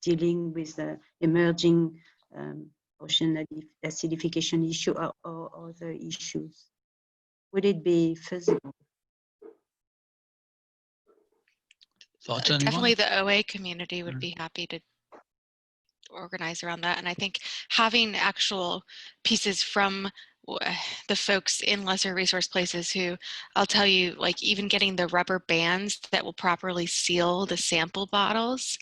dealing with the emerging ocean acidification issue or other issues. Would it be feasible? Thoughts, anyone? Definitely the OA community would be happy to organize around that. And I think having actual pieces from the folks in lesser resource places who, I'll tell you, like even getting the rubber bands that will properly seal the sample bottles,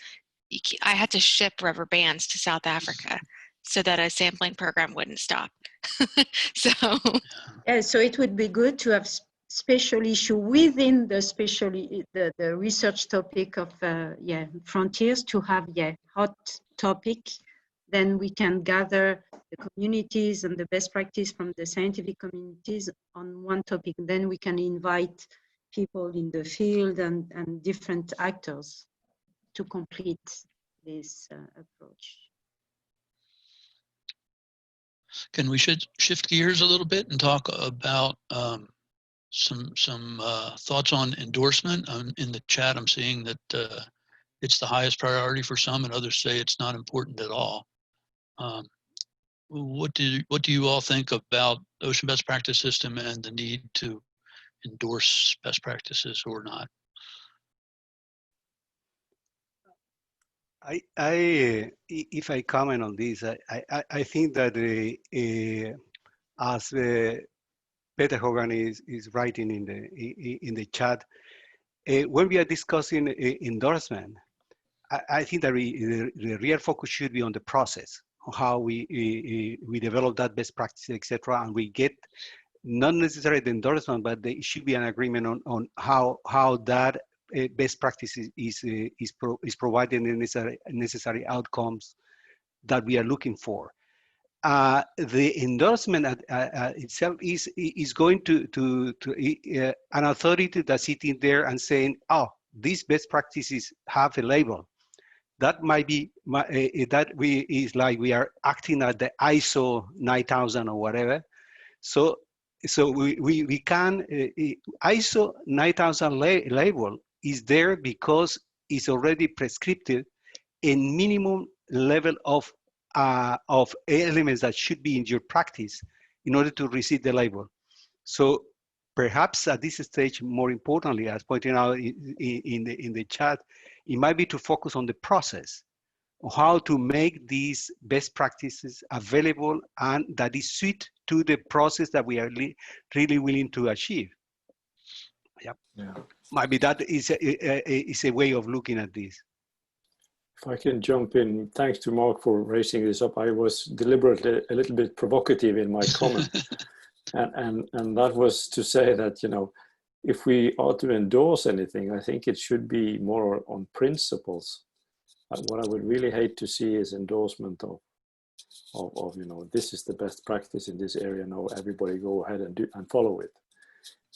I had to ship rubber bands to South Africa so that a sampling program wouldn't stop. So it would be good to have special issue within the research topic of frontiers, to have hot topic. Then we can gather the communities and the best practice from the scientific communities on one topic. Then we can invite people in the field and different actors to complete this approach. Can we shift gears a little bit and talk about some thoughts on endorsement? In the chat, I'm seeing that it's the highest priority for some, and others say it's not important at all. What do you all think about Ocean Best Practice System and the need to endorse best practices or not? If I comment on this, I think that as Peter Hogan is writing in the chat, when we are discussing endorsement, I think that the real focus should be on the process, on how we develop that best practice, etc., and we get not necessarily the endorsement, but there should be an agreement on how that best practice is providing the necessary outcomes that we are looking for. The endorsement itself is going to an authority that's sitting there and saying, oh, these best practices have a label. That might be is like we are acting at the ISO 9000 or whatever. So we can ISO 9000 label is there because it's already prescriptive in minimum level of elements that should be in your practice in order to receive the label. So perhaps at this stage, more importantly, as pointed out in the chat, it might be to focus on the process, on how to make these best practices available and that is suited to the process that we are really willing to achieve. Yep. Yeah. Maybe that is a way of looking at this. If I can jump in, thanks to Mark for raising this up. I was deliberately a little bit provocative in my comment. and that was to say that, you know, if we are to endorse anything, I think it should be more on principles. What I would really hate to see is endorsement of this is the best practice in this area. Now everybody go ahead and follow it,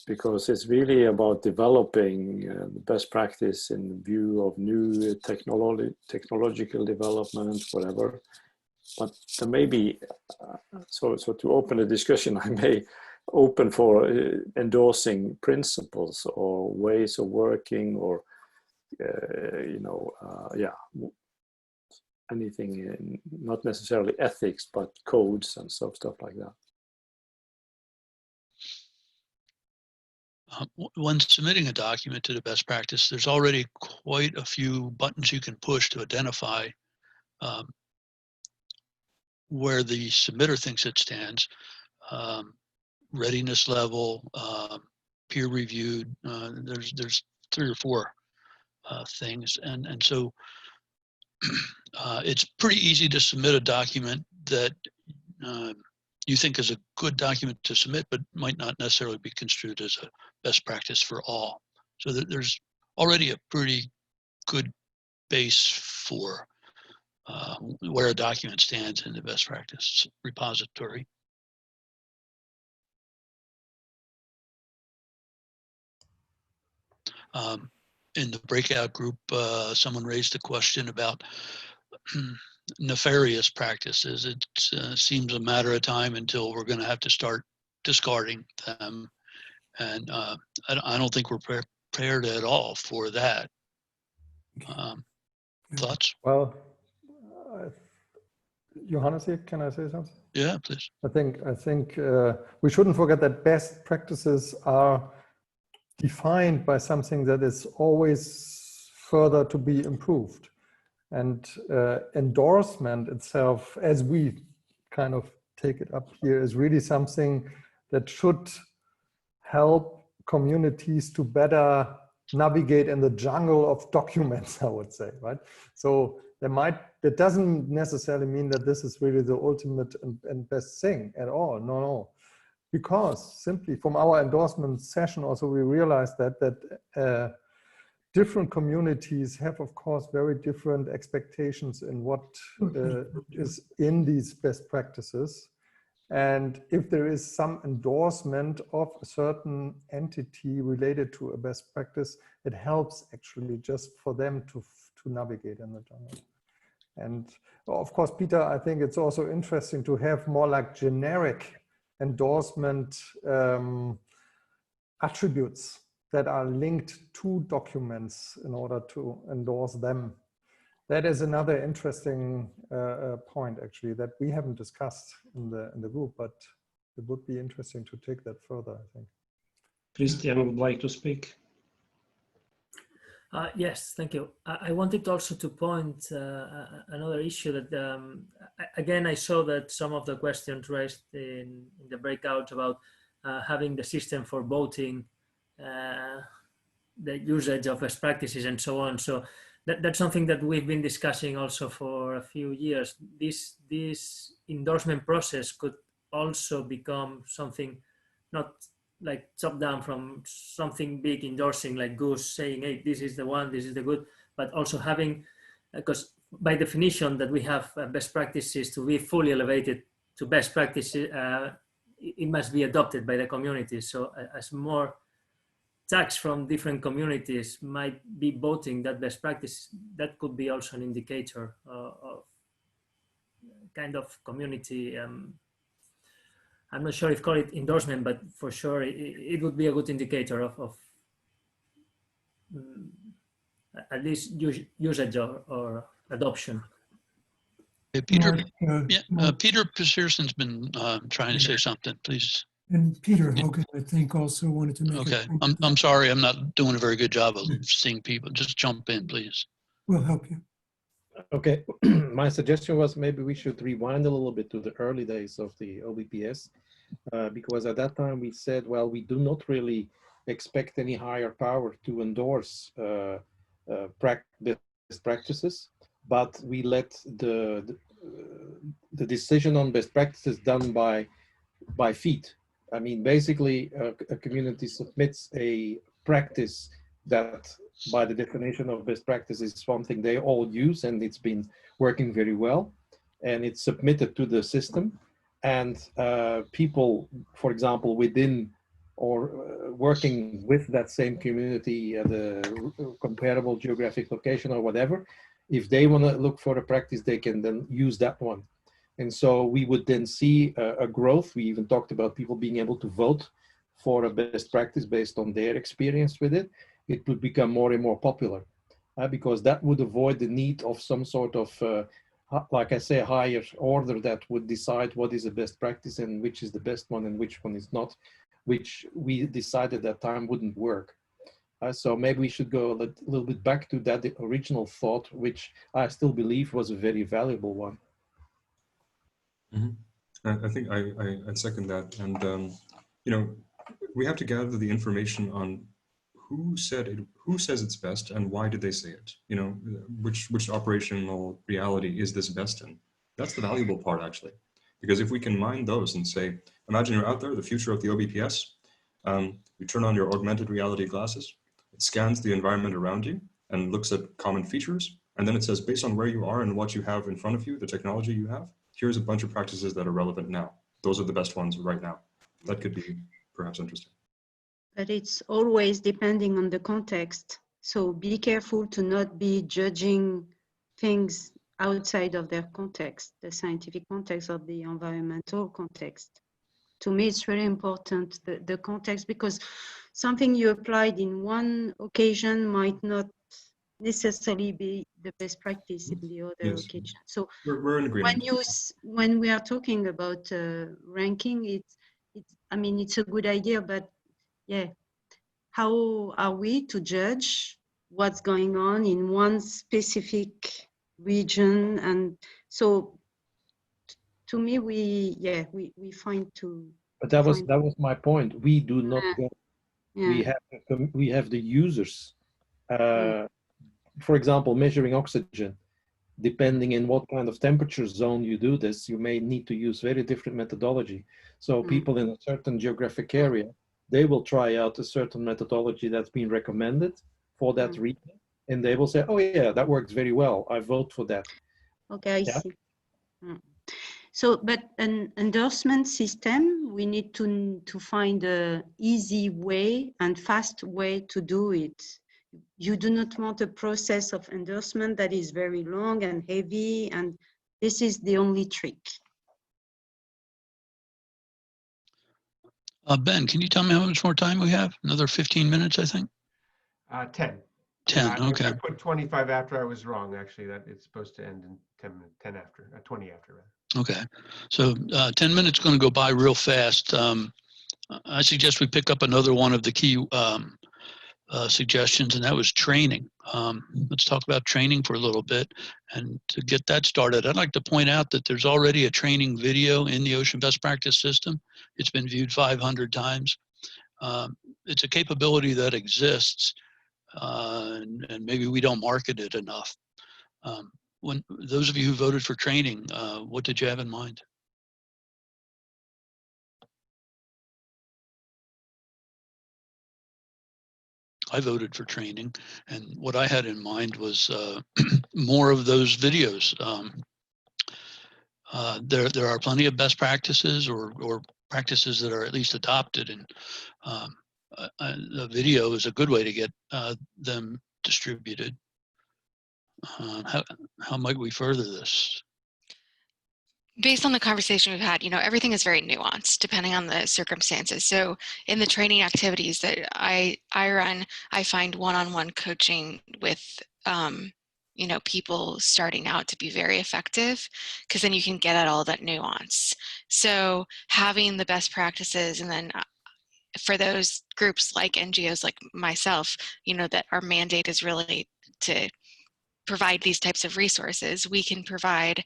because it's really about developing the best practice in view of new technological developments, whatever. But there may be, so to open a discussion, I may open for endorsing principles or ways of working, or anything, not necessarily ethics, but codes and stuff like that. When submitting a document to the best practice, there's already quite a few buttons you can push to identify where the submitter thinks it stands. Readiness level, peer reviewed, there's 3 or 4 things. And so it's pretty easy to submit a document that you think is a good document to submit, but might not necessarily be construed as a best practice for all. So there's already a pretty good base for where a document stands in the best practice repository. In the breakout group, someone raised a question about nefarious practices. It seems a matter of time until we're going to have to start discarding them. And I don't think we're prepared at all for that. Thoughts? Well, Johannes here, can I say something? Yeah, please. I think we shouldn't forget that best practices are defined by something that is always further to be improved. And endorsement itself, as we kind of take it up here, is really something that should help communities to better navigate in the jungle of documents, I would say, right? So that doesn't necessarily mean that this is really the ultimate and best thing at all. No. Because simply from our endorsement session also, we realized that different communities have, of course, very different expectations in what is in these best practices. And if there is some endorsement of a certain entity related to a best practice, it helps actually just for them to navigate in the jungle. And of course, Peter, I think it's also interesting to have more like generic endorsement attributes that are linked to documents in order to endorse them. That is another interesting point, actually, that we haven't discussed in the group, but it would be interesting to take that further, I think. Christian would like to speak. Yes, thank you. I wanted also to point another issue that, again, I saw that some of the questions raised in the breakouts about having the system for voting, the usage of best practices and so on. So that's something that we've been discussing also for a few years. This endorsement process could also become something not like top down from something big endorsing like Goose saying, hey, this is the one, this is the good, but also having, because by definition that we have best practices to be fully elevated to best practices, it must be adopted by the community. So as more tax from different communities might be voting that best practice, that could be also an indicator of kind of community. I'm not sure if call it endorsement, but for sure it would be a good indicator of at least usage or adoption. Hey, Peter, Peter Pearson's been trying to say something, please. And Peter Hogan, I think, also wanted to make Okay, I'm sorry, I'm not doing a very good job of seeing people. Just jump in, please. We'll help you. Okay, my suggestion was maybe we should rewind a little bit to the early days of the OBPS, because at that time we said, well, we do not really expect any higher power to endorse best practices, but we let the decision on best practices done by feet. I mean, basically, a community submits a practice that by the definition of best practice, is something they all use, and it's been working very well. And it's submitted to the system. And people, for example, within or working with that same community at a comparable geographic location or whatever, if they want to look for a practice, they can then use that one. And so we would then see a growth. We even talked about people being able to vote for a best practice based on their experience with it. It would become more and more popular because that would avoid the need of some sort of, like I say, higher order that would decide what is the best practice and which is the best one and which one is not, which we decided that time wouldn't work. So maybe we should go a little bit back to that original thought, which I still believe was a very valuable one. I think I second that. And, you know, we have to gather the information on who said it, who says it's best, and why did they say it? You know, which operational reality is this best in? That's the valuable part, actually. Because if we can mine those and say, imagine you're out there, the future of the OBPS, you turn on your augmented reality glasses, it scans the environment around you and looks at common features. And then it says, based on where you are and what you have in front of you, the technology you have, here's a bunch of practices that are relevant now. Those are the best ones right now. That could be perhaps interesting. But it's always depending on the context. So be careful to not be judging things outside of their context, the scientific context or the environmental context. To me, it's very important, the context, because something you applied in one occasion might not necessarily be the best practice in the other occasion. So we're in agreement. When we are talking about ranking, I mean, it's a good idea, but yeah, how are we to judge what's going on in one specific region? And so, to me, we find to. But that was my point. We do not go. Yeah. We have the users. For example, measuring oxygen. Depending in what kind of temperature zone you do this, you may need to use very different methodology. So people in a certain geographic area, they will try out a certain methodology that's been recommended for that region, and they will say, oh yeah, that works very well, I vote for that. Okay, I see. So, but an endorsement system, we need to find an easy way and fast way to do it. You do not want a process of endorsement that is very long and heavy, and this is the only trick. Ben, can you tell me how much more time we have? Another 15 minutes, I think? 10. 10, yeah, okay. I put 25 after. I was wrong, actually. That it's supposed to end in 10 after, 20 after, rather. Okay, so 10 minutes going to go by real fast. I suggest we pick up another one of the key suggestions, and that was training. Let's talk about training for a little bit. And to get that started, I'd like to point out that there's already a training video in the Ocean Best Practice System. It's been viewed 500 times. It's a capability that exists, and maybe we don't market it enough. When those of you who voted for training, what did you have in mind? I voted for training, and what I had in mind was more of those videos. There are plenty of best practices or practices that are at least adopted, and the video is a good way to get them distributed. How might we further this? Based on the conversation we've had, you know, everything is very nuanced depending on the circumstances. So in the training activities that I run, I find one-on-one coaching with, you know, people starting out to be very effective, because then you can get at all that nuance. So having the best practices, and then for those groups like NGOs like myself, you know, that our mandate is really to provide these types of resources, we can provide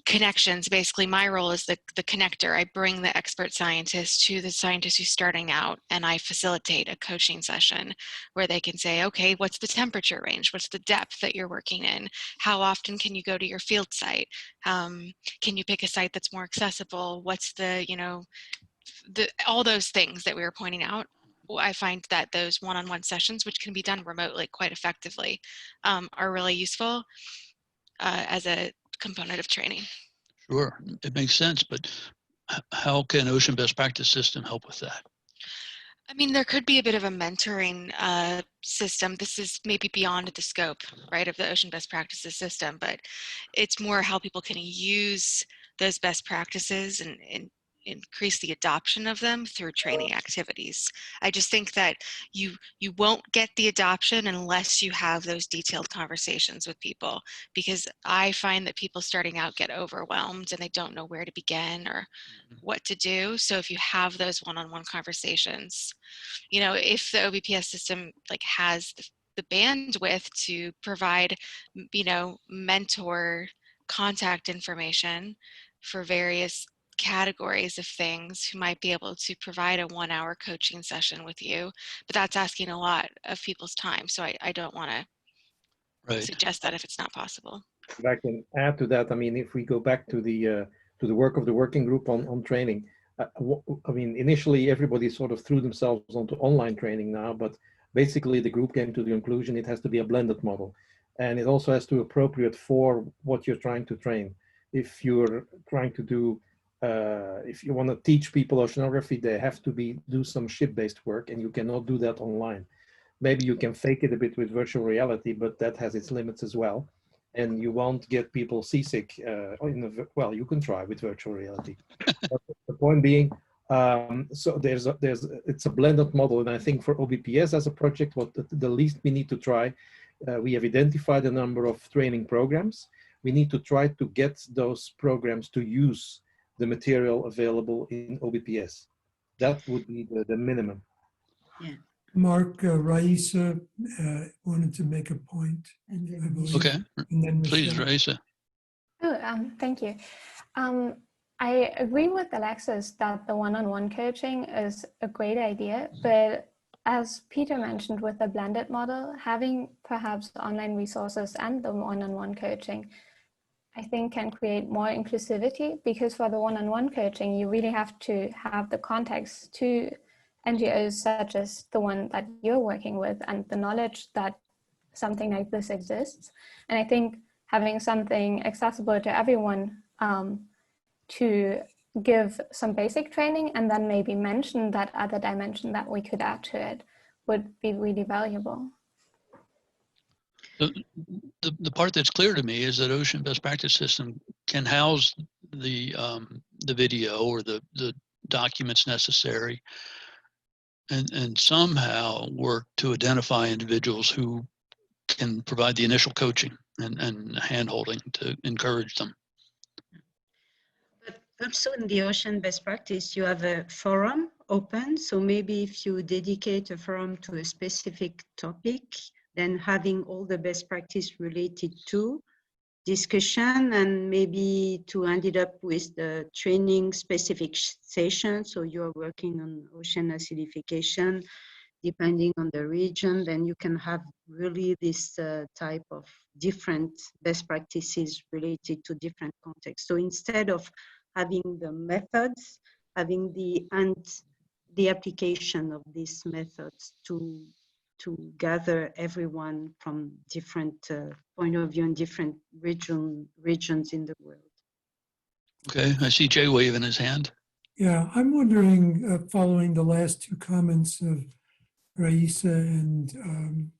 connections. Basically, my role is the connector. I bring the expert scientist to the scientist who's starting out, and I facilitate a coaching session where they can say, okay, what's the temperature range? What's the depth that you're working in? How often can you go to your field site? Can you pick a site that's more accessible? What's the, you know, all those things that we were pointing out. I find that those one-on-one sessions, which can be done remotely quite effectively, are really useful as a component of training. Sure, it makes sense, but how can Ocean Best Practice System help with that? I mean, there could be a bit of a mentoring system. This is maybe beyond the scope, right, of the Ocean Best Practices system, but it's more how people can use those best practices and increase the adoption of them through training activities. I just think that you won't get the adoption unless you have those detailed conversations with people, because I find that people starting out get overwhelmed and they don't know where to begin or what to do. So if you have those one-on-one conversations, you know, if the OBPS system like has the bandwidth to provide, you know, mentor contact information for various categories of things who might be able to provide a 1-hour coaching session with you, but that's asking a lot of people's time. So I don't want to suggest that if it's not possible. If I can add to that, I mean, if we go back to the work of the working group on training, I mean, initially everybody sort of threw themselves onto online training now, but basically the group came to the conclusion it has to be a blended model, and it also has to be appropriate for what you're trying to train. If you're trying to do if you want to teach people oceanography, they have to do some ship-based work, and you cannot do that online. Maybe you can fake it a bit with virtual reality, but that has its limits as well. And you won't get people seasick. Well, you can try with virtual reality. But the point being, so it's a blended model, and I think for OBPS as a project, what the least we need to try, we have identified a number of training programs. We need to try to get those programs to use the material available in OBPS. That would be the minimum. Yeah. Mark, Raisa wanted to make a point. I believe. Okay, And then please, Michelle. Raisa. Oh, thank you. I agree with Alexis that the one-on-one coaching is a great idea, but as Peter mentioned with the blended model, having perhaps online resources and the one-on-one coaching, I think can create more inclusivity, because for the one-on-one coaching, you really have to have the context to NGOs such as the one that you're working with and the knowledge that something like this exists. And I think having something accessible to everyone to give some basic training and then maybe mention that other dimension that we could add to it would be really valuable. The part that's clear to me is that Ocean Best Practice System can house the video or the documents necessary and somehow work to identify individuals who can provide the initial coaching and hand-holding to encourage them. But also in the Ocean Best Practice, you have a forum open. So maybe if you dedicate a forum to a specific topic, then having all the best practice related to discussion, and maybe to end it up with the training specific session. So you're working on ocean acidification, depending on the region, then you can have really this type of different best practices related to different contexts. So instead of having the methods, having the application of these methods to gather everyone from different point of view in different regions in the world. Okay, I see Jay waving his hand. Yeah, I'm wondering, following the last two comments of Raisa and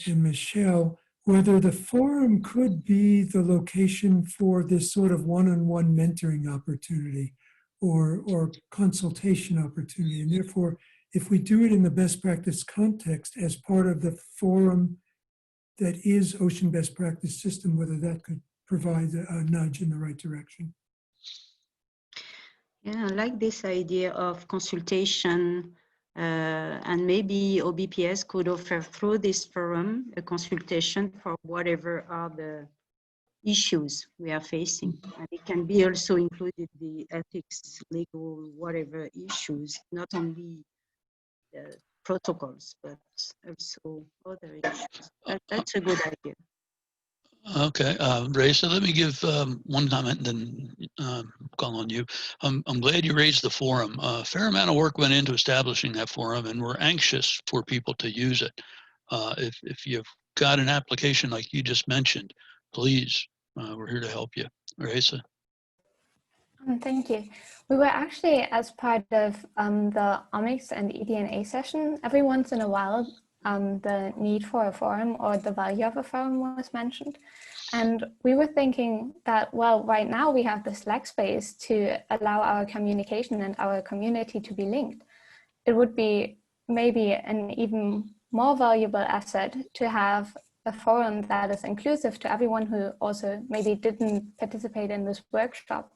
Michelle, whether the forum could be the location for this sort of one-on-one mentoring opportunity or consultation opportunity. And therefore, if we do it in the best practice context as part of the forum that is Ocean Best Practice System, whether that could provide a nudge in the right direction. Yeah, I like this idea of consultation, and maybe OBPS could offer through this forum a consultation for whatever are the issues we are facing. And it can be also included the ethics, legal, whatever issues, not only the protocols, but also other issues. That's a good idea. Okay, Raisa, let me give one comment and then call on you. I'm glad you raised the forum. A fair amount of work went into establishing that forum, and we're anxious for people to use it. If you've got an application like you just mentioned, please, we're here to help you. Raisa. Thank you. We were actually, as part of the omics and eDNA session, every once in a while, the need for a forum or the value of a forum was mentioned. And we were thinking that, well, right now we have the Slack space to allow our communication and our community to be linked. It would be maybe an even more valuable asset to have a forum that is inclusive to everyone who also maybe didn't participate in this workshop,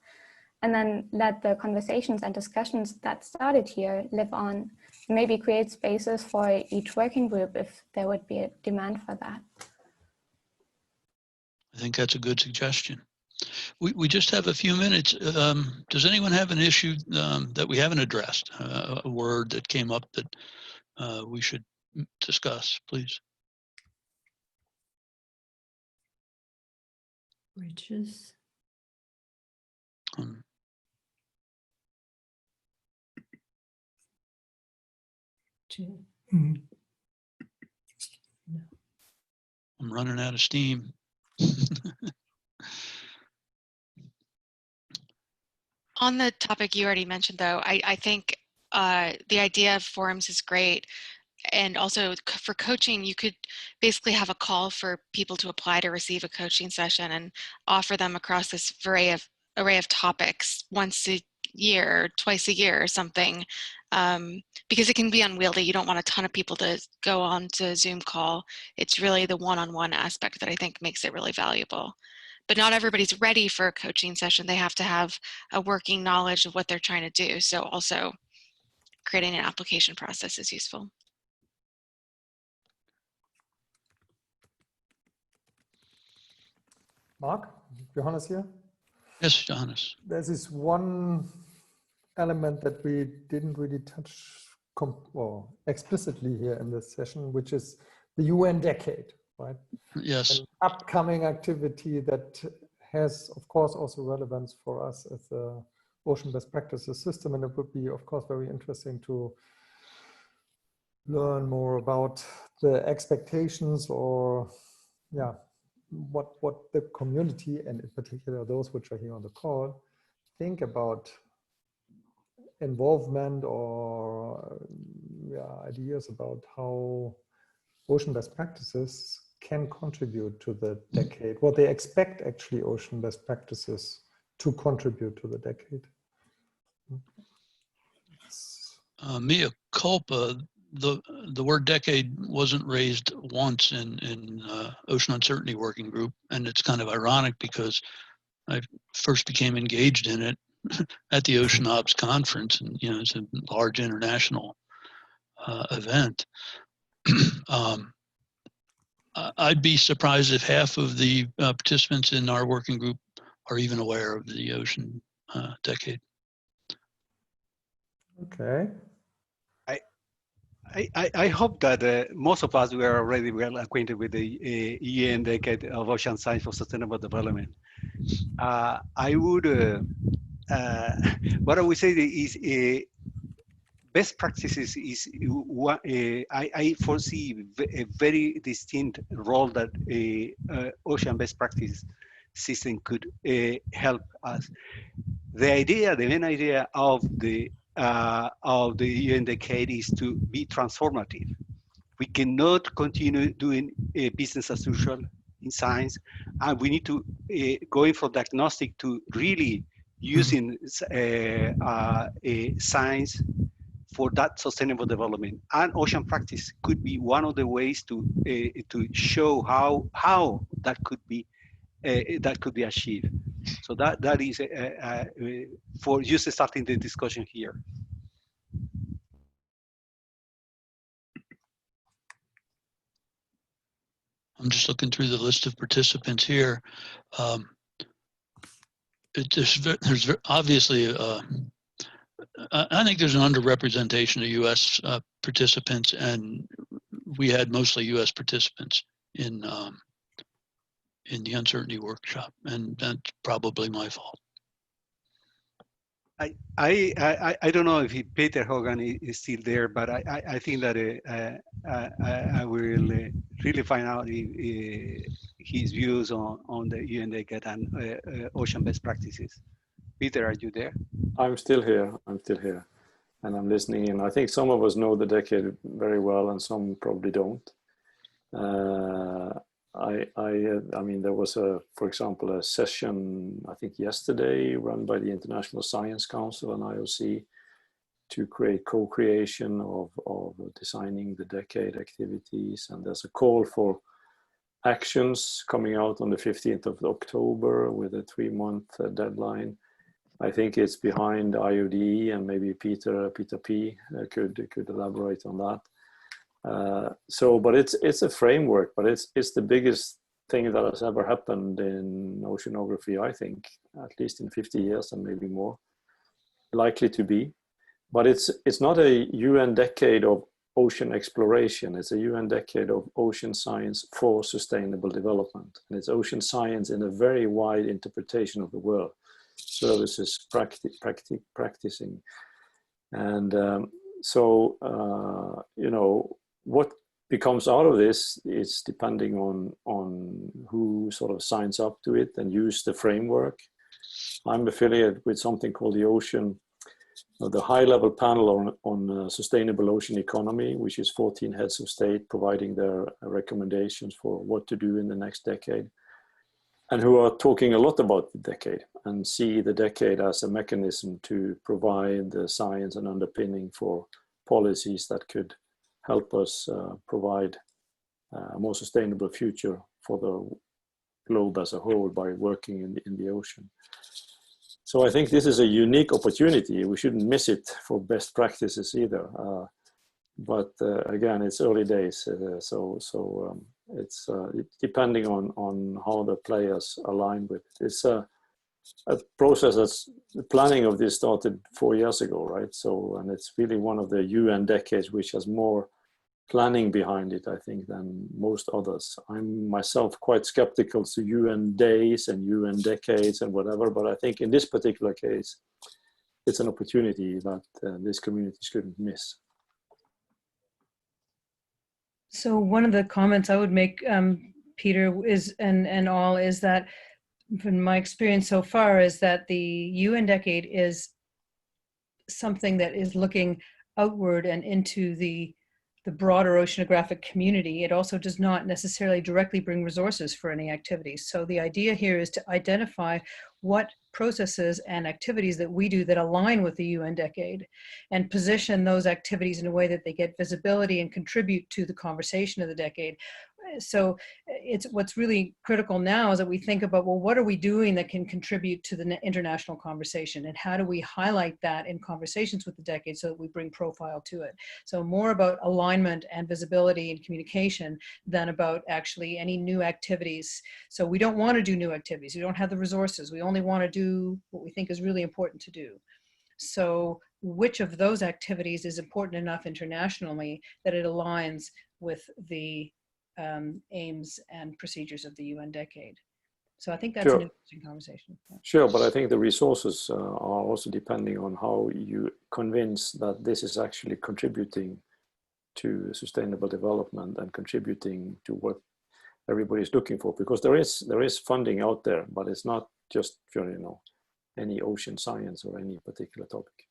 and then let the conversations and discussions that started here live on, maybe create spaces for each working group if there would be a demand for that. I think that's a good suggestion. We just have a few minutes. Does anyone have an issue that we haven't addressed? A word that came up that we should discuss, please? Bridges. I'm running out of steam. On the topic you already mentioned, though, I think the idea of forums is great. And also for coaching, you could basically have a call for people to apply to receive a coaching session and offer them across this array of topics once a year, twice a year or something, because it can be unwieldy. You don't want a ton of people to go on to a Zoom call. It's really the one-on-one aspect that I think makes it really valuable. But not everybody's ready for a coaching session. They have to have a working knowledge of what they're trying to do. So also creating an application process is useful. Mark, Johannes here. Yes, Johannes. There's this one element that we didn't really touch explicitly here in this session, which is the UN decade, right? Yes. An upcoming activity that has, of course, also relevance for us as a ocean best practices system. And it would be, of course, very interesting to learn more about the expectations or, yeah, what the community, and in particular those which are here on the call, think about involvement or ideas about how ocean best practices can contribute to the decade, what they expect actually ocean best practices to contribute to the decade. Mea culpa, the word decade wasn't raised once in Ocean Uncertainty Working Group, and it's kind of ironic because I first became engaged in it at the Ocean Ops Conference, and it's a large international event. I'd be surprised if half of the participants in our working group are even aware of the ocean decade. Okay. I hope that most of us were already well acquainted with the UN decade of ocean science for sustainable development. I would, what I would say is best practices is I foresee a very distinct role that ocean best practice system could help us. The main idea of the UN decade is to be transformative. We cannot continue doing business as usual in science, and we need to go in from diagnostic to really using science for that sustainable development. And ocean practice could be one of the ways to show how that could be achieved. So that is for just starting the discussion here. I'm just looking through the list of participants here. There's obviously, I think there's an underrepresentation of U.S. Participants, and we had mostly U.S. participants in the uncertainty workshop, and that's probably my fault. I don't know if Peter Hogan is still there, but I think that I will really find out his views on the UN decade and ocean best practices. Peter, are you there? I'm still here. I'm still here, and I'm listening in. I think some of us know the decade very well, and some probably don't. I mean, there was for example, a session I think yesterday run by the International Science Council and IOC to create co-creation of designing the decade activities, and there's a call for actions coming out on the 15th of October with a 3-month deadline. I think it's behind IOD, and maybe Peter P could elaborate on that. But it's a framework, but it's the biggest thing that has ever happened in oceanography, I think, at least in 50 years and maybe more, likely to be. But it's not a UN decade of ocean exploration. It's a UN decade of ocean science for sustainable development. And it's ocean science in a very wide interpretation of the world, services, practicing. And you know, what becomes out of this is depending on who sort of signs up to it and use the framework. I'm affiliated with something called the Ocean, the high-level panel on sustainable ocean economy, which is 14 heads of state providing their recommendations for what to do in the next decade, and who are talking a lot about the decade and see the decade as a mechanism to provide the science and underpinning for policies that could help us provide a more sustainable future for the globe as a whole by working in the ocean. So I think this is a unique opportunity. We shouldn't miss it for best practices either. But again, it's early days, it's depending on how the players align with it. It's a process that's, the planning of this started 4 years ago, right? So, and it's really one of the UN decades which has more planning behind it, I think, than most others. I'm myself quite skeptical to UN days and UN decades and whatever, but I think in this particular case, it's an opportunity that these communities couldn't miss. So one of the comments I would make, Peter, is and all is that from my experience so far is that the UN decade is something that is looking outward and into the broader oceanographic community. It also does not necessarily directly bring resources for any activities. So the idea here is to identify what processes and activities that we do that align with the UN decade and position those activities in a way that they get visibility and contribute to the conversation of the decade. So it's what's really critical now is that we think about, well, what are we doing that can contribute to the international conversation, and how do we highlight that in conversations with the decade so that we bring profile to it? So more about alignment and visibility and communication than about actually any new activities. So we don't want to do new activities. We don't have the resources. We only want to do what we think is really important to do. So which of those activities is important enough internationally that it aligns with the aims and procedures of the UN decade? So I think that's sure. an interesting conversation. Yeah. Sure, but I think the resources are also depending on how you convince that this is actually contributing to sustainable development and contributing to what everybody's looking for, because there is funding out there, but it's not just for, you know, any ocean science or any particular topic.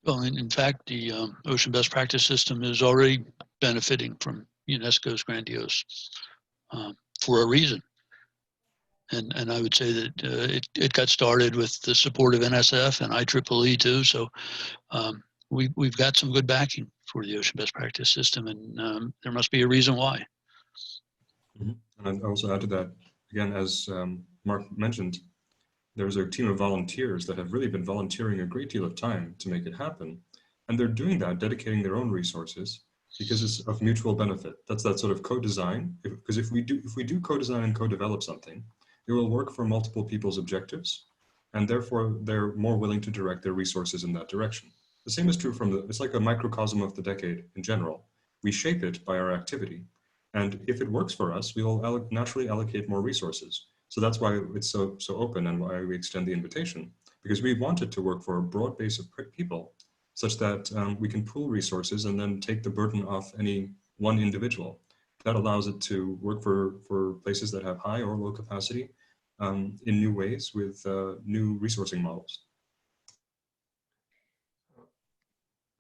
Well, in fact, the ocean best practice system is already benefiting from UNESCO's grandiose for a reason. And I would say that it got started with the support of NSF and IEEE too. So we've got some good backing for the ocean best practice system, and there must be a reason why. Mm-hmm. And I'd also add to that, again, as Mark mentioned, there's a team of volunteers that have really been volunteering a great deal of time to make it happen. And they're doing that, dedicating their own resources, because it's of mutual benefit. That's that sort of co-design. Because if we do co-design and co-develop something, it will work for multiple people's objectives, and therefore they're more willing to direct their resources in that direction. The same is true it's like a microcosm of the decade in general. We shape it by our activity, and if it works for us, we will naturally allocate more resources. So that's why it's so open and why we extend the invitation. because we want it to work for a broad base of people, such that we can pool resources and then take the burden off any one individual. That allows it to work for places that have high or low capacity in new ways with new resourcing models.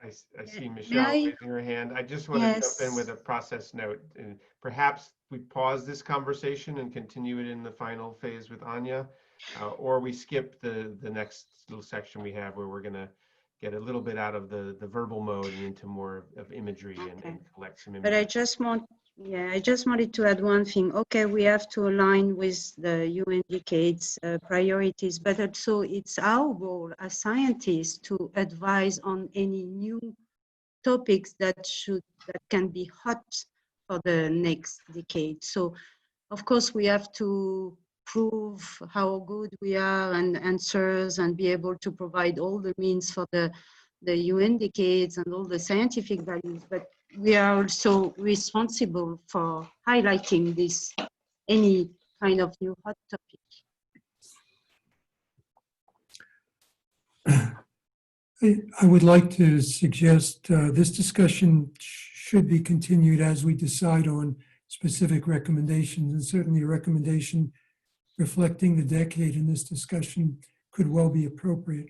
I see Michelle raising her hand. I just want to jump in with a process note. And perhaps we pause this conversation and continue it in the final phase with Anya, or we skip the next little section we have where we're going to get a little bit out of the verbal mode and into more of imagery and collect some images. But I just wanted to add one thing. Okay, we have to align with the UN decades priorities, but also it's our role as scientists to advise on any new topics that can be hot for the next decade. So, of course, we have to prove how good we are and answers and be able to provide all the means for the UN decades and all the scientific values, but we are also responsible for highlighting any kind of new hot topic. I would like to suggest this discussion should be continued as we decide on specific recommendations, and certainly a recommendation reflecting the decade in this discussion could well be appropriate.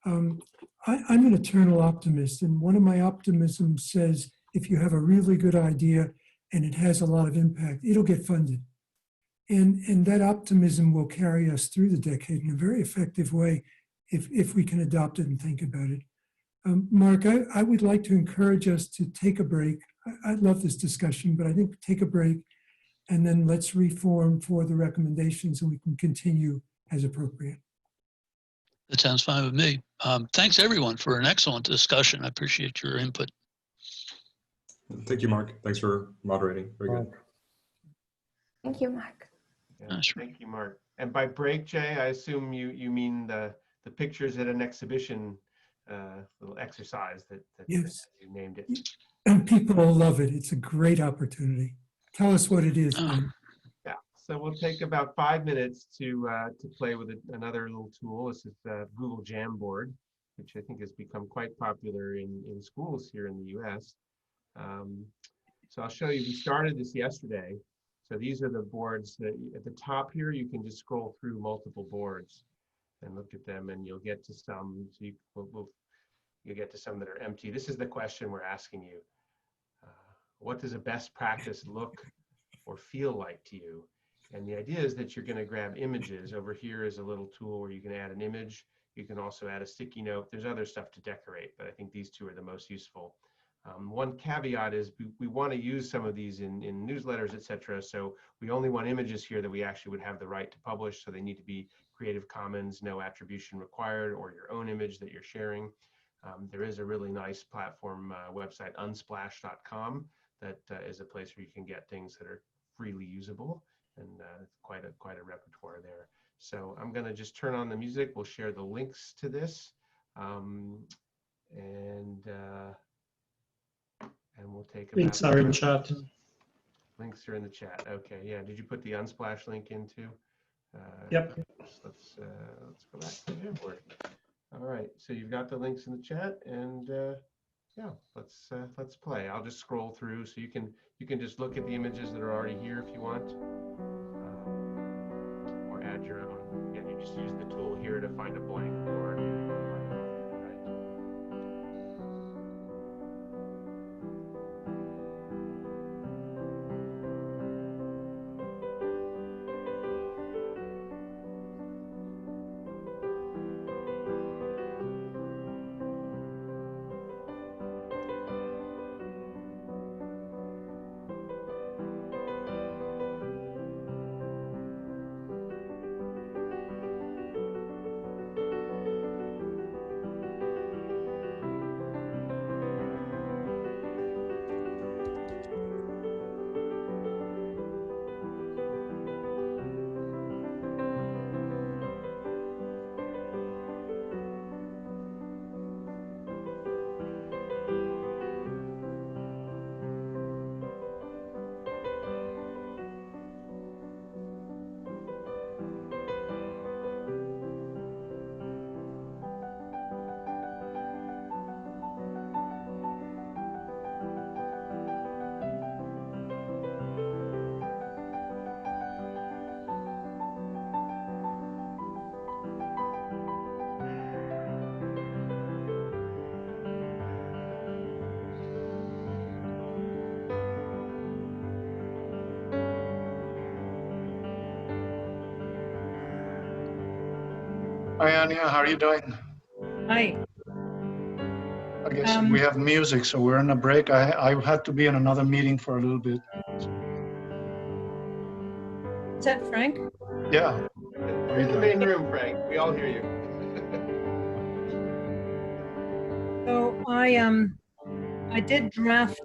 I'm an eternal optimist, and one of my optimisms says if you have a really good idea and it has a lot of impact, it'll get funded. And that optimism will carry us through the decade in a very effective way if we can adopt it and think about it. Mark, I would like to encourage us to take a break. I love this discussion, but I think take a break and then let's reform for the recommendations and we can continue as appropriate. That sounds fine with me. Thanks everyone for an excellent discussion. I appreciate your input. Thank you, Mark. Thanks for moderating. Very good. Thank you, Mark. Yeah, thank you, Mark. And by break, Jay, I assume you mean the pictures at an exhibition, little exercise that Yes. you named it. And people will love it. It's a great opportunity. Tell us what it is, Ben. Yeah, so we'll take about 5 minutes to play with another little tool. This is Google Jamboard, which I think has become quite popular in schools here in the US. So I'll show you, we started this yesterday. So these are the boards that at the top here, you can just scroll through multiple boards and look at them, and you'll get to some. So you'll get to some that are empty. This is the question we're asking you. What does a best practice look or feel like to you? And the idea is that you're going to grab images. Over here is a little tool where you can add an image. You can also add a sticky note. There's other stuff to decorate, but I think these two are the most useful. One caveat is we want to use some of these in newsletters, etc. So we only want images here that we actually would have the right to publish. So they need to be Creative Commons, no attribution required, or your own image that you're sharing. There is a really nice platform website, unsplash.com, that is a place where you can get things that are freely usable, and quite a repertoire there. So I'm going to just turn on the music. We'll share the links to this, and we'll take about Links are in chat. Links are in the chat. Okay, yeah. Did you put the Unsplash link into? Yep. Let's go back to Jamboard. All right. So you've got the links in the chat, and yeah, let's play. I'll just scroll through, so you can just look at the images that are already here if you want, or add your own. Again, you just use the tool here to find a blank board. Hi, Anya. How are you doing? Hi. I guess we have music, so we're in a break. I had to be in another meeting for a little bit. Is that Frank? Yeah. We're in the main room, Frank. We all hear you. So I did draft,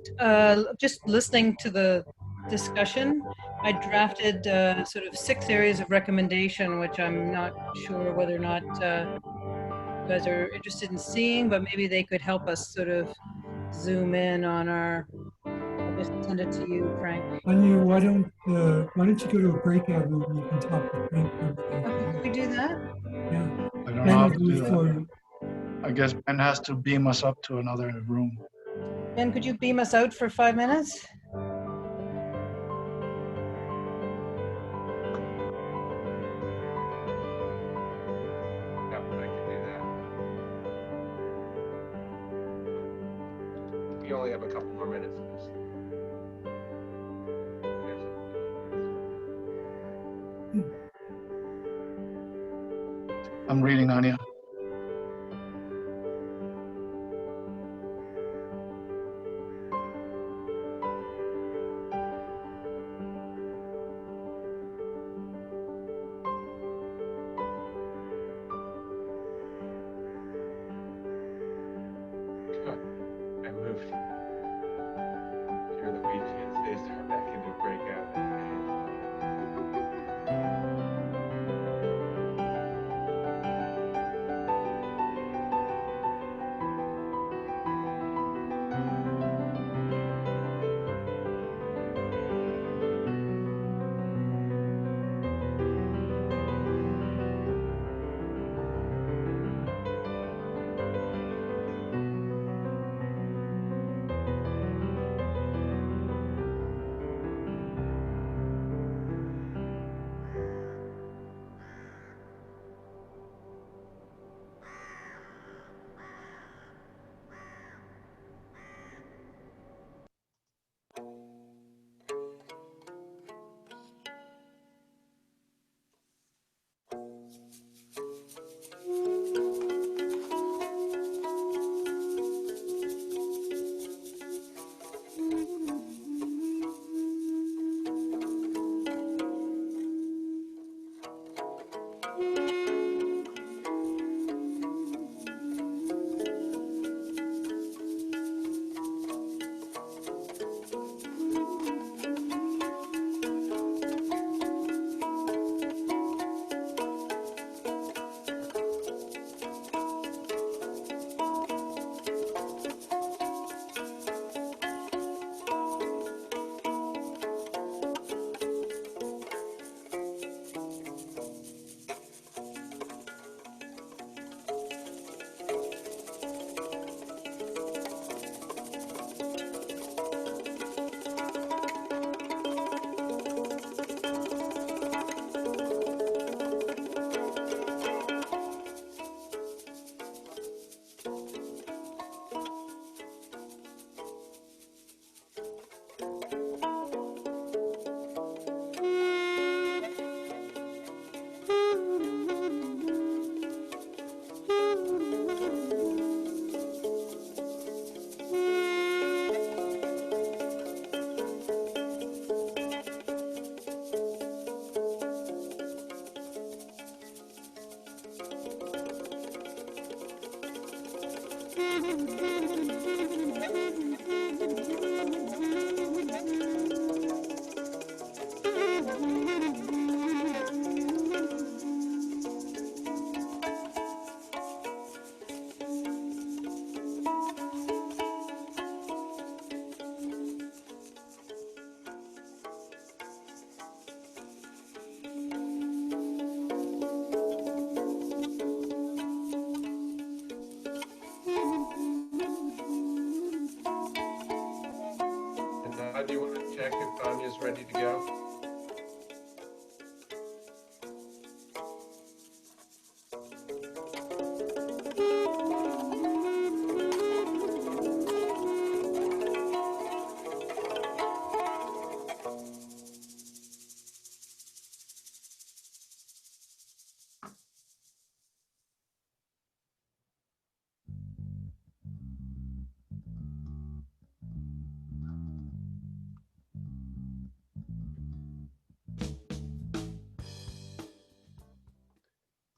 just listening to the discussion, I drafted sort of 6 areas of recommendation, which I'm not sure whether or not you guys are interested in seeing, but maybe they could help us sort of zoom in on our, I'll just send it to you, Frank. Anya, why don't you go to a breakout room and you can talk to Frank from there? Okay, can we do that? Yeah. I don't Ben know how will to do do it for that. you. I guess Ben has to beam us up to another room. Ben, could you beam us out for 5 minutes? Yep, I can do that. We only have a couple more minutes of this. I'm reading, Anya. I moved during the weekend. Today's turned back into a breakout.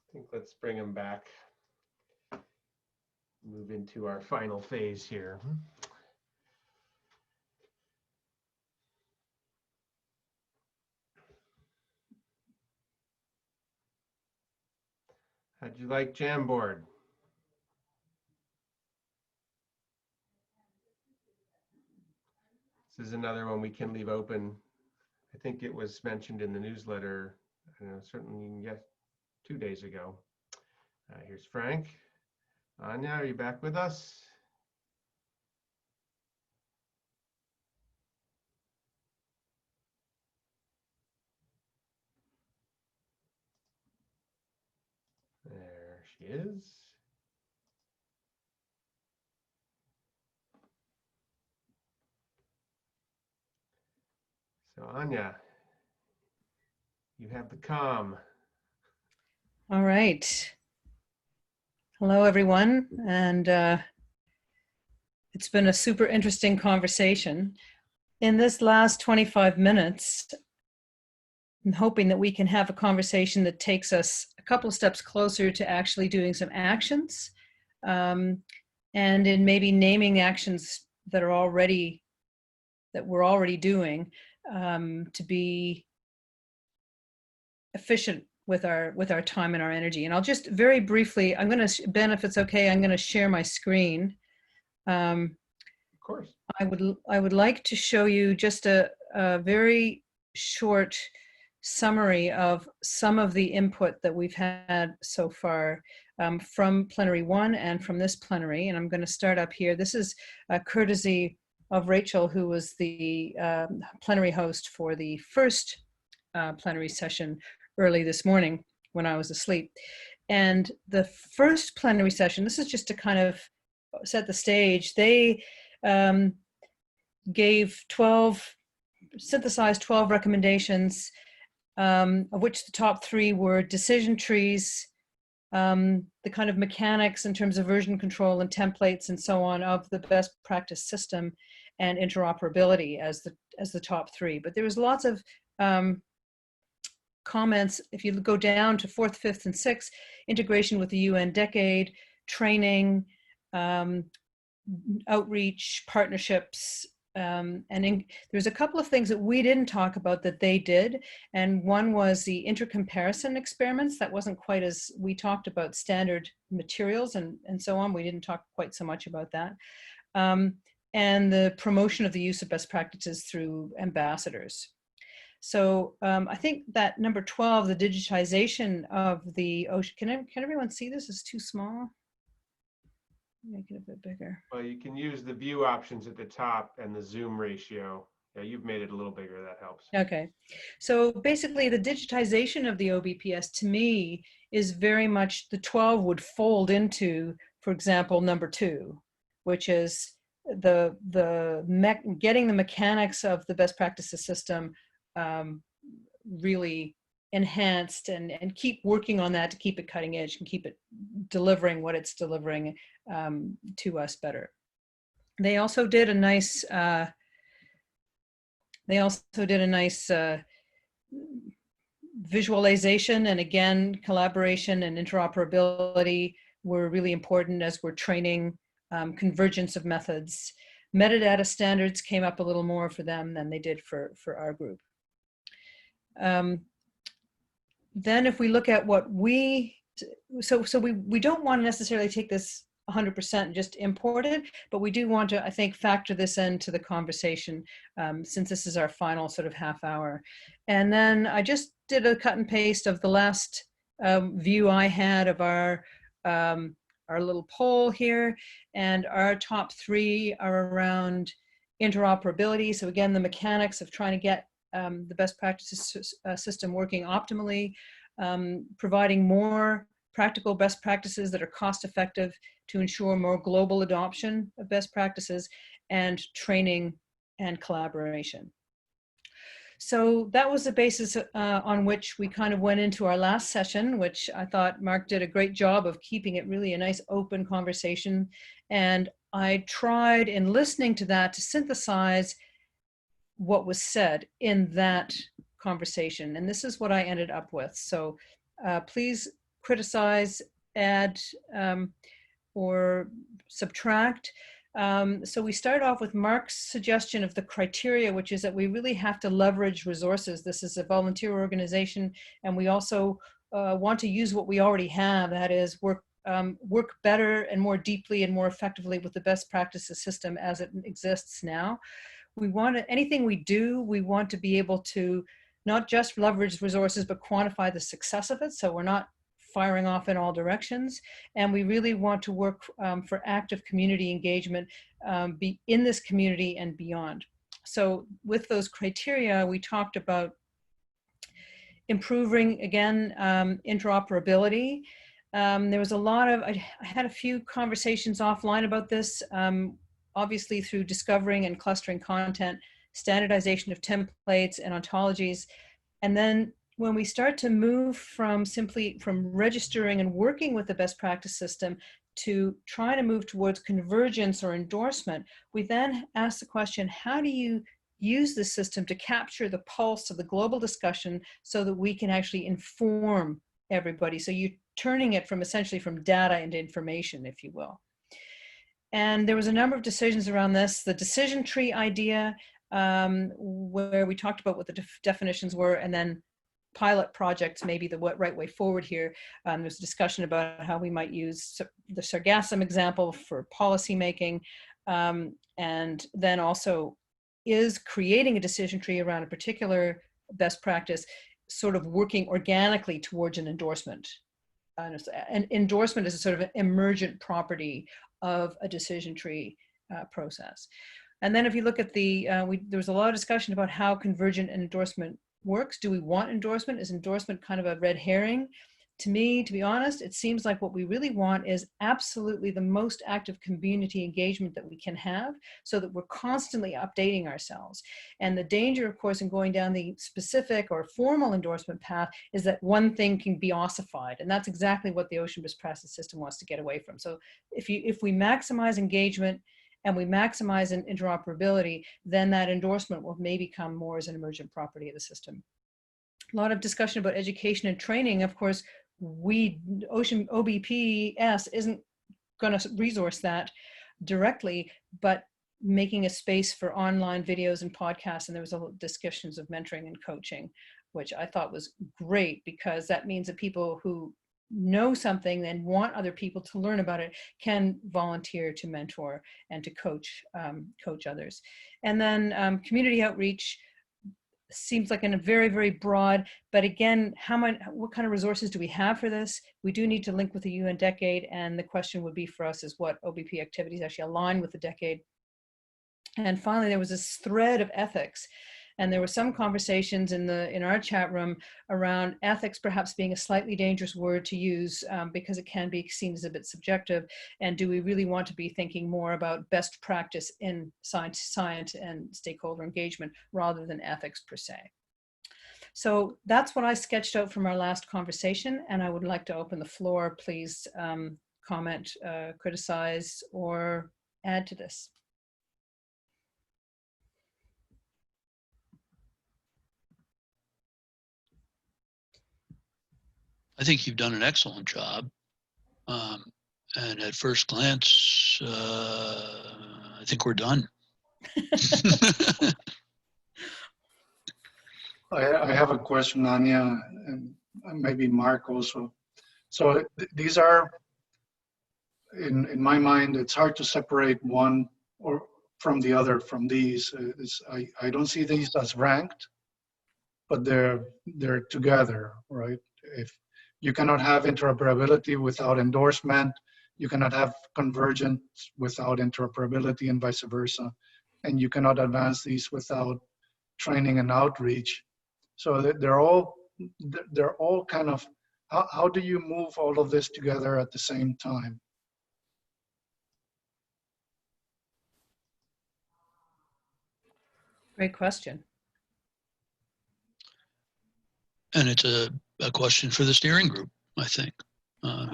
I think let's bring them back. Move into our final phase here. How'd you like Jamboard? This is another one we can leave open. I think it was mentioned in the newsletter, certainly yes, 2 days ago. Here's Frank. Anya, are you back with us? There she is. So Anya, you have the comm. All right. Hello, everyone. And it's been a super interesting conversation. In this last 25 minutes, I'm hoping that we can have a conversation that takes us a couple of steps closer to actually doing some actions, and in maybe naming actions that we're already doing, to be efficient with our time and our energy. And I'll just very briefly, Ben, if it's okay, I'm going to share my screen. Of course. I would like to show you just a very short summary of some of the input that we've had so far from Plenary 1 and from this plenary. And I'm going to start up here. This is courtesy of Rachel, who was the plenary host for the first plenary session early this morning when I was asleep. And the first plenary session, this is just to kind of set the stage, they synthesized 12 recommendations, of which the top 3 were decision trees, the kind of mechanics in terms of version control and templates and so on of the best practice system, and interoperability as the top 3. But there was lots of comments. If you go down to 4th, 5th, and 6th, integration with the UN decade, training, outreach, partnerships, there's a couple of things that we didn't talk about that they did, and one was the intercomparison experiments. That wasn't quite as we talked about standard materials and so on. We didn't talk quite so much about that. And the promotion of the use of best practices through ambassadors. So I think that number 12, the digitization of the ocean. Can everyone see this? It's too small. Make it a bit bigger. Well, you can use the view options at the top and the zoom ratio. Yeah, you've made it a little bigger. That helps. Okay. So basically the digitization of the OBPS to me is very much the 12 would fold into, for example, number 2, which is getting the mechanics of the best practices system really enhanced, and keep working on that to keep it cutting edge and keep it delivering what it's delivering to us better. They also did a nice visualization, and again, collaboration and interoperability were really important as we're training convergence of methods. Metadata standards came up a little more for them than they did for our group. Then if we look at what we don't want to necessarily take this 100% and just import it, but we do want to, I think, factor this into the conversation since this is our final sort of half hour. And then I just did a cut and paste of the last view I had of our little poll here, and our top 3 are around interoperability. So again, the mechanics of trying to get the best practices system working optimally, providing more practical best practices that are cost effective to ensure more global adoption of best practices, and training and collaboration. So that was the basis on which we kind of went into our last session, which I thought Mark did a great job of keeping it really a nice open conversation. And I tried in listening to that to synthesize what was said in that conversation. And this is what I ended up with. So please criticize, add, or subtract. So we start off with Mark's suggestion of the criteria, which is that we really have to leverage resources. This is a volunteer organization, and we also want to use what we already have, that is work better and more deeply and more effectively with the best practices system as it exists now. We want to, anything we do, we want to be able to not just leverage resources, but quantify the success of it. So we're not firing off in all directions. And we really want to work for active community engagement be in this community and beyond. So with those criteria, we talked about improving, again, interoperability. There was a lot of, I had a few conversations offline about this, obviously through discovering and clustering content, standardization of templates and ontologies. And then when we start to move from registering and working with the best practice system to trying to move towards convergence or endorsement, we then ask the question, how do you use the system to capture the pulse of the global discussion so that we can actually inform everybody? So you're turning it from essentially from data into information, if you will. And there was a number of decisions around this. The decision tree idea, where we talked about what the definitions were, and then pilot projects may be the right way forward here. There's a discussion about how we might use the sargassum example for policy making, and then also is creating a decision tree around a particular best practice sort of working organically towards an endorsement. An endorsement is a sort of an emergent property of a decision tree process. And then if you look at the, there was a lot of discussion about how convergent and endorsement works. Do we want endorsement? Is endorsement kind of a red herring? To me, to be honest, it seems like what we really want is absolutely the most active community engagement that we can have so that we're constantly updating ourselves. And the danger, of course, in going down the specific or formal endorsement path is that one thing can be ossified. And that's exactly what the Ocean Best Practice system wants to get away from. So if we maximize engagement and we maximize interoperability, then that endorsement will maybe come more as an emergent property of the system. A lot of discussion about education and training. Of course, Ocean OBPS isn't going to resource that directly, but making a space for online videos and podcasts. And there was a discussions of mentoring and coaching, which I thought was great, because that means that people who know something and want other people to learn about it can volunteer to mentor and to coach others. And then community outreach seems like in a very, very broad, but again, what kind of resources do we have for this? We do need to link with the UN Decade, and the question would be for us is what OBP activities actually align with the Decade. And finally, there was this thread of ethics. And there were some conversations in our chat room around ethics perhaps being a slightly dangerous word to use because it can be seen as a bit subjective. And do we really want to be thinking more about best practice in science and stakeholder engagement rather than ethics per se? So that's what I sketched out from our last conversation. And I would like to open the floor. Please comment, criticize, or add to this. I think you've done an excellent job. And at first glance, I think we're done. I have a question, Anya, and maybe Mark also. So these are, in my mind, it's hard to separate one or from the other from these. I don't see these as ranked, but they're together, right? If you cannot have interoperability without endorsement, you cannot have convergence without interoperability, and vice versa. And you cannot advance these without training and outreach. So they're all kind of, how do you move all of this together at the same time? Great question. And it's a question for the steering group, I think,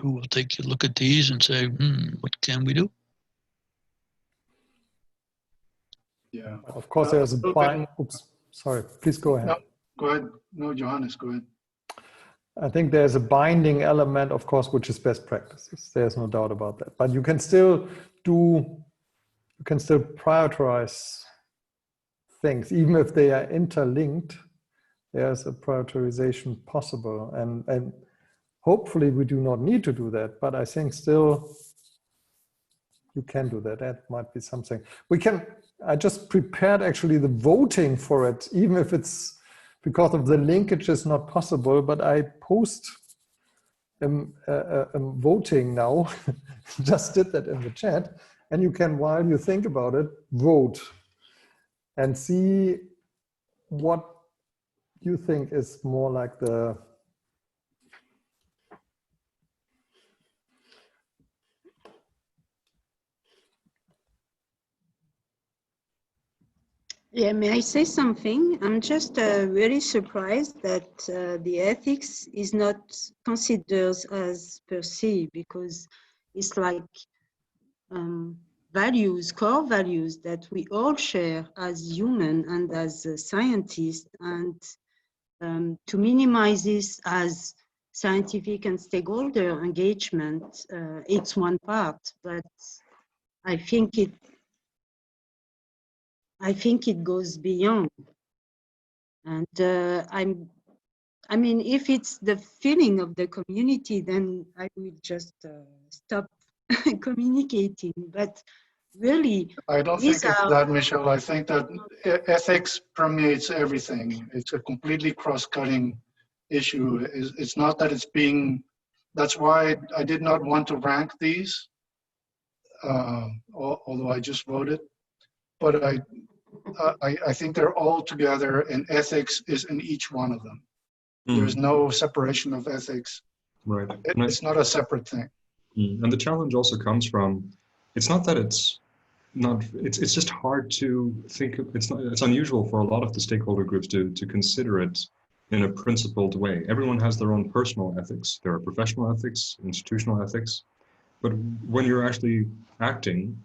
who will take a look at these and say, what can we do? Yeah. Of course, there's a oops, sorry, please go ahead. No, go ahead. No, Johannes, go ahead. I think there's a binding element, of course, which is best practices. There's no doubt about that. But you can still prioritize things, even if they are interlinked. There's a prioritization possible, and hopefully we do not need to do that. But I think still you can do that. That might be something we can. I just prepared actually the voting for it, even if it's because of the linkage is not possible. But I post voting now. Just did that in the chat, and you can, while you think about it, vote and see what you think is more like the Yeah, may I say something? I'm just very surprised that the ethics is not considered as per se, because it's like values, core values that we all share as human and as scientists, and to minimize this as scientific and stakeholder engagement, it's one part, but I think it goes beyond. And I mean, if it's the feeling of the community, then I will just stop communicating. But really, I don't think it's that, Michelle. I think that ethics permeates everything. It's a completely cross-cutting issue. It's not that it's being, that's why I did not want to rank these, although I just voted. But I think they're all together, and ethics is in each one of them. There's no separation of ethics. Right. It's not a separate thing. And the challenge also comes from, it's not that it's not, it's just hard to think, it's unusual for a lot of the stakeholder groups to consider it in a principled way. Everyone has their own personal ethics. There are professional ethics, institutional ethics. But when you're actually acting,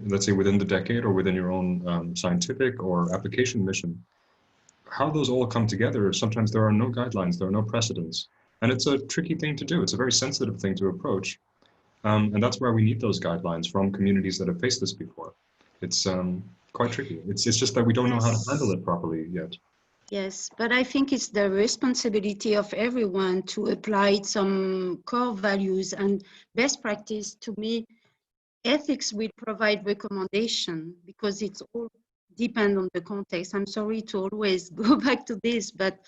let's say within the decade or within your own scientific or application mission, how those all come together, sometimes there are no guidelines, there are no precedents. And it's a tricky thing to do. It's a very sensitive thing to approach. And that's where we need those guidelines from communities that have faced this before. It's quite tricky. It's just that we don't know how to handle it properly yet. Yes, but I think it's the responsibility of everyone to apply some core values and best practice. To me, ethics will provide recommendation because it's all depend on the context. I'm sorry to always go back to this, but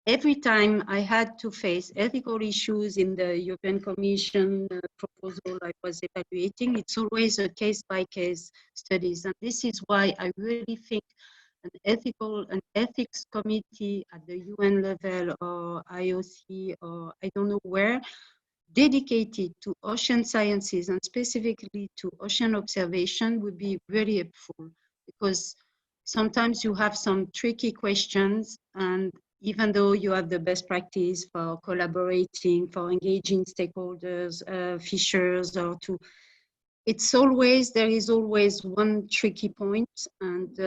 every time I had to face ethical issues in the European Commission proposal I was evaluating, it's always a case-by-case studies. And this is why I really think an ethics committee at the UN level or IOC or I don't know where, dedicated to ocean sciences and specifically to ocean observation would be very helpful, because sometimes you have some tricky questions, and even though you have the best practice for collaborating, for engaging stakeholders, fishers, or to, there is always one tricky point, and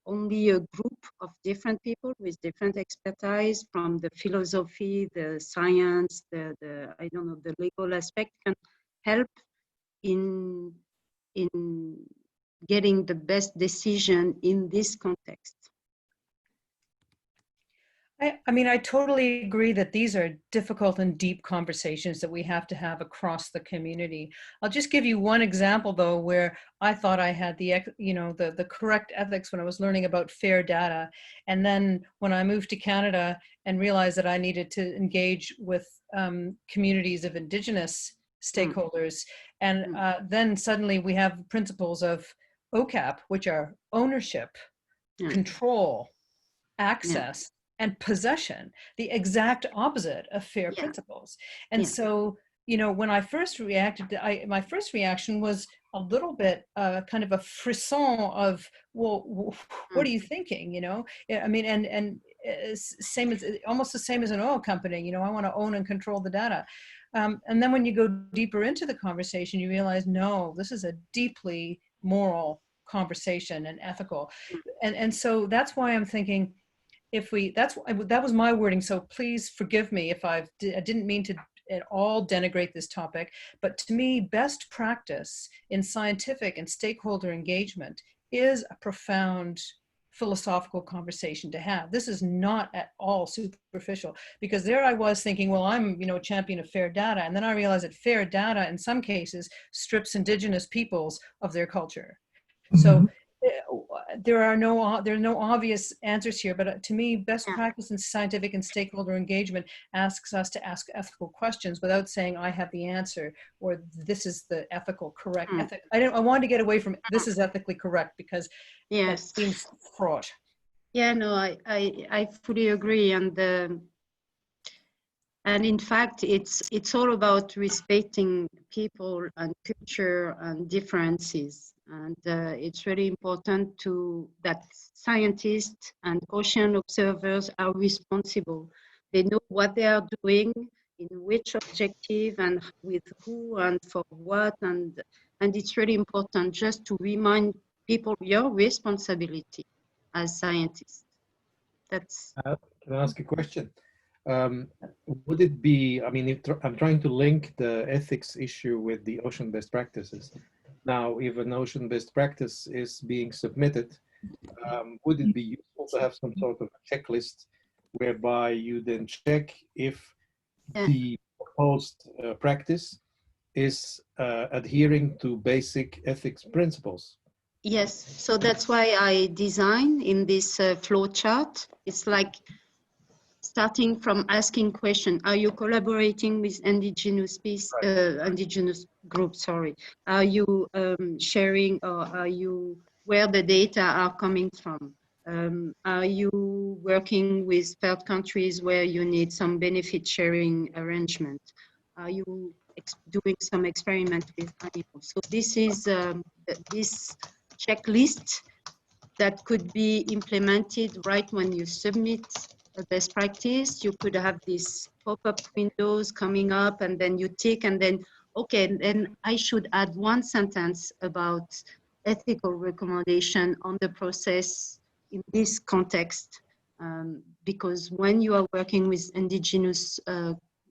only a group of different people with different expertise from the philosophy, the science, I don't know, the legal aspect can help in getting the best decision in this context. I mean, I totally agree that these are difficult and deep conversations that we have to have across the community. I'll just give you one example, though, where I thought I had the correct ethics when I was learning about fair data. And then when I moved to Canada and realized that I needed to engage with communities of Indigenous stakeholders. And then suddenly we have principles of OCAP, which are ownership, control, access, and possession, the exact opposite of FAIR principles. And so, you know, when I first reacted, my first reaction was a little bit kind of a frisson of, well, what are you thinking, you know? I mean, and same as, almost the same as an oil company, you know, I want to own and control the data. And then when you go deeper into the conversation, you realize, no, this is a deeply moral conversation and ethical. And so that's why I'm thinking, if we, that was my wording, so please forgive me if I didn't mean to at all denigrate this topic, but to me, best practice in scientific and stakeholder engagement is a profound philosophical conversation to have. This is not at all superficial, because there I was thinking, well, I'm, you know, a champion of fair data, and then I realized that fair data in some cases strips indigenous peoples of their culture. So there are no obvious answers here, but to me, best practice in scientific and stakeholder engagement asks us to ask ethical questions without saying I have the answer or this is the ethical correct ethic. I wanted to get away from this is ethically correct, because it seems fraught. Yeah, no, I fully agree, and in fact, it's all about respecting people and culture and differences. And it's really important that scientists and ocean observers are responsible. They know what they are doing, in which objective, and with who, and for what. And it's really important just to remind people your responsibility as scientists. That's. Can I ask a question? Would it be, I mean, I'm trying to link the ethics issue with the ocean best practices. Now, if an ocean best practice is being submitted, would it be useful to have some sort of a checklist whereby you then check if the proposed practice is adhering to basic ethics principles? Yes, so that's why I designed in this flow chart. It's like starting from asking question, are you collaborating with indigenous indigenous groups, sorry. Are you sharing, or are you, where the data are coming from? Are you working with third countries where you need some benefit sharing arrangement? Are you doing some experiment with animals? So this is this checklist that could be implemented right when you submit a best practice. You could have these pop-up windows coming up, and then you tick, and then, okay, and then I should add one sentence about ethical recommendation on the process in this context, because when you are working with indigenous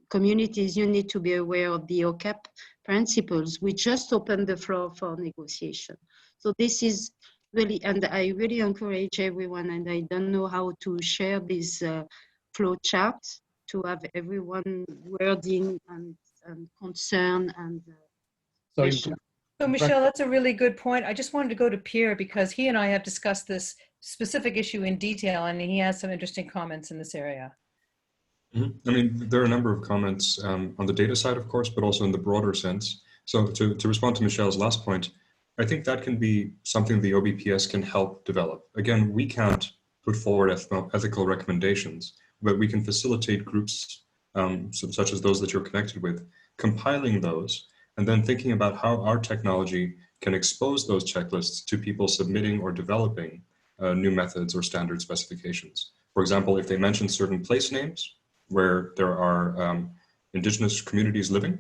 communities, you need to be aware of the OCAP principles. We just opened the floor for negotiation. So this is really, and I really encourage everyone, and I don't know how to share this flow chart to have everyone wording and concern and question. So Michelle, that's a really good point. I just wanted to go to Pierre because he and I have discussed this specific issue in detail, and he has some interesting comments in this area. I mean, there are a number of comments on the data side, of course, but also in the broader sense. So to respond to Michelle's last point, I think that can be something the OBPS can help develop. Again, we can't put forward ethical recommendations, but we can facilitate groups such as those that you're connected with, compiling those, and then thinking about how our technology can expose those checklists to people submitting or developing new methods or standard specifications. For example, if they mention certain place names where there are indigenous communities living,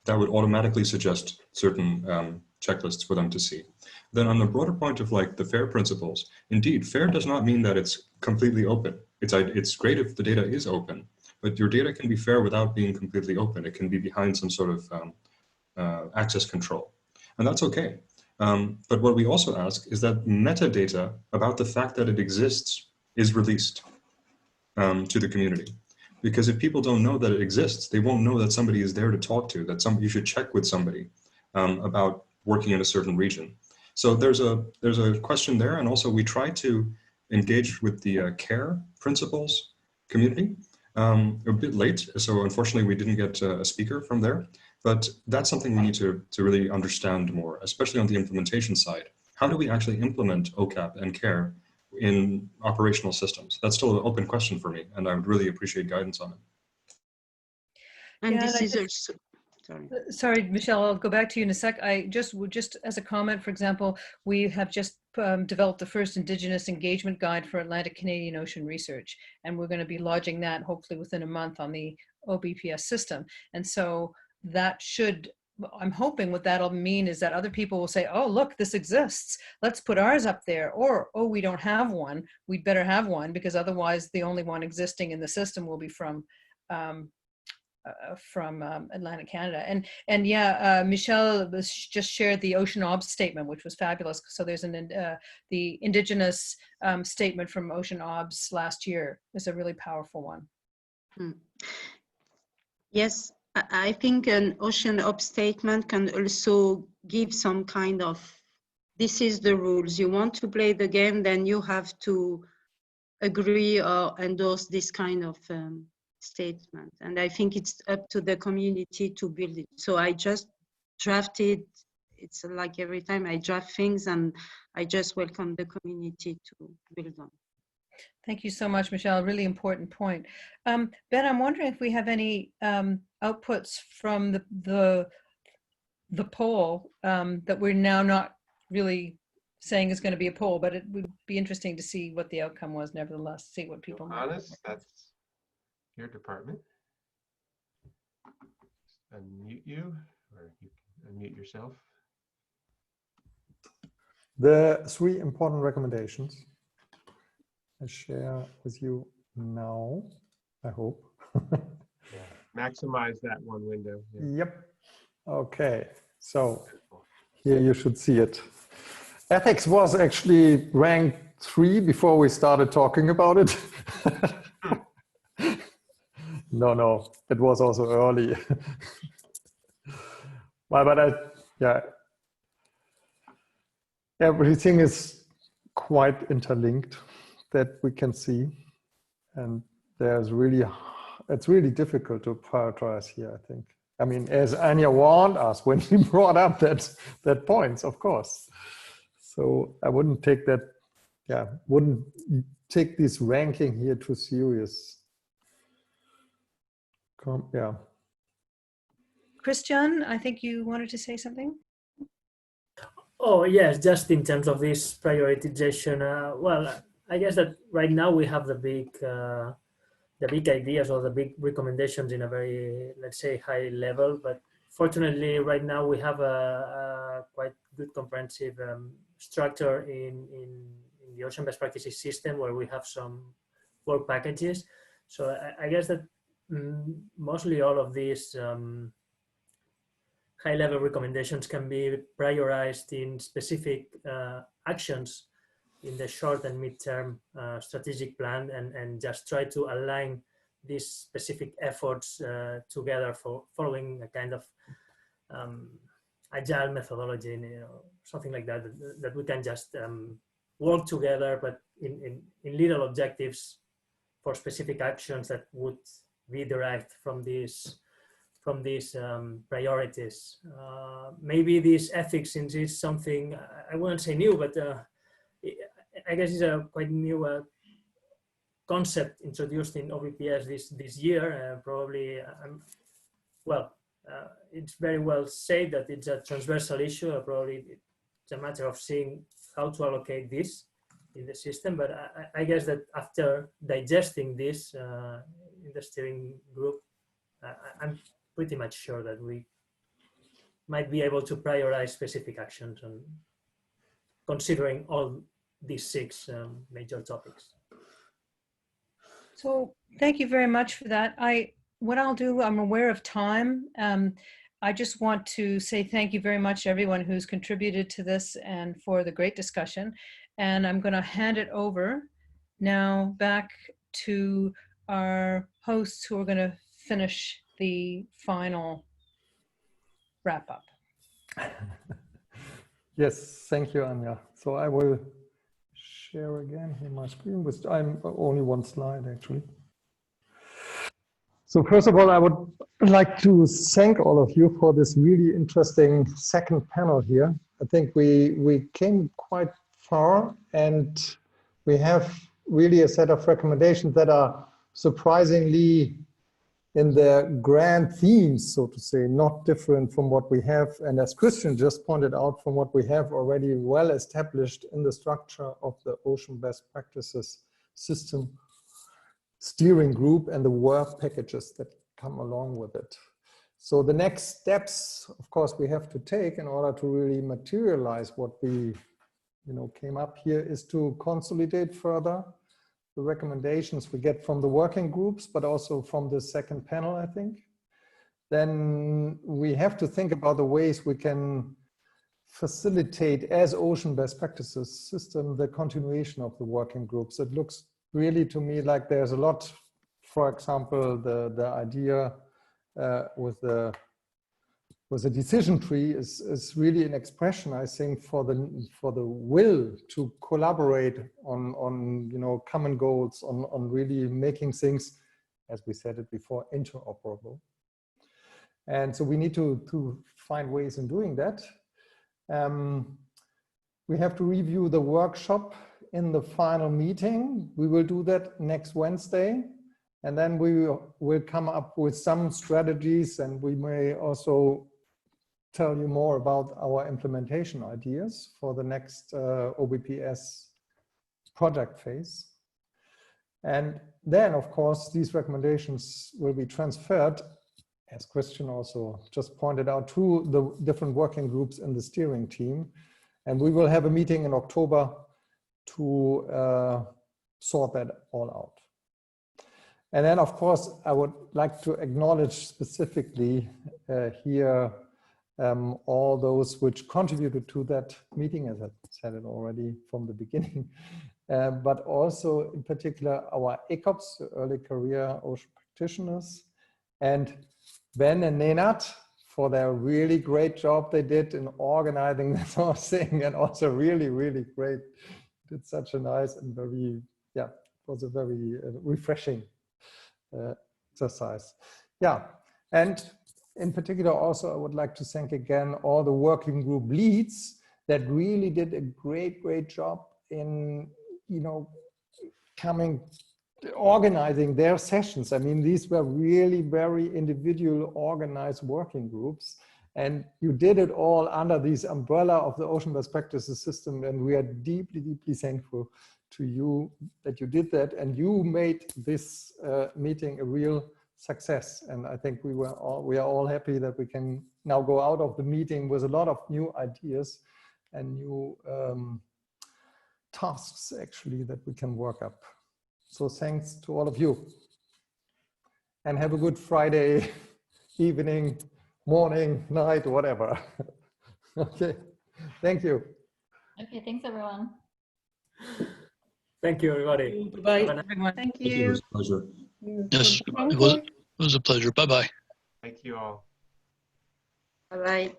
that would automatically suggest certain checklists for them to see. Then on the broader point of like the FAIR principles, indeed, FAIR does not mean that it's completely open. It's great if the data is open, but your data can be fair without being completely open. It can be behind some sort of access control, and that's okay. But what we also ask is that metadata about the fact that it exists is released to the community. Because if people don't know that it exists, they won't know that somebody is there to talk to, that you should check with somebody about working in a certain region. So there's a question there, and also we try to engage with the CARE principles community a bit late, so unfortunately we didn't get a speaker from there, but that's something we need to really understand more, especially on the implementation side. How do we actually implement OCAP and CARE in operational systems? That's still an open question for me, and I would really appreciate guidance on it. And Yeah, this and is also, sorry, Michelle, I'll go back to you in a sec. I just as a comment, for example, we have just developed the first Indigenous engagement guide for Atlantic Canadian Ocean research, and we're going to be lodging that hopefully within a month on the OBPS system. And so that should I'm hoping what that'll mean is that other people will say, oh, look, this exists. Let's put ours up there. Or, oh, we don't have one. We'd better have one, because otherwise the only one existing in the system will be from Atlantic Canada. And yeah, Michelle just shared the Ocean OBS statement, which was fabulous. So there's the Indigenous statement from Ocean OBS last year is a really powerful one. Yes, I think an Ocean OBS statement can also give some kind of, this is the rules. You want to play the game, then you have to agree or endorse this kind of statement. And I think it's up to the community to build it. So I just drafted, it's like every time I draft things, and I just welcome the community to build on. Thank you so much, Michelle. Really important point. Ben, I'm wondering if we have any outputs from the poll that we're now not really saying is going to be a poll, but it would be interesting to see what the outcome was, nevertheless, see what people Johannes, that's your department. Unmute you, or you can unmute yourself. The 3 important recommendations I share with you now, I hope. Yeah. Maximize that one window. Yeah. Yep. Okay. So here you should see it. Ethics was actually ranked 3 before we started talking about it. No, it was also early. Yeah, everything is quite interlinked that we can see, and it's really difficult to prioritize here, I think. I mean, as Anya warned us when she brought up that points, of course. So I wouldn't take that, wouldn't take this ranking here too serious. Yeah. Christian, I think you wanted to say something? Oh, yes, just in terms of this prioritization, well, I guess that right now we have the big ideas or the big recommendations in a very, let's say, high level, but fortunately right now we have a quite good comprehensive structure in the Ocean Best Practices system, where we have some work packages. So I guess that mostly all of these high-level recommendations can be prioritized in specific actions in the short and mid-term strategic plan, and just try to align these specific efforts together for following a kind of agile methodology, something like that, that we can just work together, but in little objectives for specific actions that would be derived from these priorities. Maybe this ethics, since it's something, I wouldn't say new, but I guess it's a quite new concept introduced in OBPS this year. Probably, it's very well said that it's a transversal issue. Probably it's a matter of seeing how to allocate this in the system. But I guess that after digesting this in the steering group, I'm pretty much sure that we might be able to prioritize specific actions and considering all these 6 major topics. So thank you very much for that. What I'll do, I'm aware of time. I just want to say thank you very much to everyone who's contributed to this and for the great discussion. And I'm going to hand it over now back to our hosts, who are going to finish the final wrap up. Yes, thank you, Anya. So I will share again here my screen with I'm only one slide actually. So first of all, I would like to thank all of you for this really interesting second panel here. I think we came quite far, and we have really a set of recommendations that are surprisingly in their grand themes, so to say, not different from what we have. And as Christian just pointed out, from what we have already well established in the structure of the Ocean Best Practices system steering group and the work packages that come along with it. So the next steps, of course, we have to take in order to really materialize what we came up here is to consolidate further the recommendations we get from the working groups, but also from the second panel, I think. Then we have to think about the ways we can facilitate, as ocean best practices system, the continuation of the working groups. It looks really to me like there's a lot, for example, the idea with the decision tree is really an expression, I think, for the will to collaborate on common goals, on really making things, as we said it before, interoperable. And so we need to find ways in doing that. We have to review the workshop in the final meeting. We will do that next Wednesday. And then we will come up with some strategies, and we may also tell you more about our implementation ideas for the next OBPS project phase. And then, of course, these recommendations will be transferred, as Christian also just pointed out, to the different working groups in the steering team. And we will have a meeting in October to sort that all out. And then, of course, I would like to acknowledge specifically here all those which contributed to that meeting, as I said it already from the beginning, but also in particular our ECOPS, the early career ocean practitioners, and Ben and Nenad for their really great job they did in organizing this whole thing, and also really, really great. Did such a nice and very, yeah, it was a very refreshing exercise. Yeah, and in particular also I would like to thank again all the working group leads that really did a great job in, organizing their sessions. I mean, these were really very individual organized working groups, and you did it all under this umbrella of the Ocean Best Practices system, and we are deeply thankful to you that you did that, and you made this meeting a real success. And I think we are all happy that we can now go out of the meeting with a lot of new ideas and new tasks actually that we can work up. So thanks to all of you, and have a good Friday evening, morning, night, whatever. Okay, thank you. Okay, thanks everyone. Thank you, everybody. Bye-bye. Thank It you. was a pleasure. Yes, it was a pleasure. Bye-bye. Thank you all. Bye-bye.